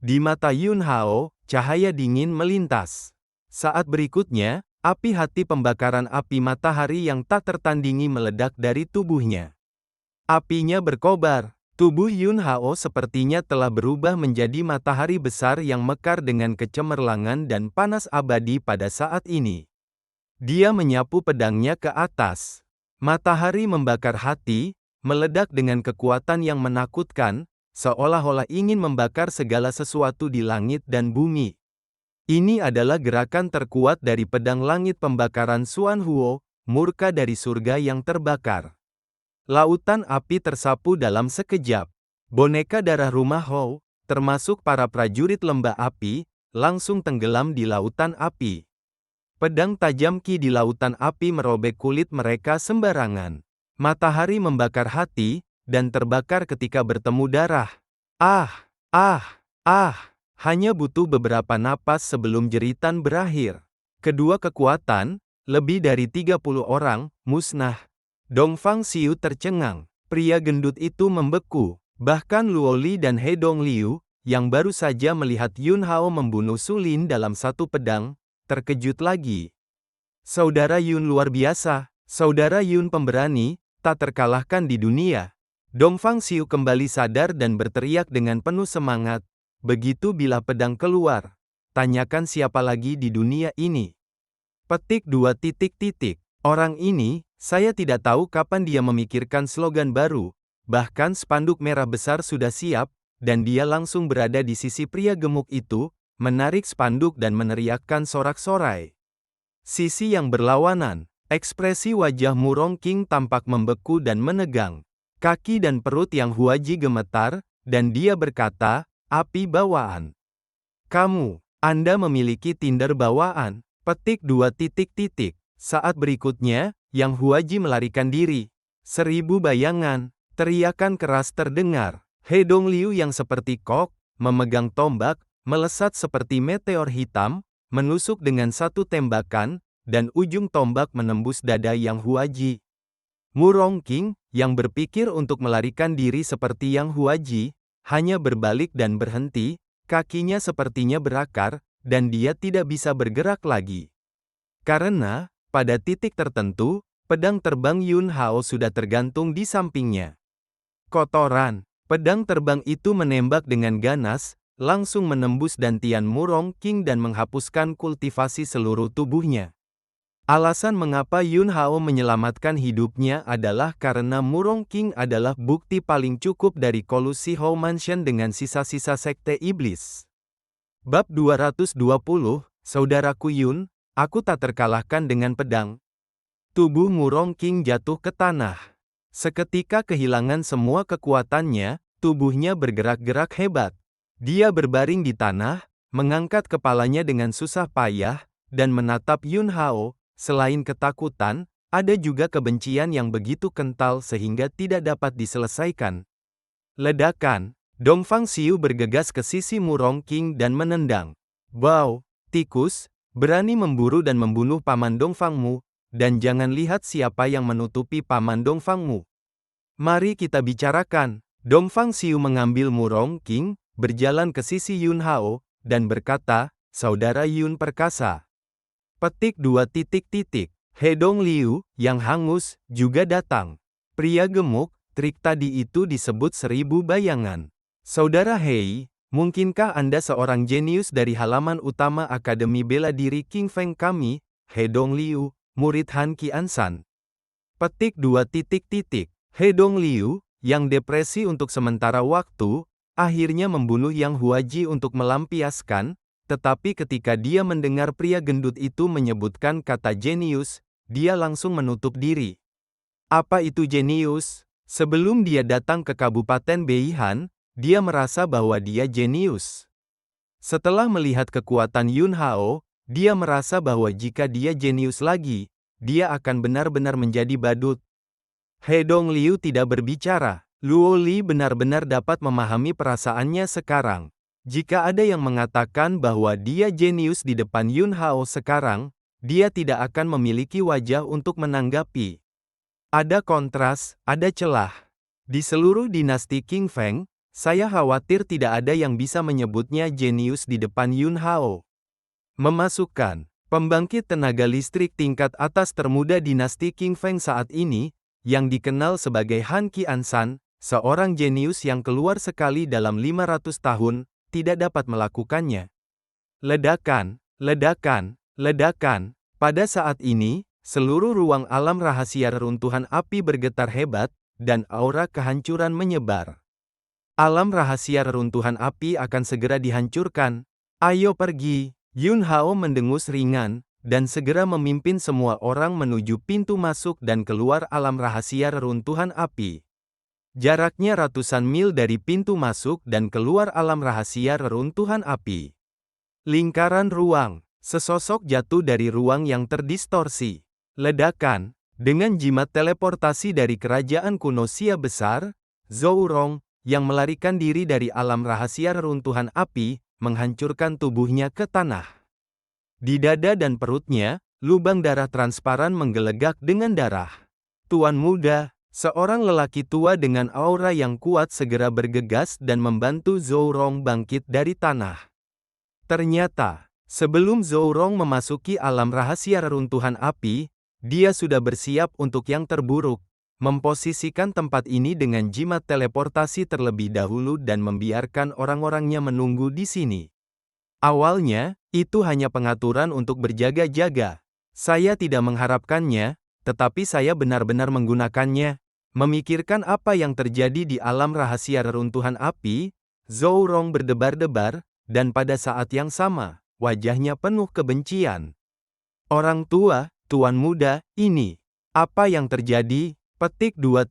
Di mata Yun Hao, cahaya dingin melintas. Saat berikutnya, api hati pembakaran api matahari yang tak tertandingi meledak dari tubuhnya. Apinya berkobar. Tubuh Yun Hao sepertinya telah berubah menjadi matahari besar yang mekar dengan kecemerlangan dan panas abadi pada saat ini. Dia menyapu pedangnya ke atas. Matahari membakar hati, meledak dengan kekuatan yang menakutkan, seolah-olah ingin membakar segala sesuatu di langit dan bumi. Ini adalah gerakan terkuat dari pedang langit pembakaran Xuan Huo, murka dari surga yang terbakar. Lautan api tersapu dalam sekejap. Boneka darah rumah Hou, termasuk para prajurit lembah api, langsung tenggelam di lautan api. Pedang tajam Qi di lautan api merobek kulit mereka sembarangan. Matahari membakar hati, dan terbakar ketika bertemu darah. Ah, ah, ah, hanya butuh beberapa napas sebelum jeritan berakhir. Kedua kekuatan, lebih dari 30 orang, musnah. Dongfang Xiu tercengang. Pria gendut itu membeku. Bahkan Luo Li dan He Dong Liu, yang baru saja melihat Yun Hao membunuh Su Lin dalam satu pedang, terkejut lagi. Saudara Yun luar biasa, saudara Yun pemberani, tak terkalahkan di dunia. Dongfang Xiu kembali sadar dan berteriak dengan penuh semangat. Begitu bilah pedang keluar. Tanyakan siapa lagi di dunia ini. Petik 2 titik titik. Orang ini, saya tidak tahu kapan dia memikirkan slogan baru. Bahkan spanduk merah besar sudah siap, dan dia langsung berada di sisi pria gemuk itu, menarik spanduk dan meneriakkan sorak-sorai. Sisi yang berlawanan, ekspresi wajah Murong King tampak membeku dan menegang. Kaki dan perut yang Huaji gemetar, dan dia berkata, api bawaan. Kamu, Anda memiliki tinder bawaan. Petik 2 titik titik. Saat berikutnya, Yang Huaji melarikan diri. 1000 bayangan, teriakan keras terdengar. He Dong Liu yang seperti kok, memegang tombak, melesat seperti meteor hitam, menusuk dengan satu tembakan, dan ujung tombak menembus dada Yang Huaji. Murong King, yang berpikir untuk melarikan diri seperti Yang Huaji, hanya berbalik dan berhenti, kakinya sepertinya berakar, dan dia tidak bisa bergerak lagi. Karena, pada titik tertentu, pedang terbang Yun Hao sudah tergantung di sampingnya. Kotoran, pedang terbang itu menembak dengan ganas, langsung menembus dantian Murong King dan menghapuskan kultivasi seluruh tubuhnya. Alasan mengapa Yun Hao menyelamatkan hidupnya adalah karena Murong King adalah bukti paling cukup dari kolusi Hou Mansion dengan sisa-sisa sekte iblis. Bab 220, Saudaraku Yun, aku tak terkalahkan dengan pedang. Tubuh Murong King jatuh ke tanah. Seketika kehilangan semua kekuatannya, tubuhnya bergerak-gerak hebat. Dia berbaring di tanah, mengangkat kepalanya dengan susah payah, dan menatap Yun Hao. Selain ketakutan, ada juga kebencian yang begitu kental sehingga tidak dapat diselesaikan. Ledakan, Dongfang Xiu bergegas ke sisi Murong King dan menendang. Wow, tikus, berani memburu dan membunuh paman Dongfangmu, dan jangan lihat siapa yang menutupi paman Dongfangmu. Mari kita bicarakan. Dongfang Xiu mengambil Murong King, berjalan ke sisi Yun Hao, dan berkata, Saudara Yun perkasa. Petik 2 titik titik. He Dong Liu, yang hangus, juga datang. Pria gemuk, trik tadi itu disebut 1000 bayangan. Saudara Hei, mungkinkah Anda seorang jenius dari halaman utama Akademi Bela Diri King Feng kami, He Dong Liu, murid Han Qiansan? Petik 2 titik titik. He Dong Liu, yang depresi untuk sementara waktu, akhirnya membunuh Yang Huaji untuk melampiaskan. Tetapi ketika dia mendengar pria gendut itu menyebutkan kata jenius, dia langsung menutup diri. Apa itu jenius? Sebelum dia datang ke Kabupaten Beihan, dia merasa bahwa dia jenius. Setelah melihat kekuatan Yun Hao, dia merasa bahwa jika dia jenius lagi, dia akan benar-benar menjadi badut. He Dong Liu tidak berbicara. Luo Li benar-benar dapat memahami perasaannya sekarang. Jika ada yang mengatakan bahwa dia jenius di depan Yun Hao sekarang, dia tidak akan memiliki wajah untuk menanggapi. Ada kontras, ada celah. Di seluruh dinasti King Feng, saya khawatir tidak ada yang bisa menyebutnya jenius di depan Yun Hao. Memasukkan pembangkit tenaga listrik tingkat atas termuda dinasti King Feng saat ini, yang dikenal sebagai Han Qiansan, seorang jenius yang keluar sekali dalam 500 tahun, tidak dapat melakukannya. Ledakan, ledakan, ledakan. Pada saat ini, seluruh ruang alam rahasia reruntuhan api bergetar hebat, dan aura kehancuran menyebar. Alam rahasia reruntuhan api akan segera dihancurkan. Ayo pergi. Yun Hao mendengus ringan, dan segera memimpin semua orang menuju pintu masuk dan keluar alam rahasia reruntuhan api. Jaraknya ratusan mil dari pintu masuk dan keluar alam rahasia reruntuhan api. Lingkaran ruang, sesosok jatuh dari ruang yang terdistorsi. Ledakan, Dengan jimat teleportasi dari kerajaan kuno Xia besar, Zhou Rong, yang melarikan diri dari alam rahasia reruntuhan api, menghancurkan tubuhnya ke tanah. Di dada dan perutnya, lubang darah transparan menggelegak dengan darah. Tuan muda, seorang lelaki tua dengan aura yang kuat segera bergegas dan membantu Zhou Rong bangkit dari tanah. Ternyata, sebelum Zhou Rong memasuki alam rahasia reruntuhan api, dia sudah bersiap untuk yang terburuk, memposisikan tempat ini dengan jimat teleportasi terlebih dahulu dan membiarkan orang-orangnya menunggu di sini. Awalnya, itu hanya pengaturan untuk berjaga-jaga. Saya tidak mengharapkannya, tetapi saya benar-benar menggunakannya. Memikirkan apa yang terjadi di alam rahasia reruntuhan api, Zhou Rong berdebar-debar, dan pada saat yang sama, wajahnya penuh kebencian. Orang tua, tuan muda, ini. Apa yang terjadi? Petik 2.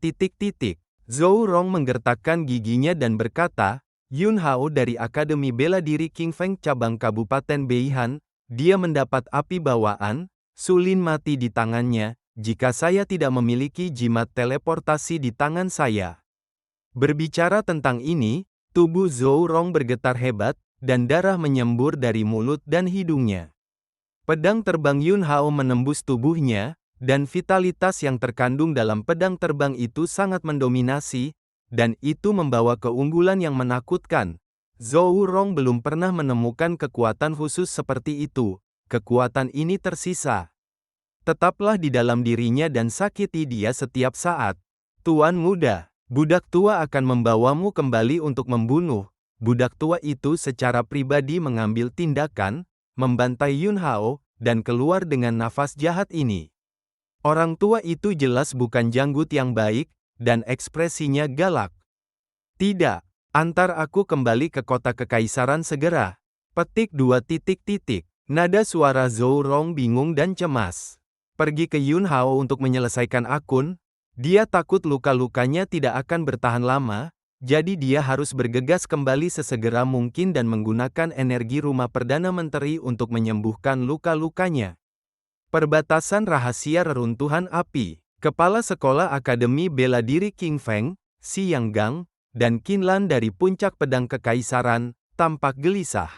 Zhou Rong menggertakkan giginya dan berkata, Yun Hao dari Akademi Bela Diri King Feng cabang Kabupaten Beihan, dia mendapat api bawaan, sulin mati di tangannya, jika saya tidak memiliki jimat teleportasi di tangan saya. Berbicara tentang ini, tubuh Zhou Rong bergetar hebat, dan darah menyembur dari mulut dan hidungnya. Pedang terbang Yun Hao menembus tubuhnya, dan vitalitas yang terkandung dalam pedang terbang itu sangat mendominasi, dan itu membawa keunggulan yang menakutkan. Zhou Rong belum pernah menemukan kekuatan khusus seperti itu. Kekuatan ini tersisa. Tetaplah di dalam dirinya dan sakiti dia setiap saat. Tuan muda, budak tua akan membawamu kembali untuk membunuh. Budak tua itu secara pribadi mengambil tindakan, membantai Yun Hao, dan keluar dengan nafas jahat ini. Orang tua itu jelas bukan janggut yang baik, dan ekspresinya galak. Tidak, antar aku kembali ke kota kekaisaran segera. Petik 2. Nada suara Zhou Rong bingung dan cemas. Pergi ke Yun Hao untuk menyelesaikan akun, dia takut luka-lukanya tidak akan bertahan lama, jadi dia harus bergegas kembali sesegera mungkin dan menggunakan energi rumah Perdana Menteri untuk menyembuhkan luka-lukanya. Perbatasan rahasia reruntuhan api. Kepala Sekolah Akademi Bela Diri King Feng, Xi Yanggang, dan Qin Lan dari Puncak Pedang Kekaisaran, tampak gelisah.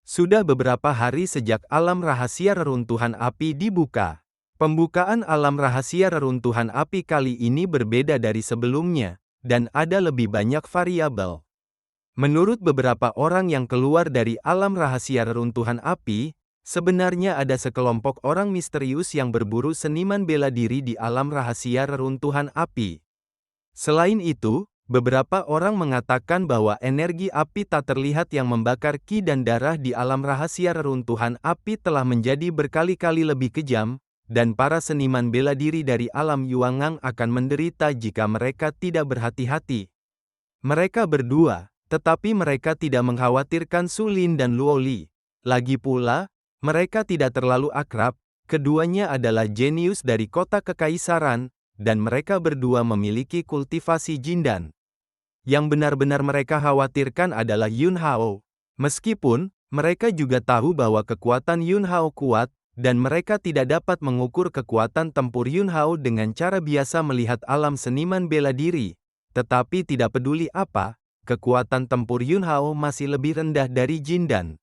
Sudah beberapa hari sejak alam rahasia reruntuhan api dibuka. Pembukaan alam rahasia reruntuhan api kali ini berbeda dari sebelumnya, dan ada lebih banyak variabel. Menurut beberapa orang yang keluar dari alam rahasia reruntuhan api, sebenarnya ada sekelompok orang misterius yang berburu seniman bela diri di alam rahasia reruntuhan api. Selain itu, beberapa orang mengatakan bahwa energi api tak terlihat yang membakar ki dan darah di alam rahasia reruntuhan api telah menjadi berkali-kali lebih kejam, dan para seniman bela diri dari alam Yuangang akan menderita jika mereka tidak berhati-hati. Mereka berdua, tetapi mereka tidak mengkhawatirkan Su Lin dan Luo Li. Lagi pula, mereka tidak terlalu akrab, keduanya adalah jenius dari kota kekaisaran, dan mereka berdua memiliki kultivasi jindan. Yang benar-benar mereka khawatirkan adalah Yun Hao. Meskipun, mereka juga tahu bahwa kekuatan Yun Hao kuat, dan mereka tidak dapat mengukur kekuatan tempur Yun Hao dengan cara biasa melihat alam seniman bela diri. Tetapi tidak peduli apa, kekuatan tempur Yun Hao masih lebih rendah dari jindan.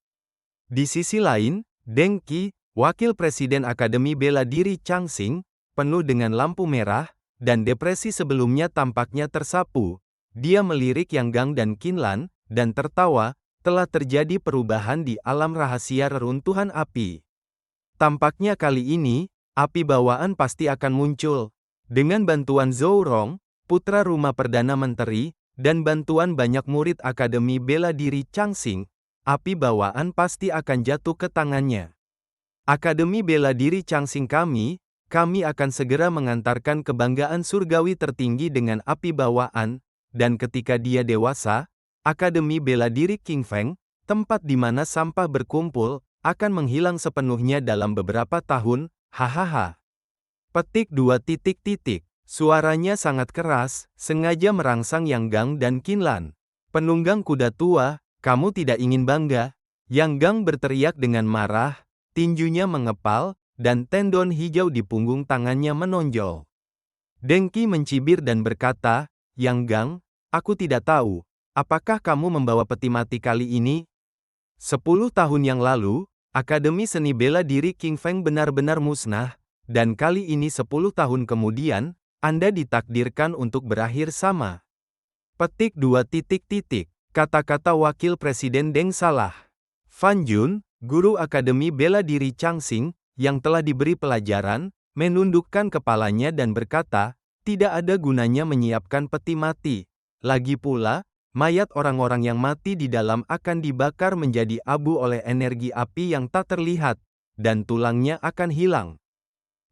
Di sisi lain, Deng Qi, wakil presiden Akademi Bela Diri Changxing, penuh dengan lampu merah, dan depresi sebelumnya tampaknya tersapu. Dia melirik Yang Gang dan Qin Lan, dan tertawa, telah terjadi perubahan di alam rahasia reruntuhan api. Tampaknya kali ini, api bawaan pasti akan muncul. Dengan bantuan Zhou Rong, putra rumah Perdana Menteri, dan bantuan banyak murid Akademi Bela Diri Changxing, api bawaan pasti akan jatuh ke tangannya. Akademi Bela Diri Changxing kami akan segera mengantarkan kebanggaan surgawi tertinggi dengan api bawaan, dan ketika dia dewasa, Akademi Bela Diri King Feng, tempat di mana sampah berkumpul, akan menghilang sepenuhnya dalam beberapa tahun, hahaha. Petik 2. Suaranya sangat keras, sengaja merangsang Yang Gang dan Qin Lan. Penunggang kuda tua, kamu tidak ingin bangga? Yang Gang berteriak dengan marah, tinjunya mengepal, dan tendon hijau di punggung tangannya menonjol. Dengki mencibir dan berkata, "Yang Gang, aku tidak tahu, apakah kamu membawa peti mati kali ini?" 10 tahun yang lalu, Akademi Seni Bela Diri King Feng benar-benar musnah, dan kali ini 10 tahun kemudian, Anda ditakdirkan untuk berakhir sama. Petik 2 titik titik. Kata-kata Wakil Presiden Deng salah. Fan Jun, guru Akademi Bela Diri Changxing, yang telah diberi pelajaran, menundukkan kepalanya dan berkata, "Tidak ada gunanya menyiapkan peti mati. Lagi pula, mayat orang-orang yang mati di dalam akan dibakar menjadi abu oleh energi api yang tak terlihat, dan tulangnya akan hilang."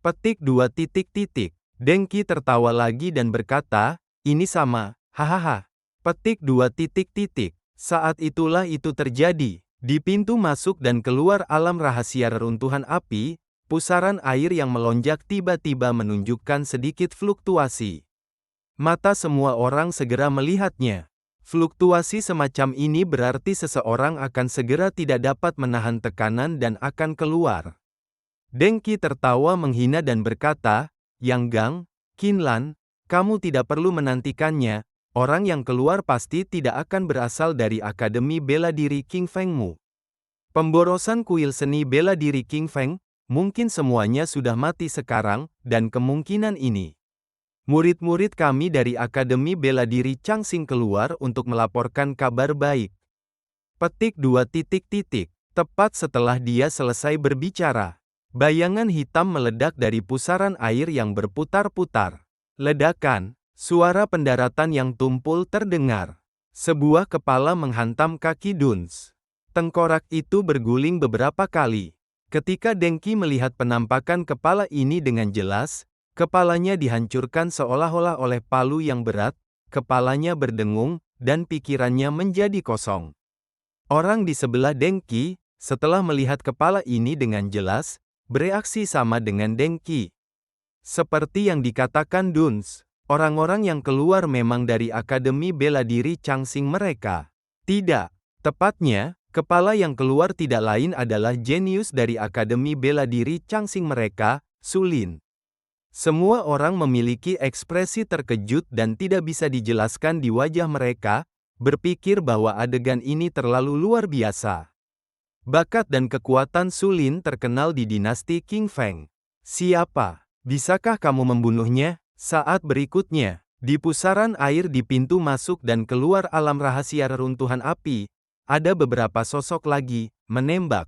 Petik 2 titik titik. Dengki tertawa lagi dan berkata, "Ini sama, hahaha." Petik 2 titik titik. Saat itulah itu terjadi. Di pintu masuk dan keluar alam rahasia reruntuhan api, pusaran air yang melonjak tiba-tiba menunjukkan sedikit fluktuasi. Mata semua orang segera melihatnya. Fluktuasi semacam ini berarti seseorang akan segera tidak dapat menahan tekanan dan akan keluar. Dengki tertawa menghina dan berkata, "Yang Gang, Qinlan, kamu tidak perlu menantikannya, orang yang keluar pasti tidak akan berasal dari Akademi Bela Diri King Fengmu. Pemborosan kuil seni bela diri King Feng, mungkin semuanya sudah mati sekarang, dan kemungkinan ini. Murid-murid kami dari Akademi Bela Diri Changxing keluar untuk melaporkan kabar baik." Petik 2 titik titik. Tepat setelah dia selesai berbicara, bayangan hitam meledak dari pusaran air yang berputar-putar. Ledakan, suara pendaratan yang tumpul terdengar. Sebuah kepala menghantam kaki Duns. Tengkorak itu berguling beberapa kali. Ketika Dengki melihat penampakan kepala ini dengan jelas, kepalanya dihancurkan seolah-olah oleh palu yang berat, kepalanya berdengung, dan pikirannya menjadi kosong. Orang di sebelah Dengki, setelah melihat kepala ini dengan jelas, bereaksi sama dengan Dengki. Seperti yang dikatakan Duns, orang-orang yang keluar memang dari Akademi Bela Diri Changxing mereka. Tidak, tepatnya, kepala yang keluar tidak lain adalah jenius dari Akademi Bela Diri Changxing mereka, Su Lin. Semua orang memiliki ekspresi terkejut dan tidak bisa dijelaskan di wajah mereka, berpikir bahwa adegan ini terlalu luar biasa. Bakat dan kekuatan Su Lin terkenal di dinasti King Feng. "Siapa? Bisakah kamu membunuhnya?" Saat berikutnya, di pusaran air di pintu masuk dan keluar alam rahasia reruntuhan api, ada beberapa sosok lagi, menembak.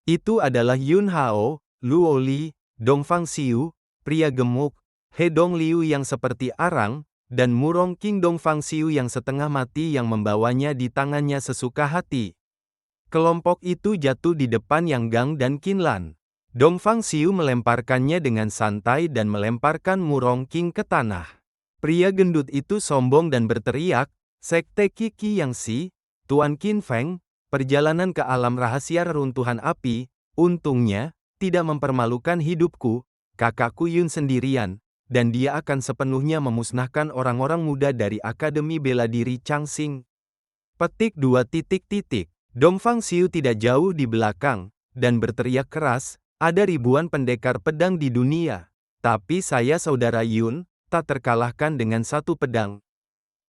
Itu adalah Yun Hao, Luo Li, Dongfang Xiu, pria gemuk, He Dong Liu yang seperti arang, dan Murong King Dongfang Xiu yang setengah mati yang membawanya di tangannya sesuka hati. Kelompok itu jatuh di depan Yang Gang dan Qinlan. Dongfang Xiu melemparkannya dengan santai dan melemparkan Murong King ke tanah. Pria gendut itu sombong dan berteriak, "Sekte Qi Yang Si, Tuan Qin Feng, perjalanan ke alam rahasia reruntuhan api, untungnya, tidak mempermalukan hidupku, kakakku Yun sendirian, dan dia akan sepenuhnya memusnahkan orang-orang muda dari Akademi Bela Diri Changxing." Petik 2 titik titik. Dongfang Xiu tidak jauh di belakang, dan berteriak keras, "Ada ribuan pendekar pedang di dunia, tapi saya saudara Yun, tak terkalahkan dengan satu pedang."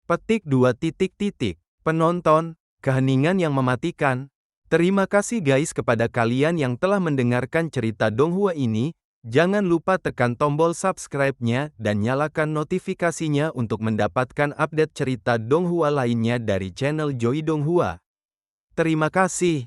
Petik 2 titik titik. Penonton, keheningan yang mematikan. Terima kasih guys kepada kalian yang telah mendengarkan cerita Donghua ini. Jangan lupa tekan tombol subscribe-nya dan nyalakan notifikasinya untuk mendapatkan update cerita Donghua lainnya dari channel Joy Donghua. Terima kasih.